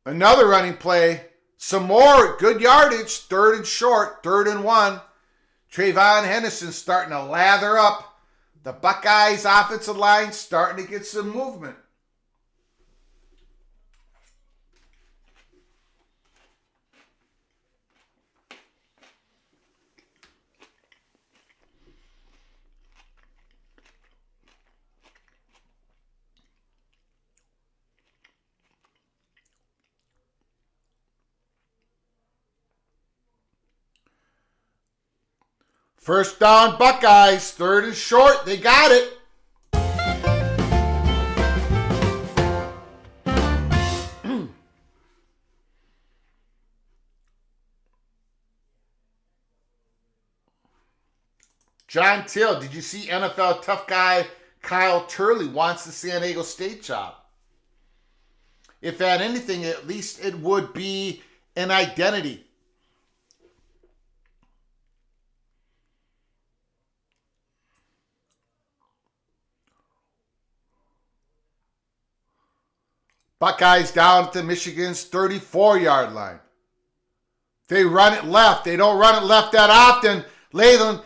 Another running play. Some more good yardage. 3rd and short. 3rd and 1. Trayvon Henderson starting to lather up. The Buckeyes offensive line starting to get some movement. First down, Buckeyes. 3rd and short. They got it. John Till, did you see NFL tough guy Kyle Turley wants the San Diego State job? If at anything, at least it would be an identity. Buckeyes down at the Michigan's 34-yard line. They run it left. They don't run it left that often. Lathan,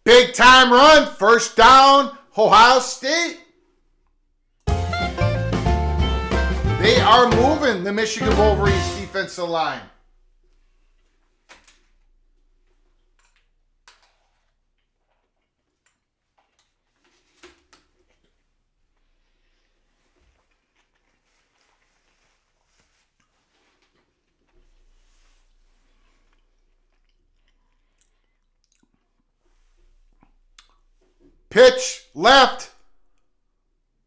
big time run. First down, Ohio State. They are moving the Michigan Wolverines defensive line. Pitch left.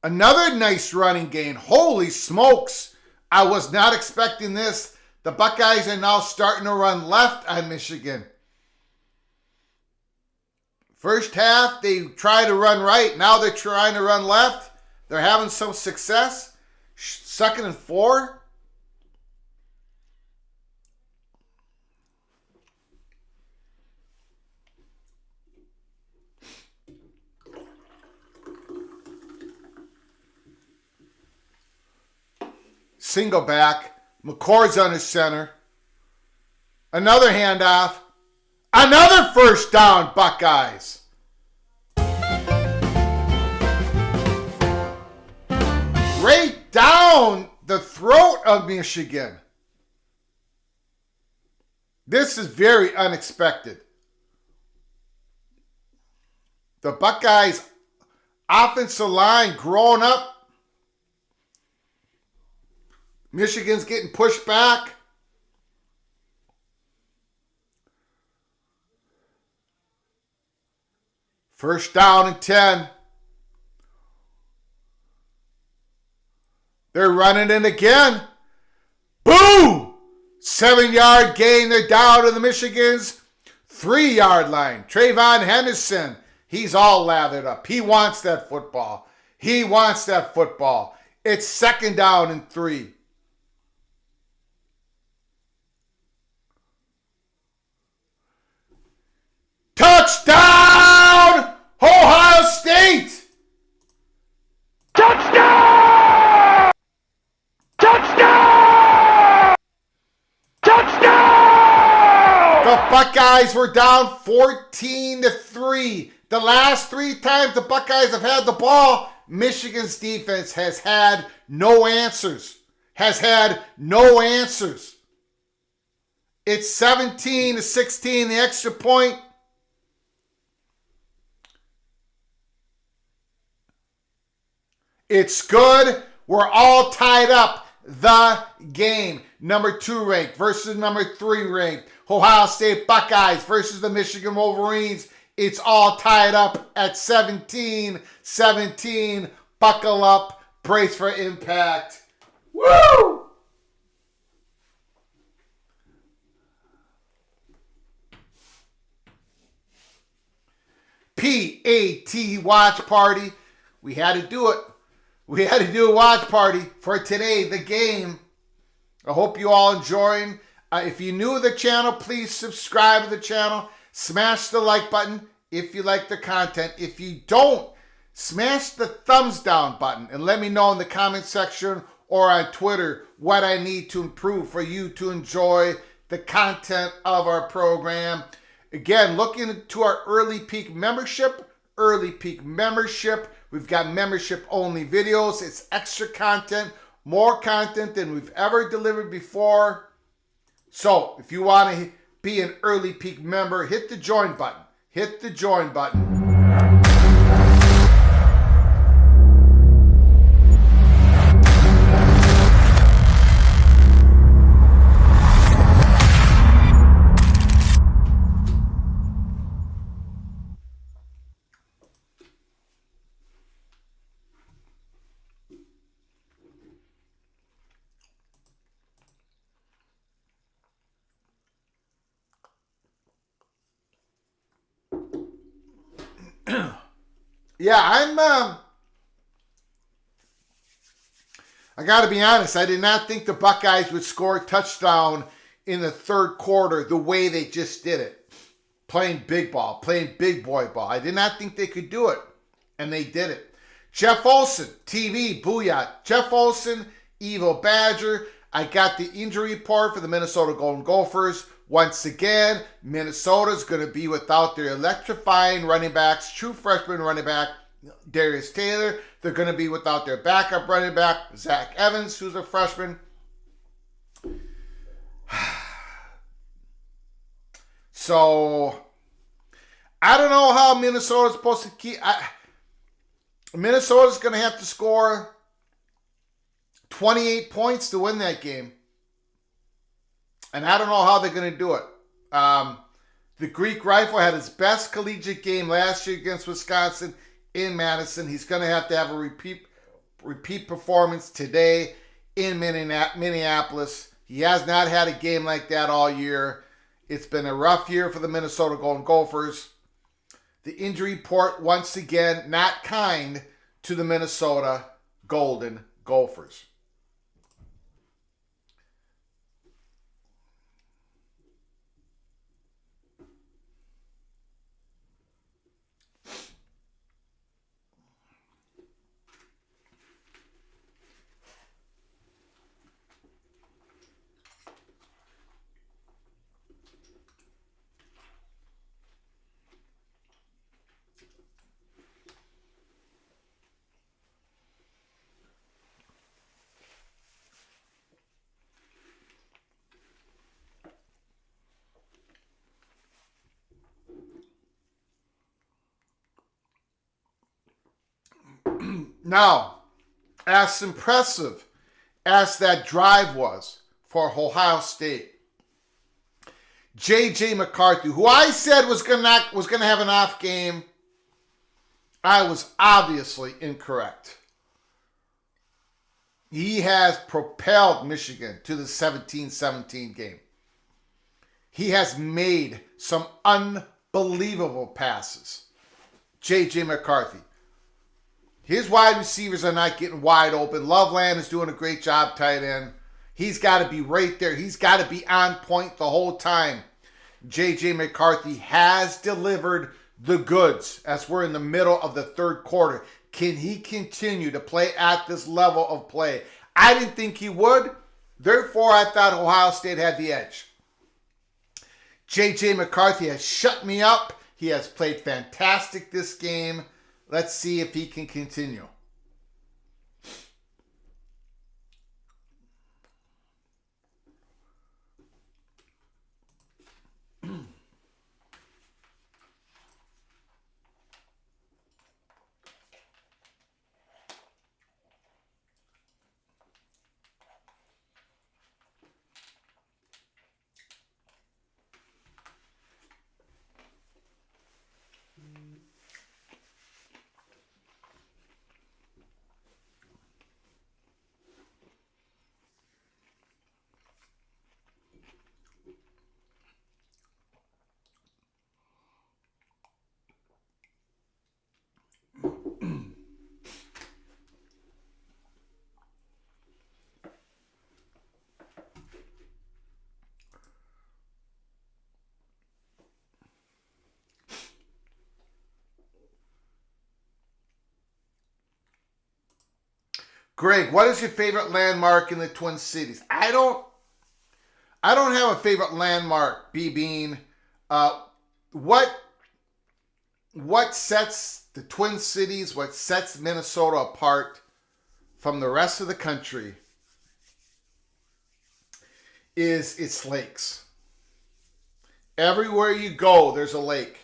Another nice running gain. Holy smokes. I was not expecting this. The Buckeyes are now starting to run left on Michigan. First half, they tried to run right. Now they're trying to run left. They're having some success. 2nd and 4. Single back. McCord's under center. Another handoff. Another first down, Buckeyes. Right down the throat of Michigan. This is very unexpected. The Buckeyes offensive line growing up. Michigan's getting pushed back. First down and 10. They're running it again. Boom! 7-yard gain. They're down to the Michigan's 3-yard line. Trayvon Henderson, he's all lathered up. He wants that football. He wants that football. It's 2nd down and 3. Touchdown! Ohio State! Touchdown! Touchdown! Touchdown! The Buckeyes were down 14-3. The last 3 times the Buckeyes have had the ball, Michigan's defense has had no answers. It's 17-16, the extra point. It's good. We're all tied up. The game. Number 2 ranked versus number 3 ranked. Ohio State Buckeyes versus the Michigan Wolverines. It's all tied up at 17-17. Buckle up. Brace for impact. Woo! PAT watch party. We had to do it. We had to do a watch party for today, the game. I hope you all enjoying. If you're new to the channel, please subscribe to the channel. Smash the like button if you like the content. If you don't, smash the thumbs down button and let me know in the comment section or on Twitter what I need to improve for you to enjoy the content of our program. Again, look into our Early Peak membership. We've got membership-only videos. It's extra content, more content than we've ever delivered before. So if you want to be an Early Peak member, hit the join button. Hit the join button. Yeah, I got to be honest. I did not think the Buckeyes would score a touchdown in the third quarter the way they just did it. Playing big ball, playing big boy ball. I did not think they could do it, and they did it. Jeff Olson, TV, booyah. Jeff Olson, Evil Badger. I got the injury report for the Minnesota Golden Gophers. Once again, Minnesota's going to be without their electrifying running backs, true freshman running back, Darius Taylor. They're going to be without their backup running back, Zach Evans, who's a freshman. So, I don't know how Minnesota's supposed to keep... Minnesota's going to have to score 28 points to win that game. And I don't know how they're going to do it. The Greek Rifle had his best collegiate game last year against Wisconsin in Madison. He's going to have a repeat performance today in Minneapolis. He has not had a game like that all year. It's been a rough year for the Minnesota Golden Gophers. The injury report, once again, not kind to the Minnesota Golden Gophers. Now, as impressive as that drive was for Ohio State, J.J. McCarthy, who I said was going to have an off game, I was obviously incorrect. He has propelled Michigan to the 17-17 game. He has made some unbelievable passes. J.J. McCarthy. His wide receivers are not getting wide open. Loveland is doing a great job tight end. He's got to be right there. He's got to be on point the whole time. J.J. McCarthy has delivered the goods as we're in the middle of the third quarter. Can he continue to play at this level of play? I didn't think he would. Therefore, I thought Ohio State had the edge. J.J. McCarthy has shut me up. He has played fantastic this game. Let's see if he can continue. Greg, what is your favorite landmark in the Twin Cities? I don't have a favorite landmark, B-Bean. What sets the Twin Cities, what sets Minnesota apart from the rest of the country is its lakes. Everywhere you go, there's a lake.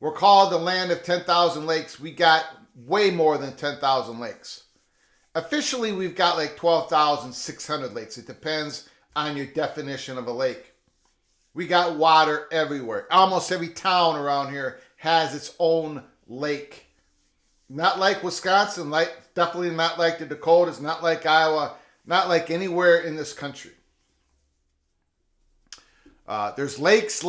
We're called the land of 10,000 lakes. We got way more than 10,000 lakes. Officially, we've got like 12,600 lakes. It depends on your definition of a lake. We got water everywhere. Almost every town around here has its own lake. Not like Wisconsin, definitely not like the Dakotas, not like Iowa, not like anywhere in this country. There's lakes,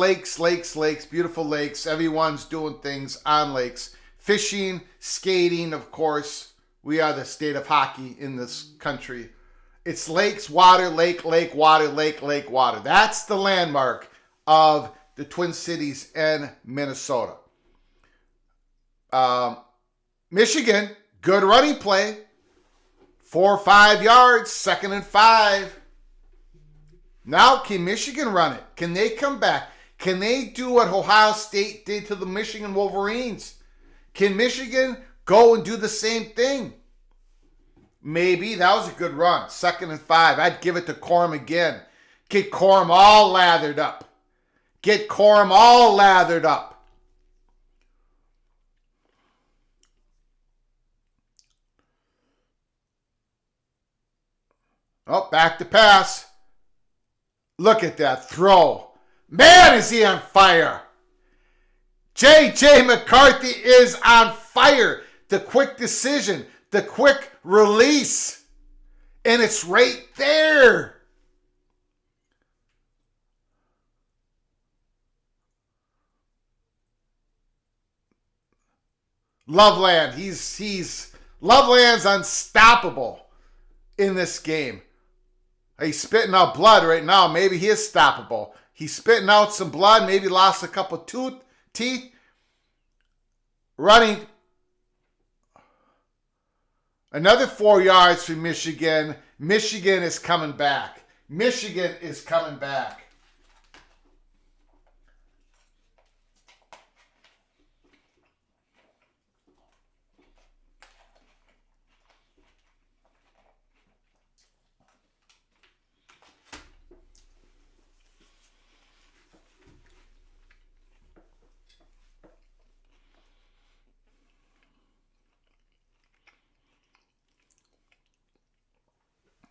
beautiful lakes. Everyone's doing things on lakes. Fishing, skating, of course. We are the state of hockey in this country. It's lakes, water, lake, water, lake, water. That's the landmark of the Twin Cities and Minnesota. Michigan, good running play. 4 or 5 yards, 2nd and 5. Now, can Michigan run it? Can they come back? Can they do what Ohio State did to the Michigan Wolverines? Can Michigan go and do the same thing? Maybe. That was a good run. 2nd and 5. I'd give it to Corum again. Get Corum all lathered up. Oh, back to pass. Look at that throw. Man, is he on fire. J.J. McCarthy is on fire. The quick decision, the quick release. And it's right there. Loveland, Loveland's unstoppable in this game. He's spitting out blood right now. Maybe he is stoppable. He's spitting out some blood. Maybe lost a couple teeth. Running another 4 yards for Michigan. Michigan is coming back.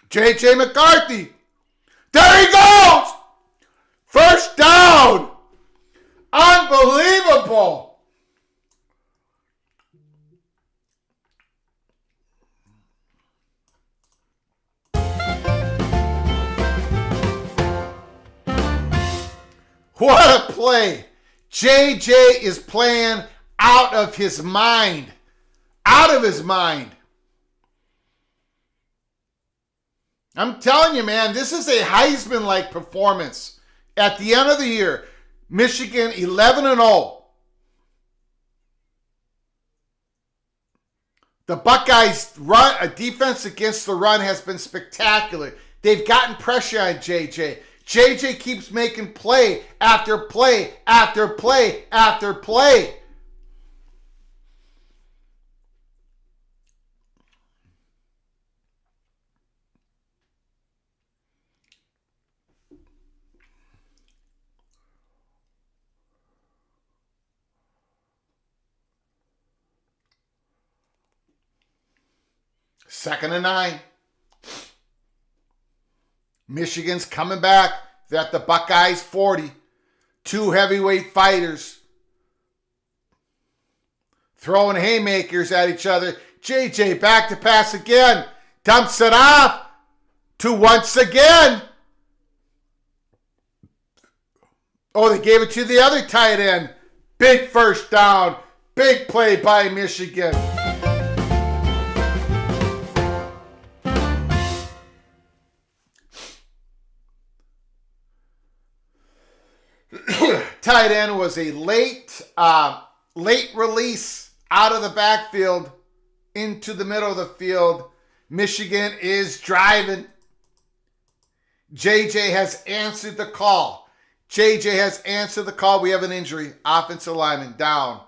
J.J. McCarthy. There he goes. First down. Unbelievable. What a play. J.J. is playing out of his mind. I'm telling you, man, this is a Heisman-like performance. At the end of the year, Michigan 11-0. The Buckeyes' defense against the run has been spectacular. They've gotten pressure on JJ. JJ keeps making play after play after play after play. Second and 9. Michigan's coming back. They're at the Buckeyes 40. Two heavyweight fighters throwing haymakers at each other. JJ back to pass again. Dumps it off to once again. Oh, they gave it to the other tight end. Big first down. Big play by Michigan. Tight end was a late release out of the backfield. into the middle of the field. Michigan is driving. JJ has answered the call. JJ has answered the call. We have an injury. Offensive lineman down.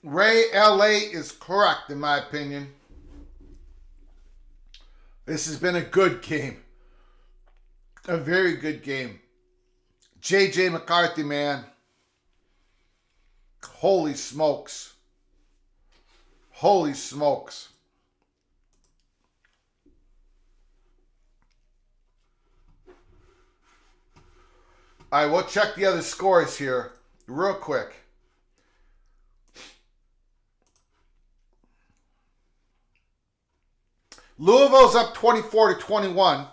Ray LA is correct, in my opinion. This has been a good game. A very good game. JJ McCarthy, man. Holy smokes. Holy smokes. All right, we'll check the other scores here real quick. Louisville's up 24-21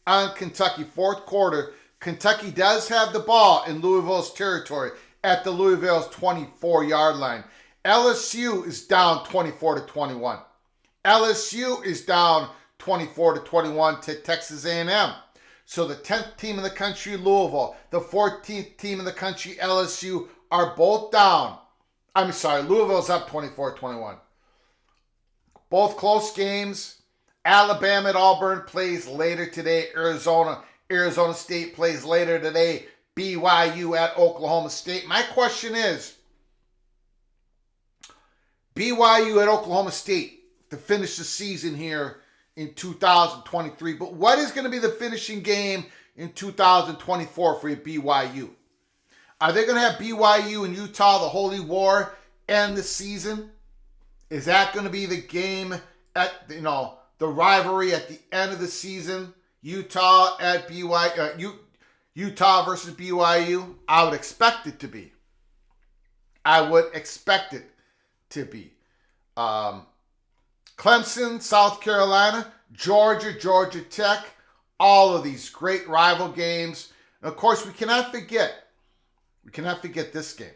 on Kentucky. Fourth quarter. Kentucky does have the ball in Louisville's territory at the Louisville's 24-yard line. LSU is down 24-21. LSU is down 24-21 to Texas A&M. So the 10th team in the country, Louisville, the 14th team in the country, LSU, are both down. I'm sorry, Louisville's up 24-21. Both close games. Alabama at Auburn plays later today. Arizona State plays later today. BYU at Oklahoma State. My question is, BYU at Oklahoma State to finish the season here in 2023. But what is going to be the finishing game in 2024 for BYU? Are they going to have BYU and Utah, the Holy War, end the season? Is that going to be the game at, the rivalry at the end of the season? Utah at BYU, Utah versus BYU? I would expect it to be. I would expect it to be. Clemson, South Carolina, Georgia Tech, all of these great rival games. And of course, we cannot forget this game.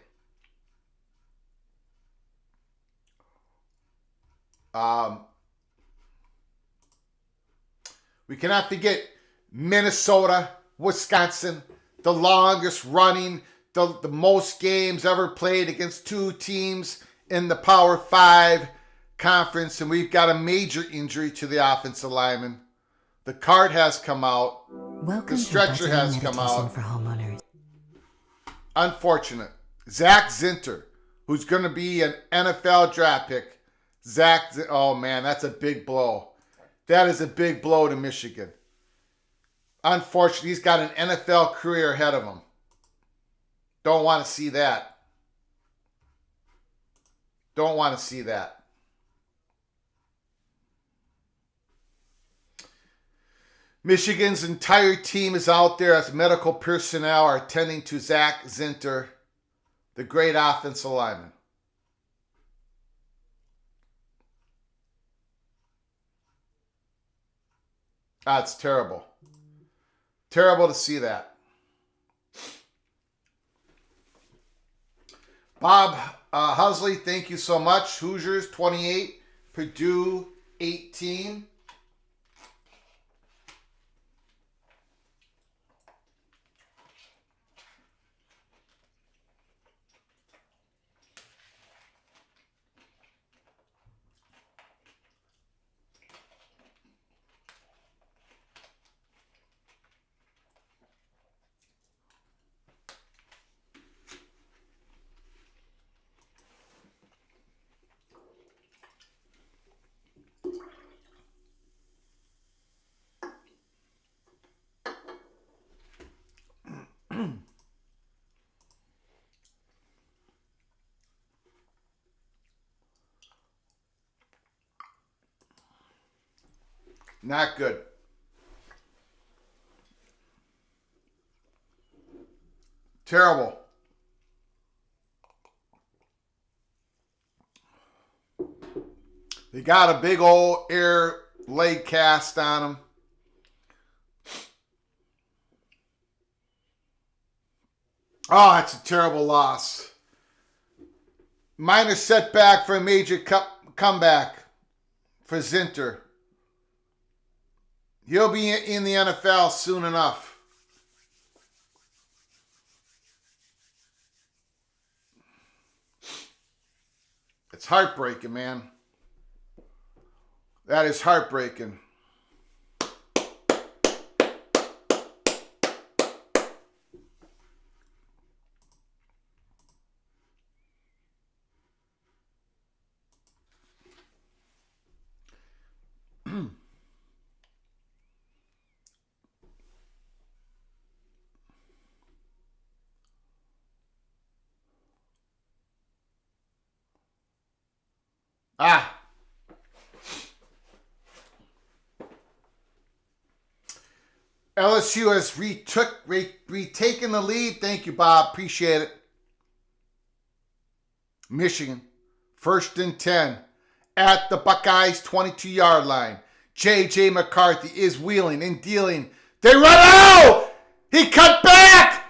We cannot forget Minnesota, Wisconsin, the longest running, the most games ever played against two teams in the Power 5 conference, and we've got a major injury to the offensive lineman. The card has come out. Welcome the stretcher to has come out. For homeowners. Unfortunate. Zach Zinter, who's going to be an NFL draft pick. Oh man, that's a big blow. That is a big blow to Michigan. Unfortunately, he's got an NFL career ahead of him. Don't want to see that. Don't want to see that. Michigan's entire team is out there as medical personnel are attending to Zach Zinter, the great offensive lineman. That's terrible. Terrible to see that. Bob Husley, thank you so much. Hoosiers 28, Purdue 18. Not good. Terrible. They got a big old air leg cast on him. Oh, that's a terrible loss. Minor setback for a major comeback for Zinter. He'll be in the NFL soon enough. It's heartbreaking, man. That is heartbreaking. LSU has retaken the lead. Thank you, Bob. Appreciate it. Michigan, 1st and 10 at the Buckeyes 22-yard line. J.J. McCarthy is wheeling and dealing. They run out! He cut back!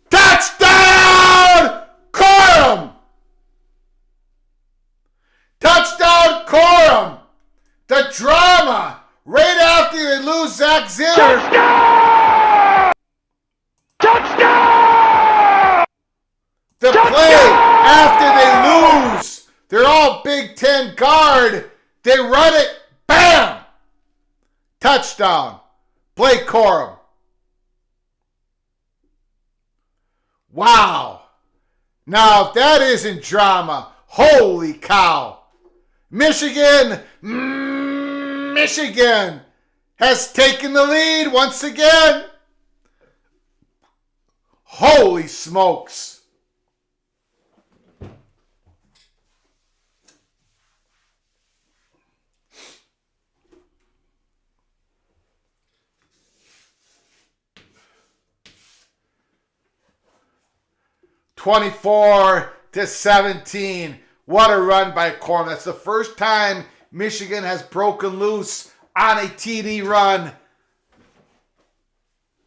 Touchdown! Corum! Touchdown, Corum! The drama right after they lose Zach Zinter. Touchdown! Touchdown! The play after they lose. They're all Big Ten guard. They run it. Bam! Touchdown. Blake Corum. Wow. Now, if that isn't drama, holy cow. Michigan has taken the lead once again. Holy smokes. (24-17). What a run by Corum. That's the first time Michigan has broken loose on a TD run.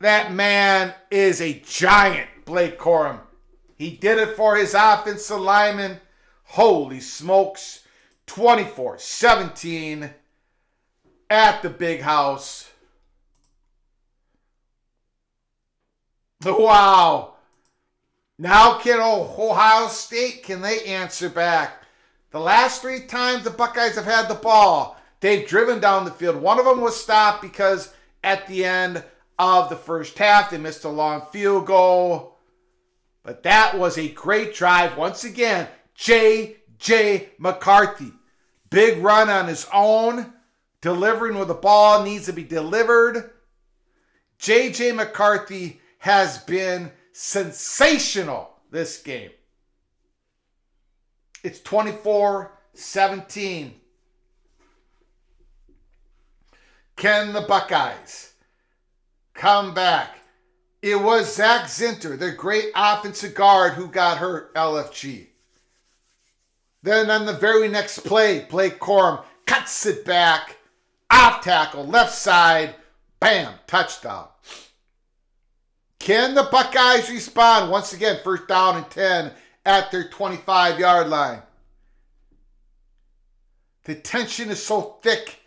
That man is a giant, Blake Corum. He did it for his offensive lineman. Holy smokes. 24-17 at the big house. Wow. Now can Ohio State, can they answer back? The last 3 times the Buckeyes have had the ball, they've driven down the field. One of them was stopped because at the end of the first half, they missed a long field goal. But that was a great drive. Once again, J.J. McCarthy. Big run on his own, delivering where the ball needs to be delivered. J.J. McCarthy has been sensational this game. It's 24-17. Can the Buckeyes come back? It was Zach Zinter, the great offensive guard, who got hurt, LFG. Then on the very next play, Blake Corum cuts it back, off tackle, left side, bam, touchdown. Can the Buckeyes respond? Once again, 1st down and 10 at their 25-yard line. The tension is so thick.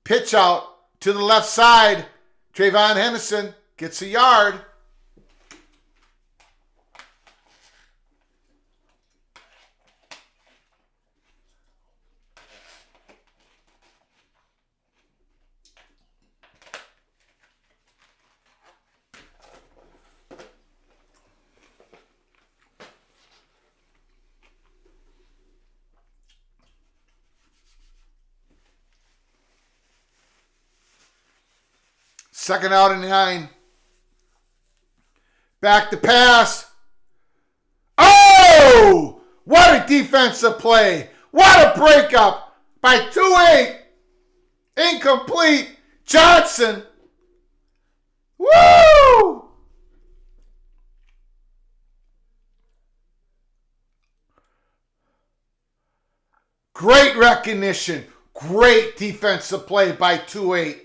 Pitch out to the left side. Trayvon Henderson gets a yard. Second out and 9. Back to pass. Oh! What a defensive play. What a breakup by 2-8. Incomplete. Johnson. Woo! Great recognition. Great defensive play by 2-8.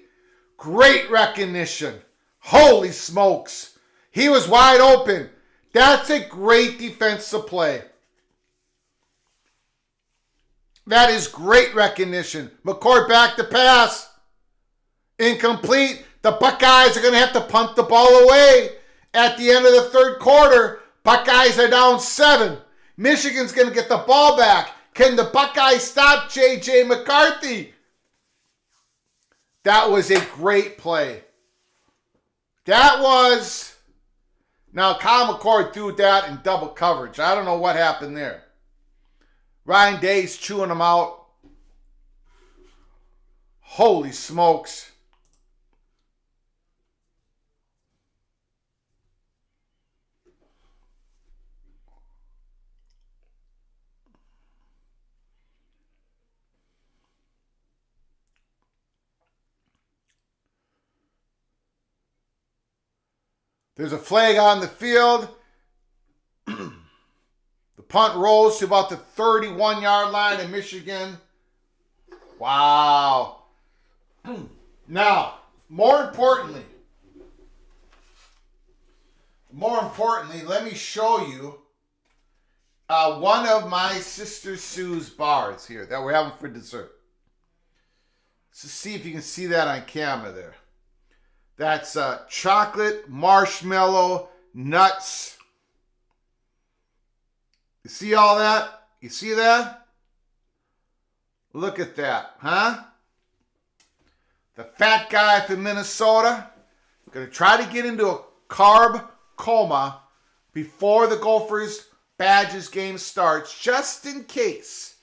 Great recognition. Holy smokes. He was wide open. That's a great defensive play. That is great recognition. McCord back to pass. Incomplete. The Buckeyes are going to have to punt the ball away at the end of the third quarter. Buckeyes are down 7. Michigan's going to get the ball back. Can the Buckeyes stop J.J. McCarthy? That was a great play. That was... Now, Kyle McCord threw that in double coverage. I don't know what happened there. Ryan Day's chewing him out. Holy smokes. There's a flag on the field. The punt rolls to about the 31-yard line of Michigan. Wow. Now, more importantly, let me show you one of my sister Sue's bars here that we're having for dessert. So see if you can see that on camera there. That's chocolate, marshmallow, nuts. You see all that? You see that? Look at that, huh? The fat guy from Minnesota. Going to try to get into a carb coma before the Gophers Badgers game starts, just in case.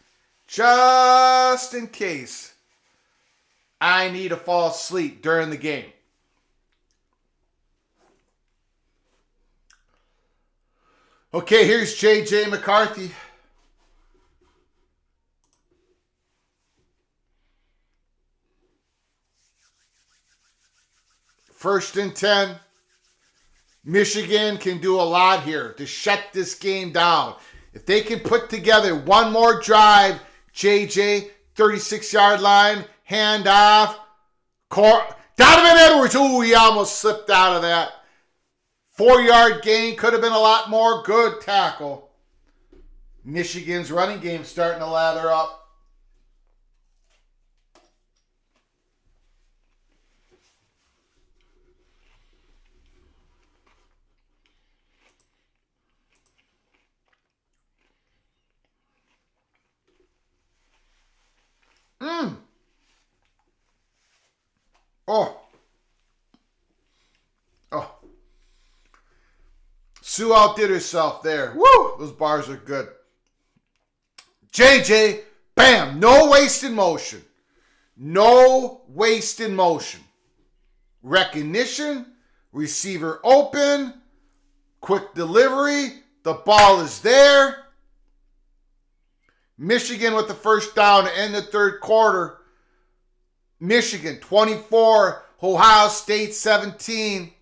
Just in case I need to fall asleep during the game. Okay, here's J.J. McCarthy. First and 10. Michigan can do a lot here to shut this game down. If they can put together one more drive, J.J., 36-yard line, handoff. Donovan Edwards, ooh, he almost slipped out of that. 4-yard gain, could have been a lot more. Good tackle. Michigan's running game starting to lather up. Oh. Sue outdid herself there. Woo! Those bars are good. JJ, bam! No wasted motion. No wasted motion. Recognition. Receiver open. Quick delivery. The ball is there. Michigan with the first down to end the third quarter. Michigan 24. Ohio State 17.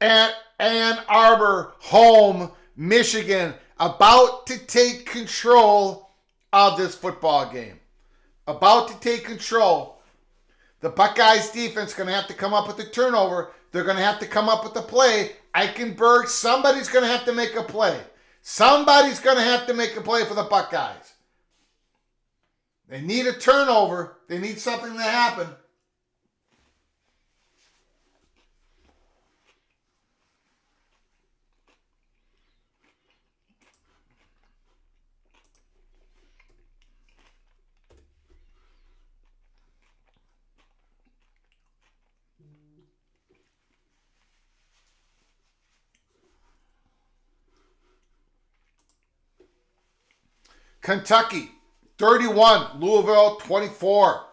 At Ann Arbor, home, Michigan, about to take control of this football game. About to take control. The Buckeyes defense is going to have to come up with the turnover. They're going to have to come up with the play. Eichenberg, somebody's going to have to make a play. Somebody's going to have to make a play for the Buckeyes. They need a turnover. They need something to happen. Kentucky, 31. Louisville, 24.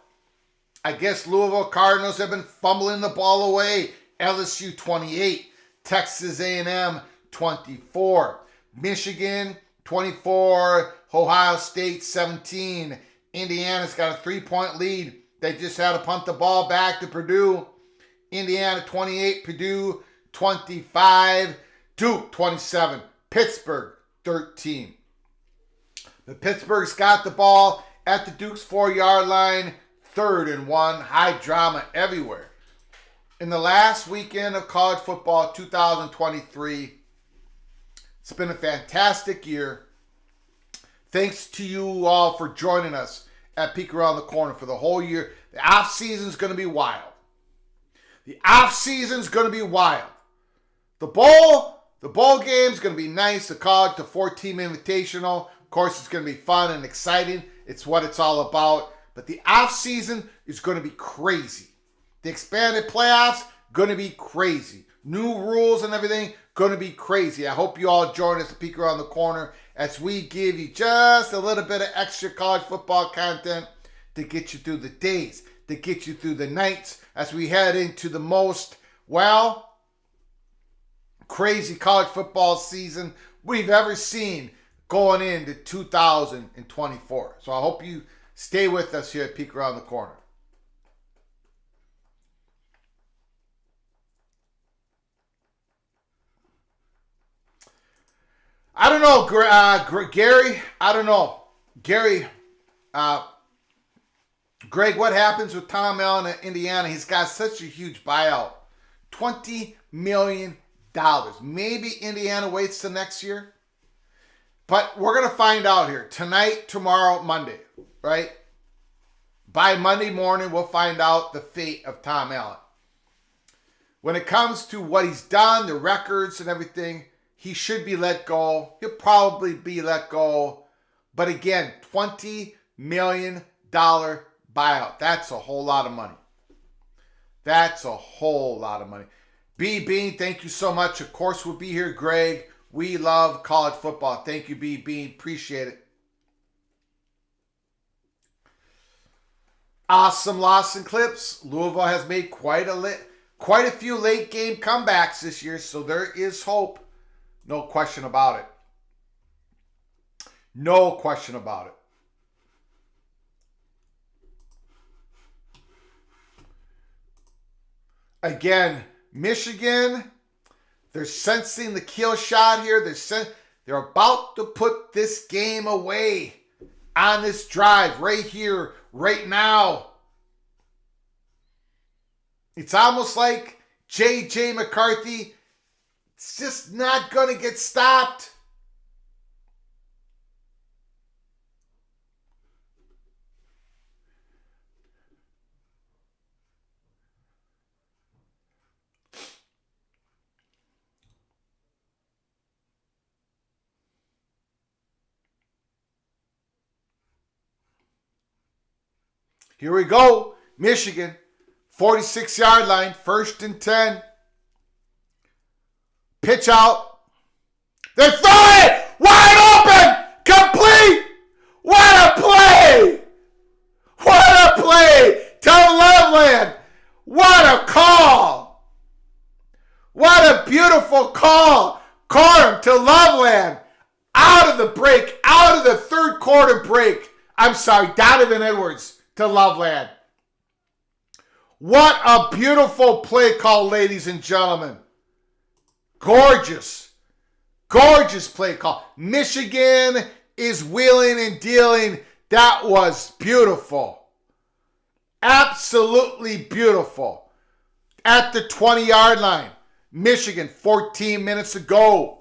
I guess Louisville Cardinals have been fumbling the ball away. LSU, 28. Texas A&M, 24. Michigan, 24. Ohio State, 17. Indiana's got a 3-point lead. They just had to punt the ball back to Purdue. Indiana, 28. Purdue, 25. Duke, 27. Pittsburgh, 13. The Pittsburgh's got the ball at the Duke's 4-yard line, 3rd and 1. High drama everywhere. In the last weekend of college football, 2023, it's been a fantastic year. Thanks to you all for joining us at Peek Around the Corner for the whole year. The off season's going to be wild. The off season's going to be wild. The bowl game's going to be nice. The college, the 4-team invitational. Of course, it's going to be fun and exciting. It's what it's all about. But the off season is going to be crazy. The expanded playoffs, going to be crazy. New rules and everything, going to be crazy. I hope you all join us at Peek Around the Corner as we give you just a little bit of extra college football content to get you through the days, to get you through the nights as we head into the most, crazy college football season we've ever seen going into 2024. So I hope you stay with us here at Peek Around the Corner. I don't know, Gary. I don't know. Gary, Greg, what happens with Tom Allen at Indiana? He's got such a huge buyout. $20 million. Maybe Indiana waits till next year. But we're going to find out here. Tonight, tomorrow, Monday, right? By Monday morning, we'll find out the fate of Tom Allen. When it comes to what he's done, the records and everything, he should be let go. He'll probably be let go. But again, $20 million buyout. That's a whole lot of money. That's a whole lot of money. B. Bean, thank you so much. Of course, we'll be here, Greg. We love college football. Thank you, B. Bean. Appreciate it. Awesome Lawson clips. Louisville has made quite a few late game comebacks this year, so there is hope. No question about it. No question about it. Again, Michigan, they're sensing the kill shot here. They're about to put this game away on this drive right here, right now. It's almost like J.J. McCarthy, it's just not going to get stopped. Here we go. Michigan, 46-yard line, 1st and 10. Pitch out. They throw it! Wide open! Complete! What a play! What a play! Tell Loveland, what a call! What a beautiful call! Corum to Loveland. Out of the break, out of the third quarter break. I'm sorry, Donovan Edwards to Loveland. What a beautiful play call, ladies and gentlemen. Gorgeous. Gorgeous play call. Michigan is wheeling and dealing. That was beautiful. Absolutely beautiful. At the 20-yard line. Michigan, 14 minutes to go.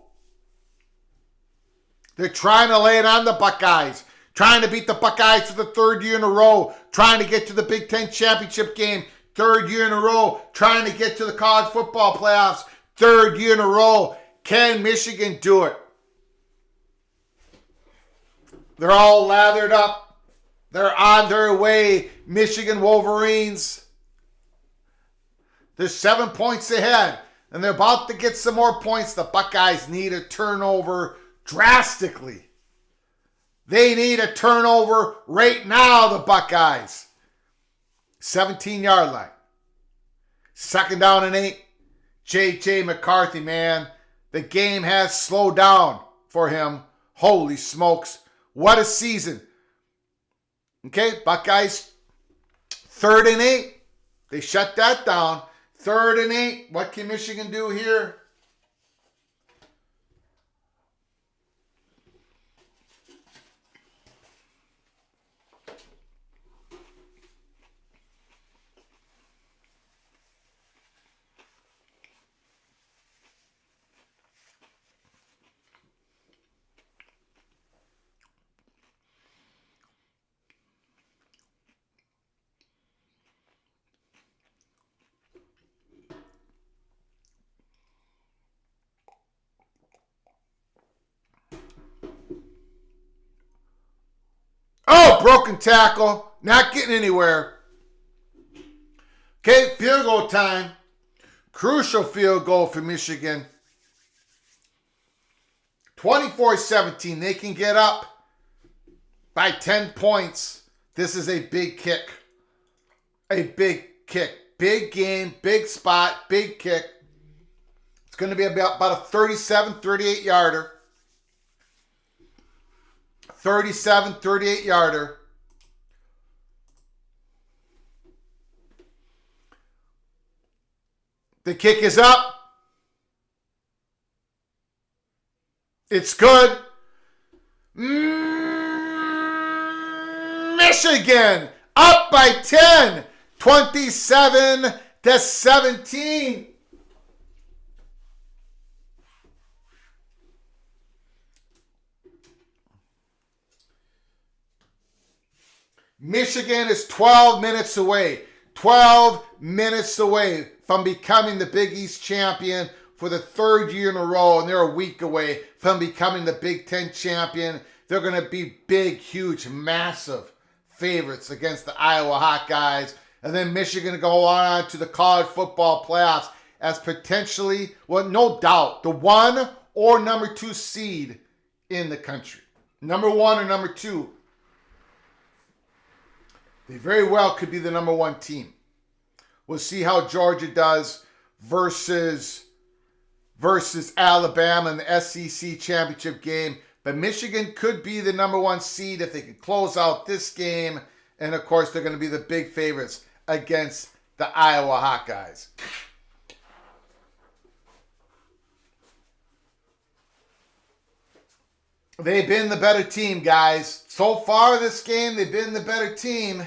They're trying to lay it on the Buckeyes. Trying to beat the Buckeyes for the 3rd year in a row. Trying to get to the Big Ten championship game. 3rd year in a row. Trying to get to the college football playoffs. 3rd year in a row. Can Michigan do it? They're all lathered up. They're on their way. Michigan Wolverines. They're 7 points ahead. And they're about to get some more points. The Buckeyes need a turnover drastically. They need a turnover right now, the Buckeyes. 17-yard line. 2nd down and 8. J.J. McCarthy, man. The game has slowed down for him. Holy smokes. What a season. Okay, Buckeyes, 3rd and 8. They shut that down. 3rd and 8. What can Michigan do here? Broken tackle. Not getting anywhere. Okay, field goal time. Crucial field goal for Michigan. 24-17. They can get up by 10 points. This is a big kick. A big kick. Big game, big spot, big kick. It's going to be about a 37, 38 yarder. 37, 38 yarder. The kick is up. It's good. Michigan up by 10. 27-17. Michigan is 12 minutes away. 12 minutes away from becoming the Big East champion for the third year in a row, and they're a week away from becoming the Big Ten champion. They're going to be big, huge, massive favorites against the Iowa Hawkeyes. And then Michigan go on to the college football playoffs as potentially, well, no doubt, the 1 or number 2 seed in the country. Number 1 or number 2. They very well could be the number 1 team. We'll see how Georgia does versus Alabama in the SEC championship game. But Michigan could be the number 1 seed if they can close out this game. And, of course, they're going to be the big favorites against the Iowa Hawkeyes. They've been the better team, guys. So far this game, they've been the better team.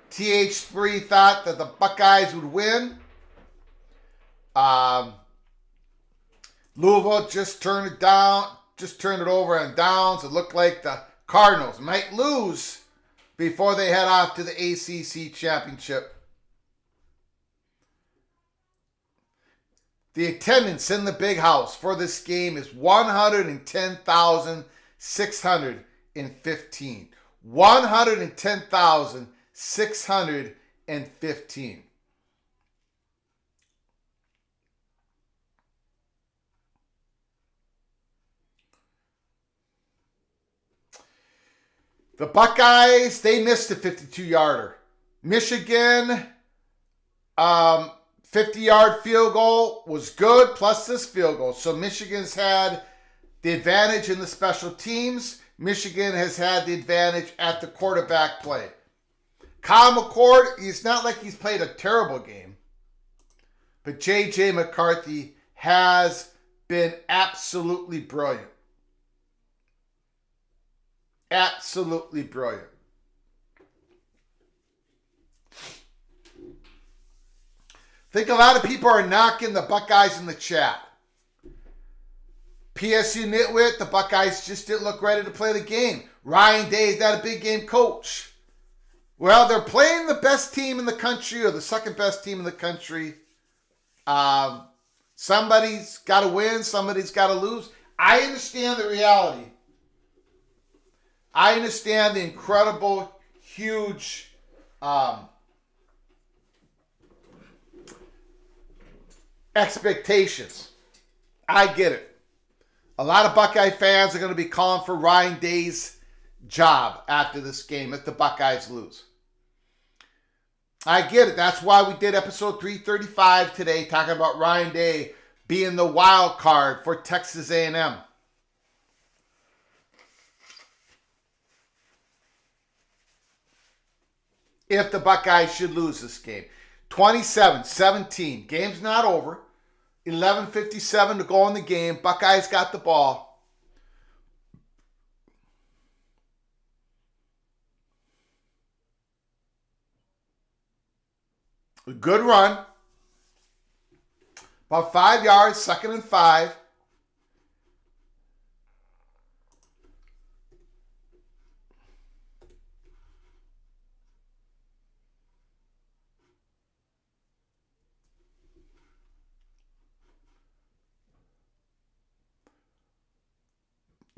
TH3 thought that the Buckeyes would win. Louisville just turned it over on downs. It looked like the Cardinals might lose before they head off to the ACC championship. The attendance in the big house for this game is 110,615. 110,615. The Buckeyes, they missed a 52-yarder. Michigan, 50-yard field goal was good, plus this field goal. So Michigan's had the advantage in the special teams. Michigan has had the advantage at the quarterback play. Kyle McCord, it's not like he's played a terrible game. But J.J. McCarthy has been absolutely brilliant. Absolutely brilliant. I think a lot of people are knocking the Buckeyes in the chat. PSU nitwit, the Buckeyes just didn't look ready to play the game. Ryan Day is not a big game coach. Well, they're playing the best team in the country or the second best team in the country. Somebody's got to win. Somebody's got to lose. I understand the reality. I understand the incredible, huge expectations. I get it. A lot of Buckeye fans are going to be calling for Ryan Day's job after this game if the Buckeyes lose. I get it. That's why we did episode 335 today, talking about Ryan Day being the wild card for Texas A&M. If the Buckeyes should lose this game. 27-17. Game's not over. 11:57 to go in the game. Buckeyes got the ball. A good run. About 5 yards, 2nd and 5.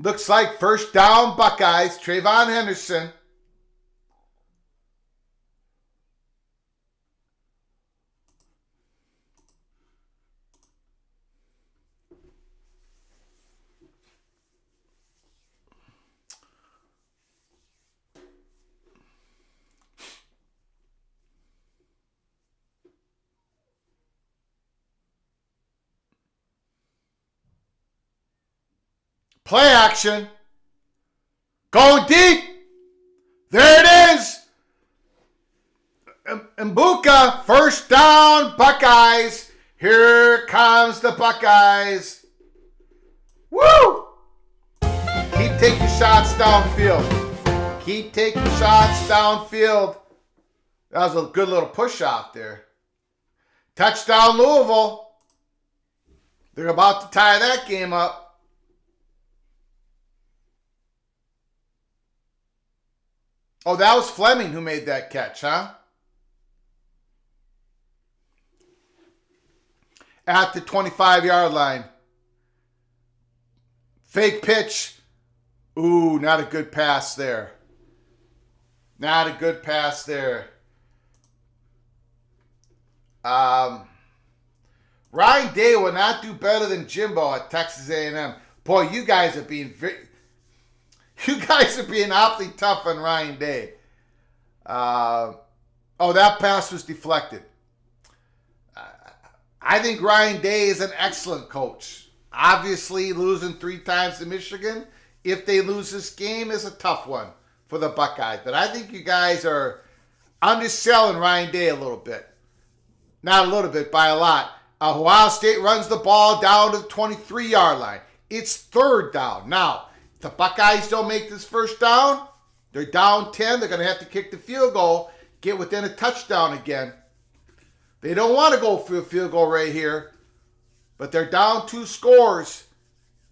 Looks like first down Buckeyes. Trayvon Henderson. Play action. Going deep. There it is. Mbuka, first down, Buckeyes. Here comes the Buckeyes. Woo! Keep taking shots downfield. Keep taking shots downfield. That was a good little push off there. Touchdown, Louisville. They're about to tie that game up. Oh, that was Fleming who made that catch, huh? At the 25-yard line. Fake pitch. Ooh, not a good pass there. Not a good pass there. Ryan Day will not do better than Jimbo at Texas A&M. Boy, you guys are being awfully tough on Ryan Day. That pass was deflected. I think Ryan Day is an excellent coach. Obviously, losing 3 times to Michigan, if they lose this game, is a tough one for the Buckeyes. But I think you guys are underselling Ryan Day a little bit. Not a little bit, by a lot. Ohio State runs the ball down to the 23-yard line. It's third down. Now, if the Buckeyes don't make this first down, they're down 10. They're going to have to kick the field goal, get within a touchdown again. They don't want to go for a field goal right here, but they're down 2 scores.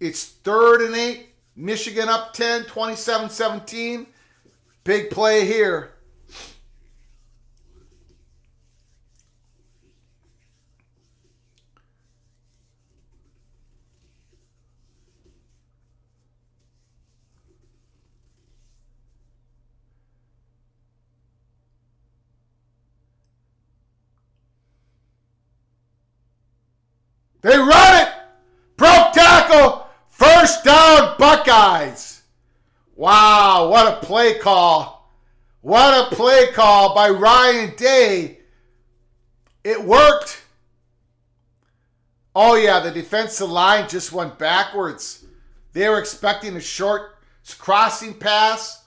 It's 3rd and 8. Michigan up 10, 27-17. Big play here. They run it! Broke tackle! First down, Buckeyes! Wow, what a play call. What a play call by Ryan Day. It worked. Oh yeah, the defensive line just went backwards. They were expecting a short crossing pass.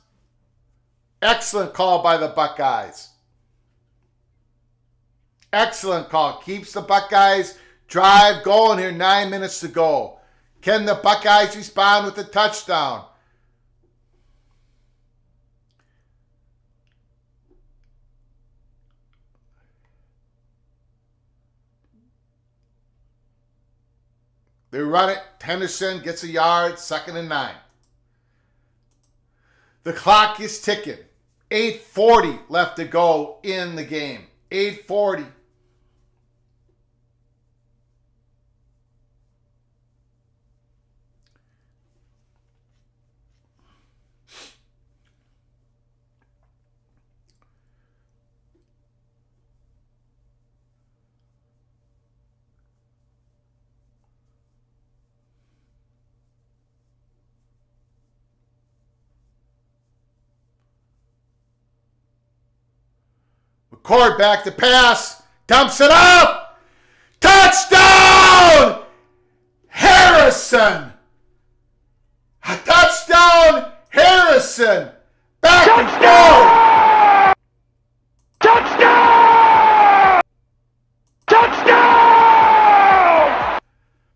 Excellent call by the Buckeyes. Excellent call. Keeps the Buckeyes drive going here, 9 minutes to go. Can the Buckeyes respond with a touchdown? They run it. Henderson gets a yard, 2nd and 9. The clock is ticking. 8:40 left to go in the game. 8:40. McCord back to pass. Dumps it up. Touchdown! Harrison! A touchdown! Harrison! Back and forth! Touchdown! Touchdown!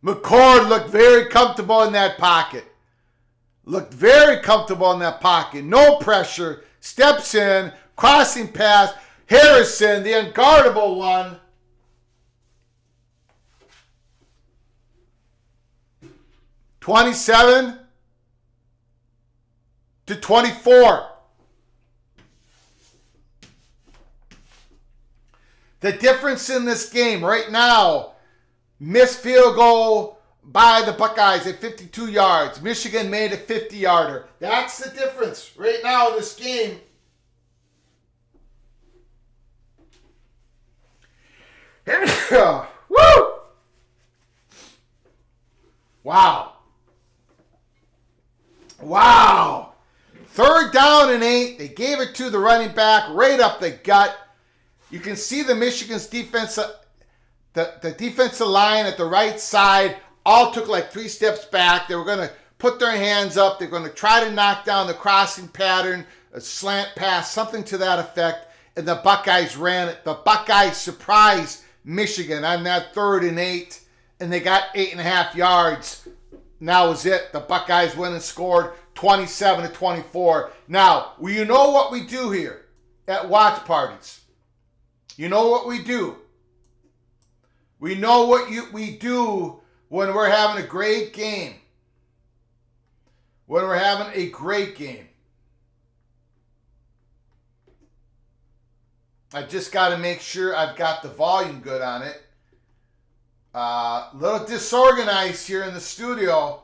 McCord looked very comfortable in that pocket. Looked very comfortable in that pocket. No pressure. Steps in. Crossing pass. Harrison, the unguardable one. (27-24). The difference in this game right now, missed field goal by the Buckeyes at 52 yards. Michigan made a 50-yarder. That's the difference right now in this game. Woo! Wow. Wow. 3rd down and 8. They gave it to the running back right up the gut. You can see the Michigan's defense, the defensive line at the right side all took like 3 steps back. They were going to put their hands up. They're going to try to knock down the crossing pattern, a slant pass, something to that effect. And the Buckeyes ran it. The Buckeyes surprised Michigan on that 3rd and 8. And they got 8.5 yards. And that was it. The Buckeyes went and scored 27-24. Now, you know what we do here at watch parties. You know what we do. We know what we do when we're having a great game. When we're having a great game. I just got to make sure I've got the volume good on it. A little disorganized here in the studio.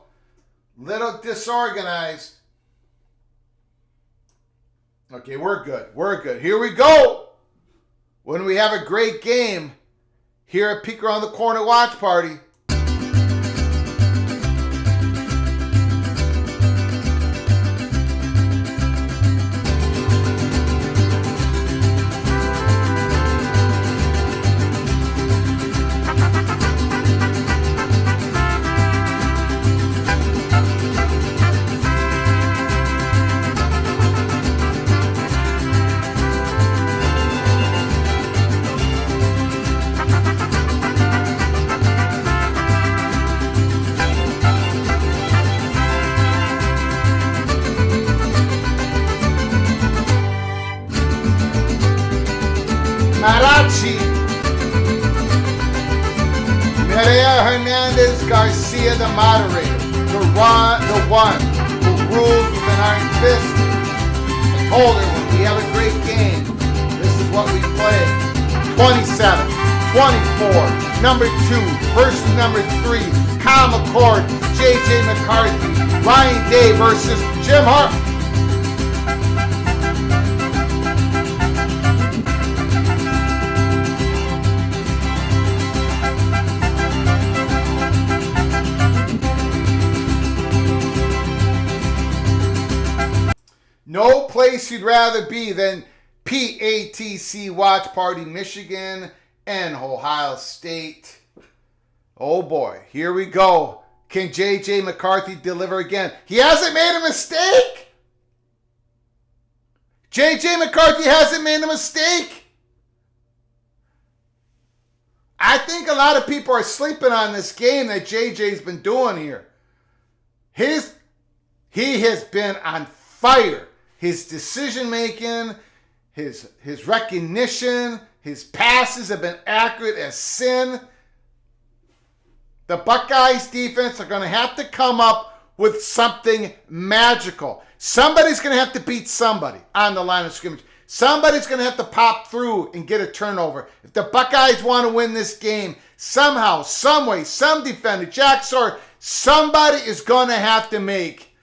Little disorganized. Okay, we're good. We're good. Here we go. When we have a great game here at Peek Around the Corner Watch Party. Garcia, the moderator, the one who rules with an iron fist. I told her when we have a great game, this is what we play. 27, 24, number 2 versus number 3, Kyle McCord, J.J. McCarthy, Ryan Day versus Jim Hart. No place you'd rather be than PATC Watch Party, Michigan and Ohio State. Oh boy, here we go. Can J.J. McCarthy deliver again? He hasn't made a mistake. J.J. McCarthy hasn't made a mistake. I think a lot of people are sleeping on this game that J.J.'s been doing here. He has been on fire. His decision-making, his recognition, his passes have been accurate as sin. The Buckeyes defense are going to have to come up with something magical. Somebody's going to have to beat somebody on the line of scrimmage. Somebody's going to have to pop through and get a turnover. If the Buckeyes want to win this game, somehow, some way, some defender, Jack Sawyer, somebody is going to have to make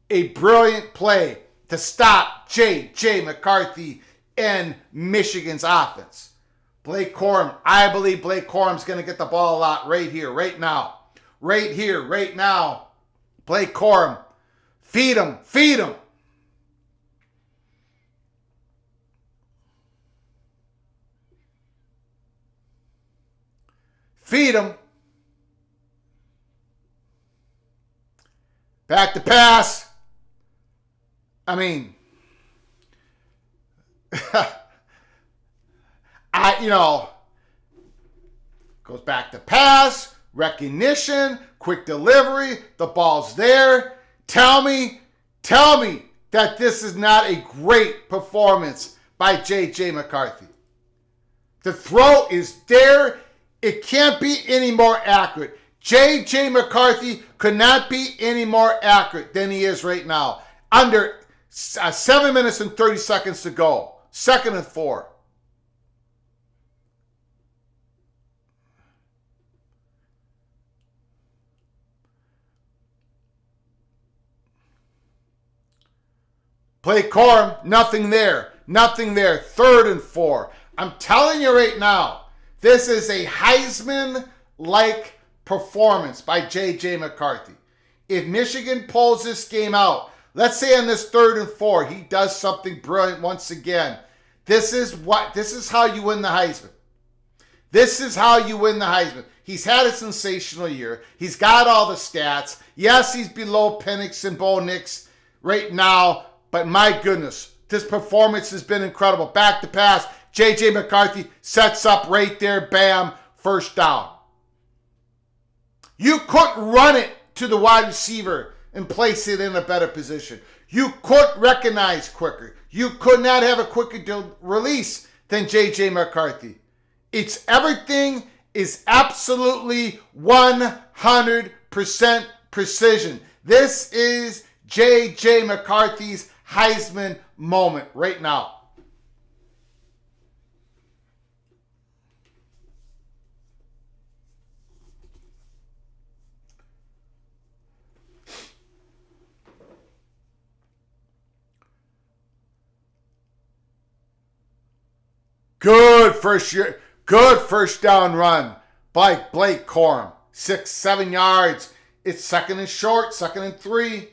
a brilliant play to stop J.J. McCarthy and Michigan's offense. Blake Corum, I believe Blake Corum's going to get the ball a lot right here, right now. Right here, right now. Blake Corum, feed him, feed him. Feed him. Back to pass. I mean, goes back to pass, recognition, quick delivery, the ball's there. Tell me that this is not a great performance by J.J. McCarthy. The throw is there. It can't be any more accurate. J.J. McCarthy could not be any more accurate than he is right now. Under 7 minutes and 30 seconds to go. 2nd and 4. Blake Corum, nothing there. Nothing there. 3rd and 4. I'm telling you right now, this is a Heisman-like performance by J.J. McCarthy. If Michigan pulls this game out, let's say on this 3rd and 4, he does something brilliant once again. This is how you win the Heisman. This is how you win the Heisman. He's had a sensational year. He's got all the stats. Yes, he's below Penix and Bo Nix right now, but my goodness, this performance has been incredible. Back to pass. J.J. McCarthy sets up right there. Bam. First down. You couldn't run it to the wide receiver and place it in a better position. You couldn't recognize quicker. You could not have a quicker release than J.J. McCarthy. It's everything is absolutely 100% precision. This is J.J. McCarthy's Heisman moment right now. Good first down run by Blake Corum. 6-7 yards. It's 2nd and short, 2nd and 3.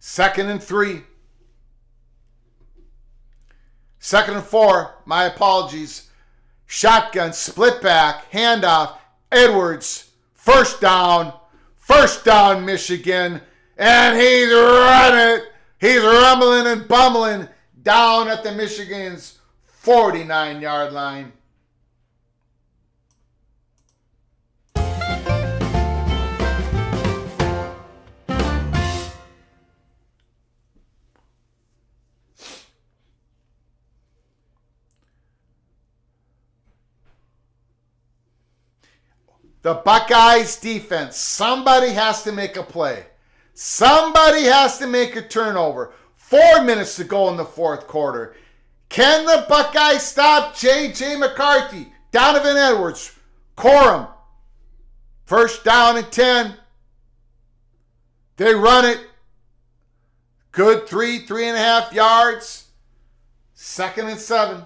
Second and 3. 2nd and 4. My apologies. Shotgun, split back, handoff. Edwards. First down. First down, Michigan. And he's running. He's rumbling and bumbling down at the Michigan's 49-yard line. The Buckeyes defense, somebody has to make a play. Somebody has to make a turnover. 4 minutes to go in the 4th quarter. Can the Buckeyes stop J.J. McCarthy? Donovan Edwards, Corum. First down and 10. They run it. Good 3.5 yards. 2nd and 7.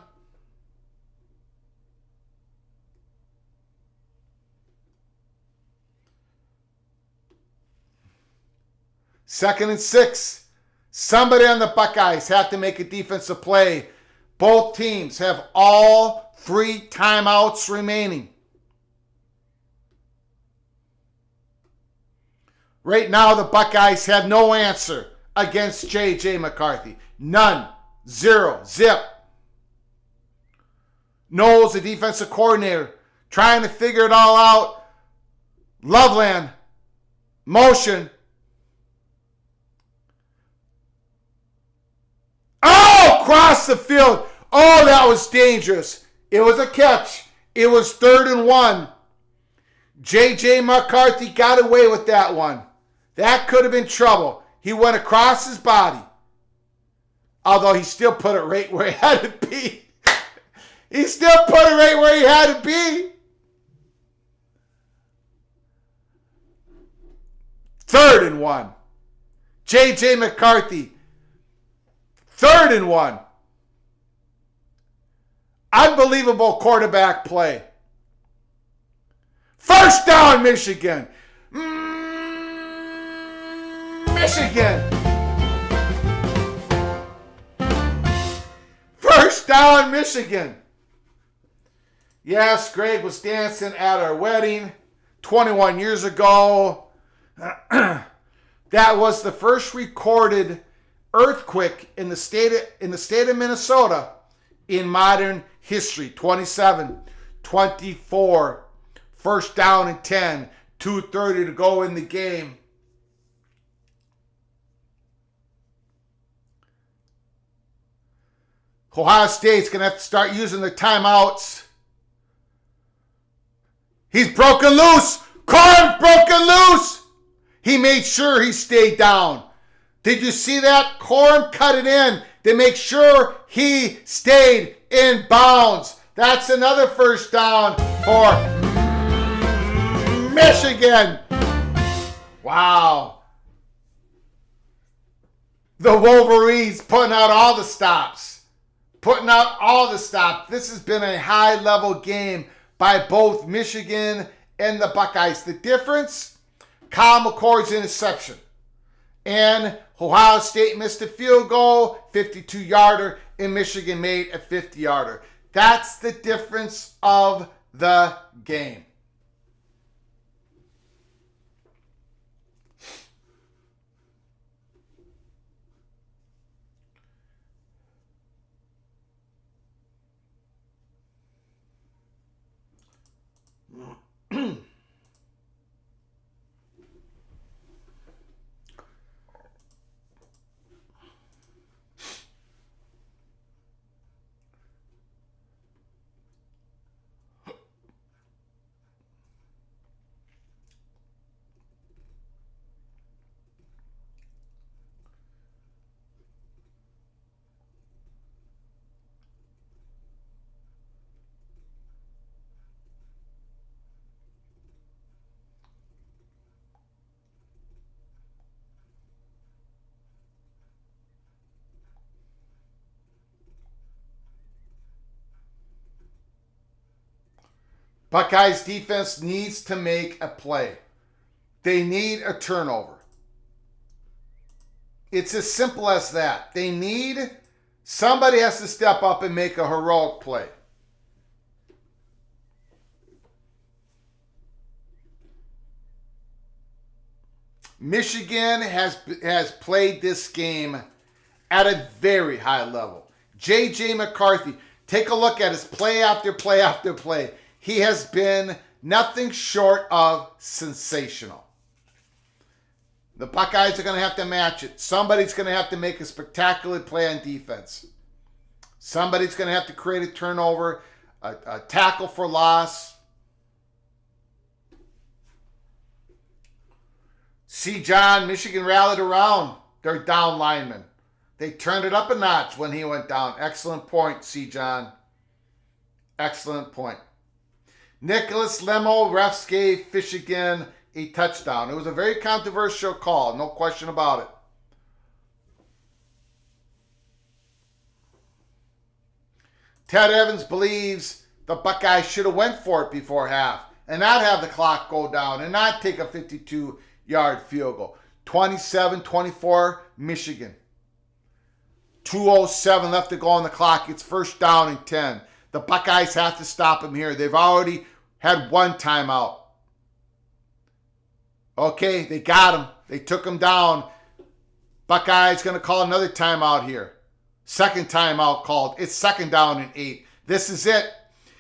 Second and 6. Somebody on the Buckeyes have to make a defensive play. Both teams have all 3 timeouts remaining. Right now, the Buckeyes have no answer against J.J. McCarthy. None. 0. Zip. Knowles, the defensive coordinator, trying to figure it all out. Loveland. Motion. Across the field. Oh, that was dangerous. It was a catch. It was 3rd and 1. J.J. McCarthy got away with that one. That could have been trouble. He went across his body. Although he still put it right where he had to be. He still put it right where he had to be. 3rd and 1. J.J. McCarthy. 3rd and 1. Unbelievable quarterback play. First down, Michigan. Michigan. First down, Michigan. Yes, Greg was dancing at our wedding 21 years ago. That was the first recorded earthquake in the state of Minnesota in modern history. 27-24. First down and 10. 2:30 to go in the game. Ohio State's going to have to start using the timeouts. He's broken loose. Corum broke it loose. He made sure he stayed down. Did you see that? Corum cut it in to make sure he stayed in bounds. That's another first down for Michigan. Wow. The Wolverines putting out all the stops. This has been a high-level game by both Michigan and the Buckeyes. The difference? Kyle McCord's interception. And Ohio State missed a field goal, 52-yarder, and Michigan made a 50-yarder. That's the difference of the game. Buckeyes defense needs to make a play. They need a turnover. It's as simple as that. Somebody has to step up and make a heroic play. Michigan has played this game at a very high level. J.J. McCarthy, take a look at his play after play after play. He has been nothing short of sensational. The Buckeyes are going to have to match it. Somebody's going to have to make a spectacular play on defense. Somebody's going to have to create a turnover, a tackle for loss. See, John, Michigan rallied around their down lineman. They turned it up a notch when he went down. Excellent point, C. John. Excellent point. Nicholas Lemo, refs gave Michigan a touchdown. It was a very controversial call, no question about it. Ted Evans believes the Buckeyes should have went for it before half and not have the clock go down and not take a 52-yard field goal. 27-24, Michigan. 2:07 left to go on the clock. It's first down and 10. The Buckeyes have to stop him here. They've already had one timeout. Okay, they got him. They took him down. Buckeyes going to call another timeout here. Second timeout called. It's second down and 8. This is it.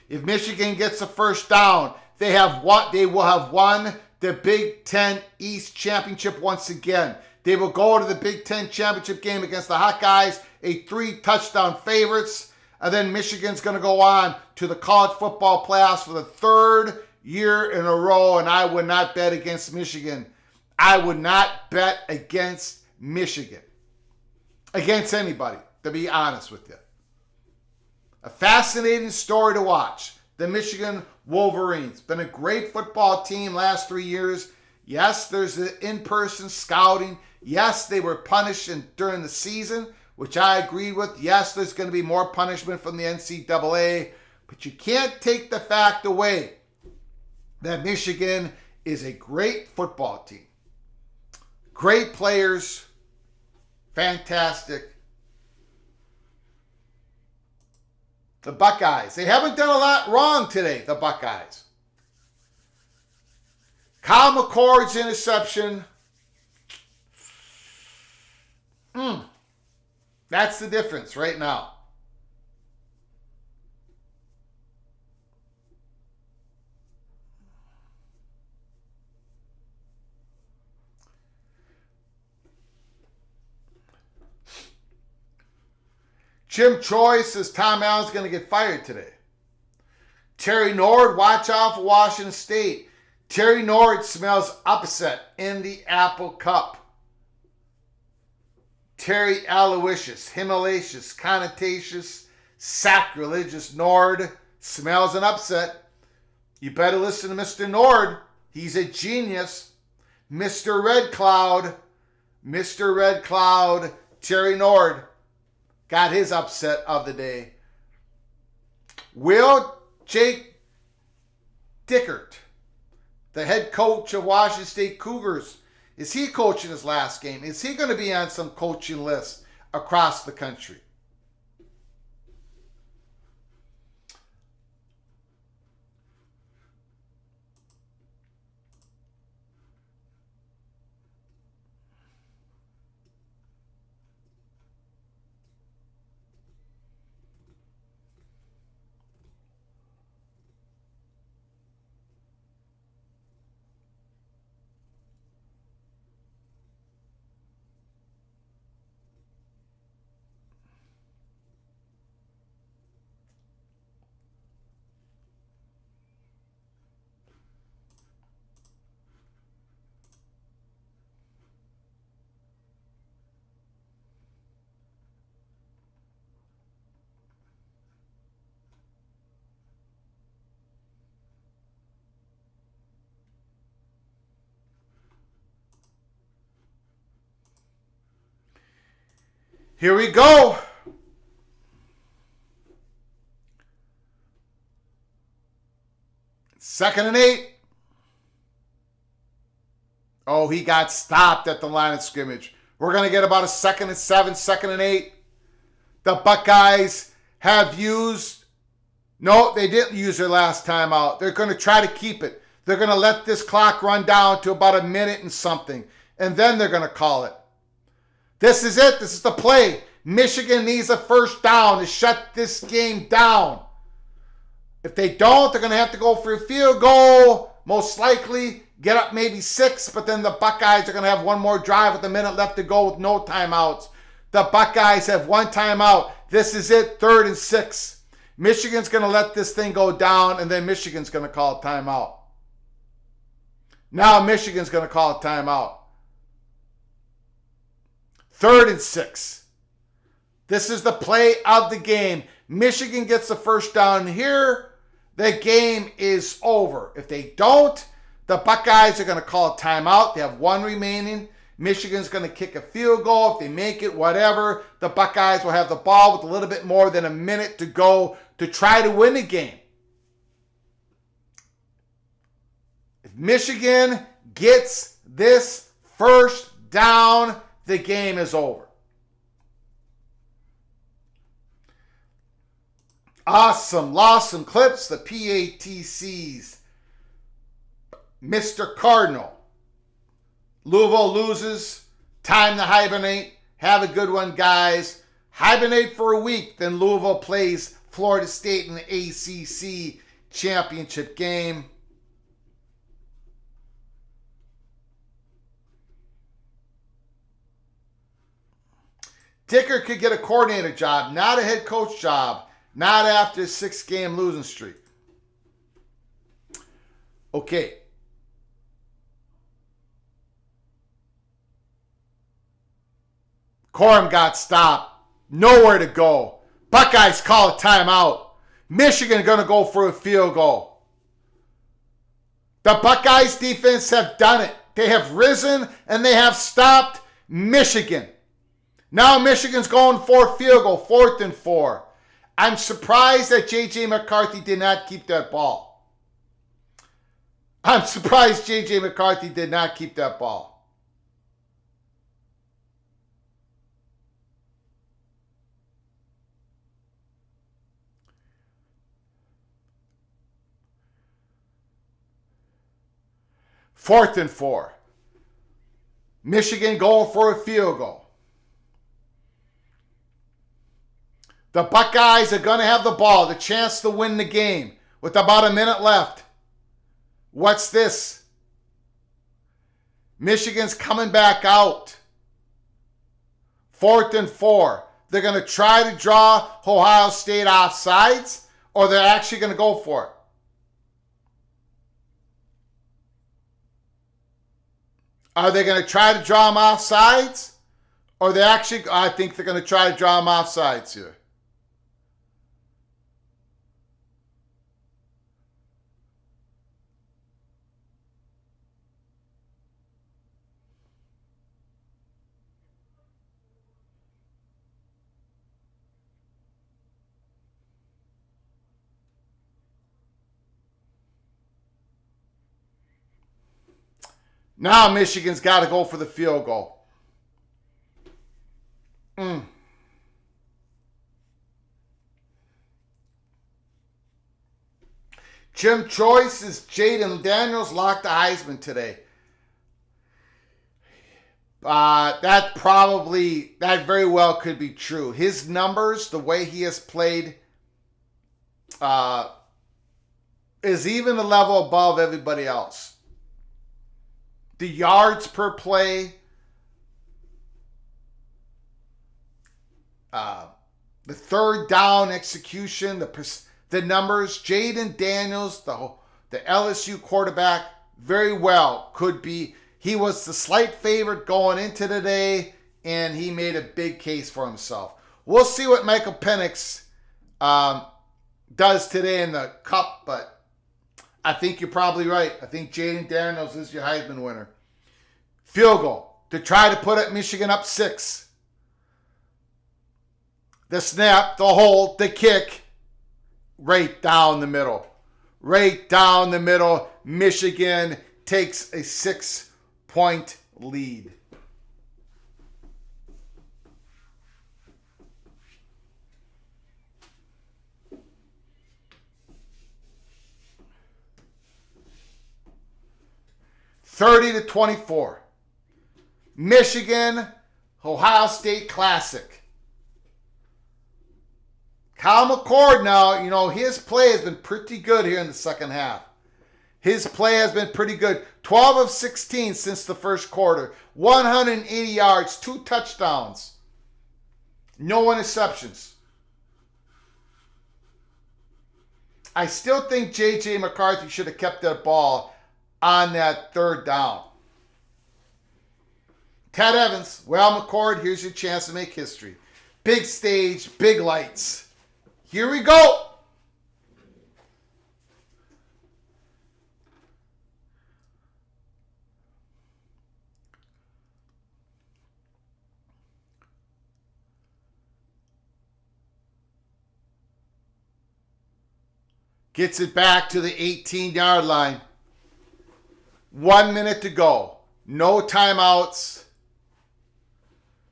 If Michigan gets a first down, they will have won the Big Ten East Championship once again. They will go to the Big Ten Championship game against the Hawkeyes, a 3-touchdown favorites. And then Michigan's going to go on to the college football playoffs for the third year in a row. And I would not bet against Michigan. I would not bet against Michigan. Against anybody, to be honest with you. A fascinating story to watch. The Michigan Wolverines. Been a great football team last 3 years. Yes, there's the in-person scouting. Yes, they were punished during the season, which I agree with. Yes, there's going to be more punishment from the NCAA, but you can't take the fact away that Michigan is a great football team. Great players, fantastic. The Buckeyes, they haven't done a lot wrong today, the Buckeyes. Kyle McCord's interception. That's the difference right now. Jim Troy says Tom Allen's going to get fired today. Terry Nord, watch out for Washington State. Terry Nord smells upset in the Apple Cup. Terry Aloysius, Himalaysius, Connotacious, Sacrilegious Nord smells an upset. You better listen to Mr. Nord. He's a genius. Mr. Red Cloud, Terry Nord got his upset of the day. Will Jake Dickert, the head coach of Washington State Cougars, is he coaching his last game? Is he going to be on some coaching list across the country? Here we go. Second and 8. Oh, he got stopped at the line of scrimmage. We're going to get about a 2nd and 7, 2nd and 8. The Buckeyes have used... No, they didn't use their last time out. They're going to try to keep it. They're going to let this clock run down to about a minute and something. And then they're going to call it. This is it. This is the play. Michigan needs a first down to shut this game down. If they don't, they're going to have to go for a field goal. Most likely get up maybe 6, but then the Buckeyes are going to have one more drive with a minute left to go with no timeouts. The Buckeyes have one timeout. This is it, 3rd and 6. Michigan's going to let this thing go down, and then Michigan's going to call a timeout. Now Michigan's going to call a timeout. 3rd and 6. This is the play of the game. Michigan gets the first down here. The game is over. If they don't, the Buckeyes are going to call a timeout. They have one remaining. Michigan's going to kick a field goal. If they make it, whatever. The Buckeyes will have the ball with a little bit more than a minute to go to try to win the game. If Michigan gets this first down, the game is over. Awesome. Lost some clips. The PATCs. Mr. Cardinal. Louisville loses. Time to hibernate. Have a good one, guys. Hibernate for a week. Then Louisville plays Florida State in the ACC championship game. Dicker could get a coordinator job, not a head coach job, not after a 6-game losing streak. Okay. Corum got stopped. Nowhere to go. Buckeyes call a timeout. Michigan going to go for a field goal. The Buckeyes defense have done it. They have risen and they have stopped Michigan. Now Michigan's going for a field goal, 4th and 4. I'm surprised that J.J. McCarthy did not keep that ball. I'm surprised J.J. McCarthy did not keep that ball. Fourth and 4. Michigan going for a field goal. The Buckeyes are going to have the ball, the chance to win the game with about a minute left. What's this? Michigan's coming back out. 4th and 4. They're going to try to draw Ohio State offsides, or they're actually going to go for it. Are they going to try to draw him off sides? Or they actually, I think they're going to try to draw him off sides here. Now Michigan's got to go for the field goal. Jim Choice's Jaden Daniels locked the Heisman today. That very well could be true. His numbers, the way he has played, is even a level above everybody else. The yards per play, the third down execution, the numbers. Jaden Daniels, the LSU quarterback, very well could be. He was the slight favorite going into today, and he made a big case for himself. We'll see what Michael Penix does today in the Cup, but I think you're probably right. I think Jaden Daniels is your Heisman winner. Field goal to try to put Michigan up 6. The snap, the hold, the kick, right down the middle. Right down the middle. Michigan takes a 6-point lead. (30-24). Michigan, Ohio State Classic. Kyle McCord now, his play has been pretty good here in the second half. His play has been pretty good. 12 of 16 since the first quarter. 180 yards, 2 touchdowns. No interceptions. I still think J.J. McCarthy should have kept that ball on that third down. Ted Evans, well, McCord, here's your chance to make history. Big stage, big lights. Here we go. Gets it back to the 18-yard line. 1 minute to go. No timeouts.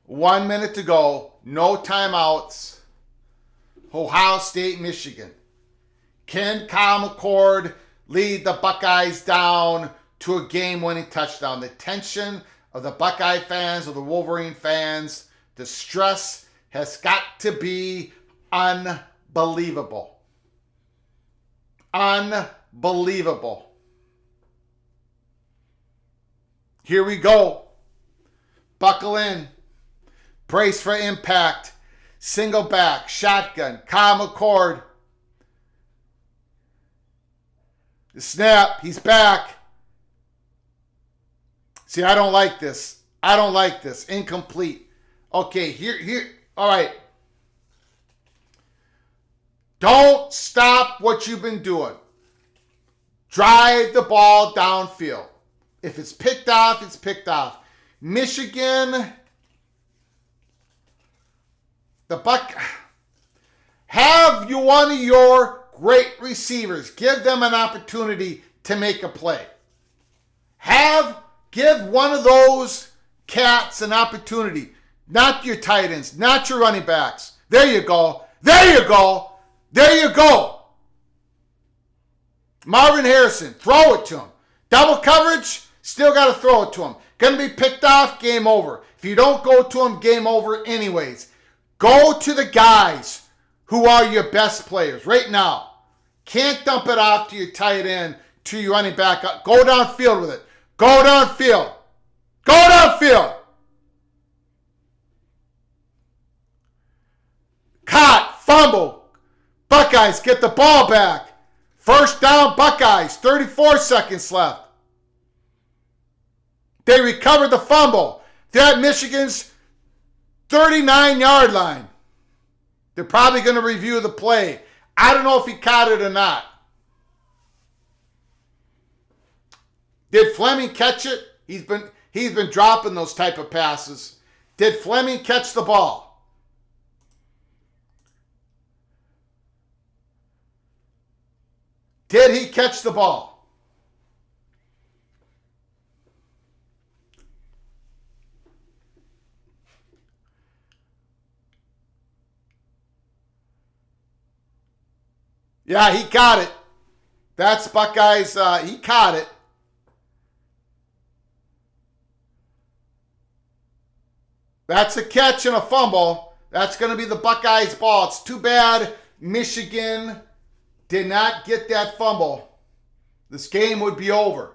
1 minute to go. No timeouts. Ohio State, Michigan. Can Kyle McCord lead the Buckeyes down to a game-winning touchdown? The tension of the Buckeye fans, of the Wolverine fans, the stress has got to be unbelievable. Unbelievable. Here we go. Buckle in. Brace for impact. Single back. Shotgun. Kyle McCord. The snap. He's back. See, I don't like this. I don't like this. Incomplete. Okay, here. All right. Don't stop what you've been doing. Drive the ball downfield. If it's picked off, it's picked off. Michigan, have you one of your great receivers. Give them an opportunity to make a play. Give one of those cats an opportunity. Not your tight ends, not your running backs. There you go. There you go. There you go. Marvin Harrison, throw it to him. Double coverage, still got to throw it to him. Going to be picked off, game over. If you don't go to him, game over anyways. Go to the guys who are your best players right now. Can't dump it off to your tight end, to your running back. Go downfield with it. Go downfield. Go downfield. Caught, fumble. Buckeyes get the ball back. First down, Buckeyes. 34 seconds left. They recovered the fumble. They're at Michigan's 39-yard line. They're probably going to review the play. I don't know if he caught it or not. Did Fleming catch it? He's been dropping those type of passes. Did Fleming catch the ball? Did he catch the ball? Yeah, he caught it. That's Buckeyes. He caught it. That's a catch and a fumble. That's going to be the Buckeyes' ball. It's too bad Michigan did not get that fumble. This game would be over.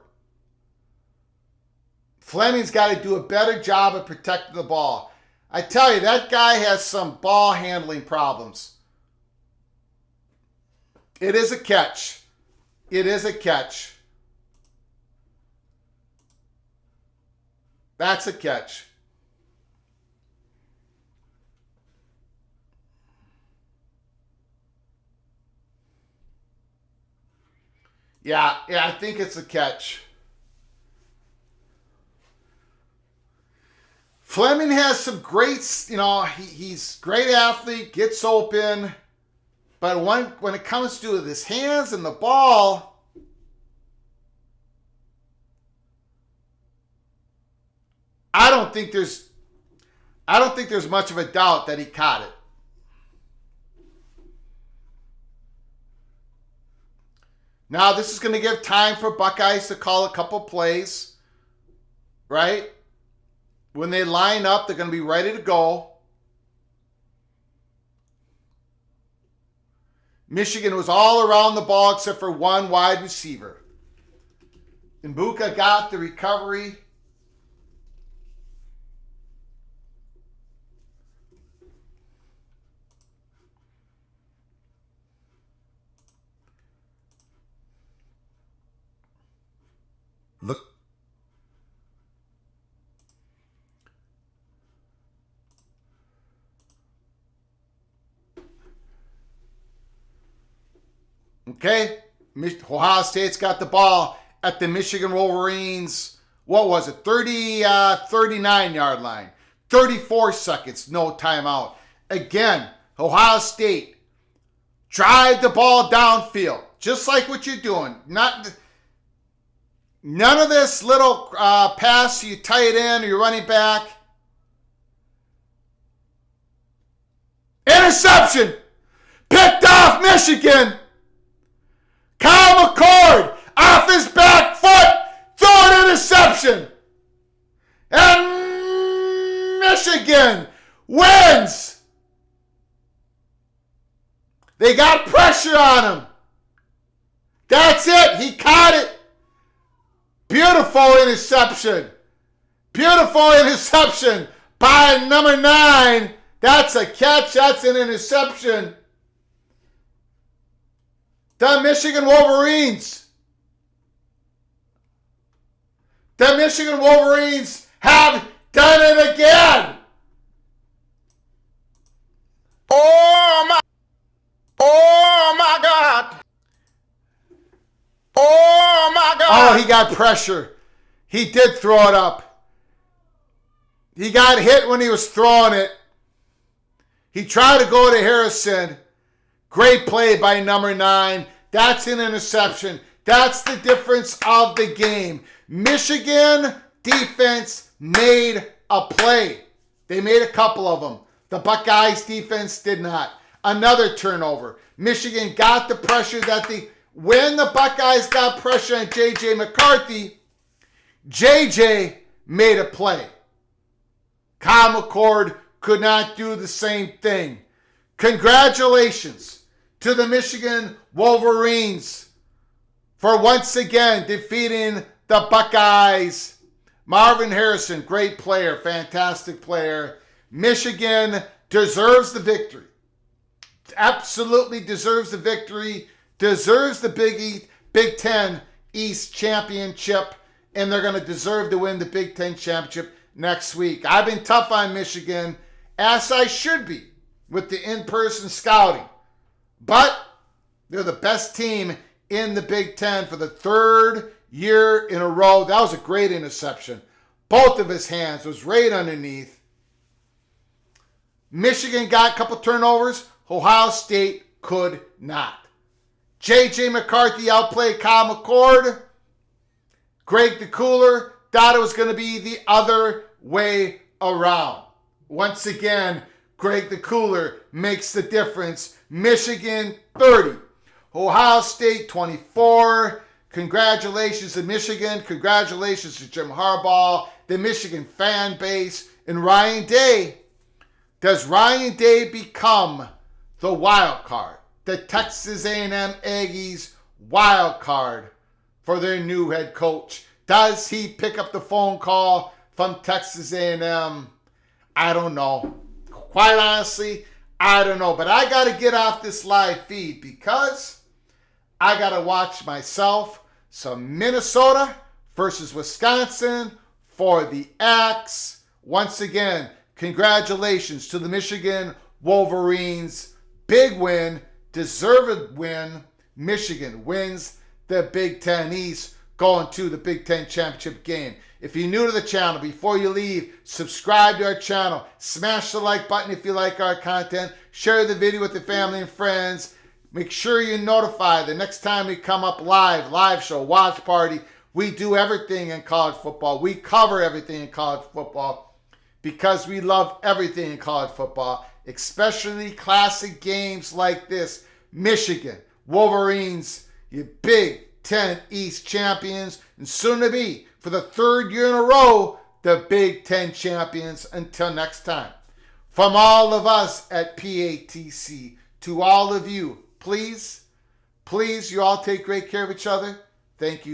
Fleming's got to do a better job of protecting the ball. I tell you, that guy has some ball handling problems. It is a catch. It is a catch. That's a catch. Yeah, I think it's a catch. Fleming has some great, he's great athlete, gets open, but when it comes to his hands and the ball, I don't think there's much of a doubt that he caught it. Now, this is going to give time for Buckeyes to call a couple plays, right? When they line up, they're going to be ready to go. Michigan was all around the ball except for one wide receiver. Mbuka got the recovery. Look. Okay. Ohio State's got the ball at the Michigan Wolverines. What was it? 39-yard line. 34 seconds. No timeout. Again, Ohio State drive the ball downfield. Just like what you're doing. None of this little pass, you tight end or you're running back. Interception! Picked off Michigan! Kyle McCord off his back foot, throw an interception! And Michigan wins! They got pressure on him. That's it, he caught it. Beautiful interception. Beautiful interception by number 9. That's a catch. That's an interception. The Michigan Wolverines. The Michigan Wolverines have done it again. Oh my God. Oh my God. Oh, he got pressure. He did throw it up. He got hit when he was throwing it. He tried to go to Harrison. Great play by number 9. That's an interception. That's the difference of the game. Michigan defense made a play. They made a couple of them. The Buckeyes defense did not. Another turnover. Michigan got the pressure when the Buckeyes got pressure on J.J. McCarthy, J.J. made a play. Kyle McCord could not do the same thing. Congratulations to the Michigan Wolverines for once again defeating the Buckeyes. Marvin Harrison, great player, fantastic player. Michigan deserves the victory. Absolutely deserves the victory. Deserves the Big Ten East Championship. and they're going to deserve to win the Big Ten championship next week. I've been tough on Michigan, as I should be, with the in-person scouting. But they're the best team in the Big Ten for the third year in a row. That was a great interception. Both of his hands was right underneath. Michigan got a couple turnovers. Ohio State could not. J.J. McCarthy outplayed Kyle McCord. Greg the Cooler thought it was going to be the other way around. Once again, Greg the Cooler makes the difference. Michigan 30. Ohio State 24. Congratulations to Michigan. Congratulations to Jim Harbaugh, the Michigan fan base, and Ryan Day. Does Ryan Day become the wild card? The Texas A&M Aggies wild card for their new head coach. Does he pick up the phone call from Texas A&M? I don't know. Quite honestly, I don't know. But I got to get off this live feed because I got to watch myself some Minnesota versus Wisconsin for the Axe. Once again, congratulations to the Michigan Wolverines. Big win, deserved win. Michigan wins the Big Ten East, going to the Big Ten championship game. If you're new to the channel, before you leave, subscribe to our channel. Smash the like button if you like our content. Share the video with your family and friends. Make sure you're notified the next time we come up live show, watch party. We do everything in college football. We cover everything in college football because we love everything in college football, especially classic games like this. Michigan, Wolverines, your Big Ten East champions, and soon to be, for the third year in a row, the Big Ten champions. Until next time, from all of us at PATC, to all of you, please, you all take great care of each other. Thank you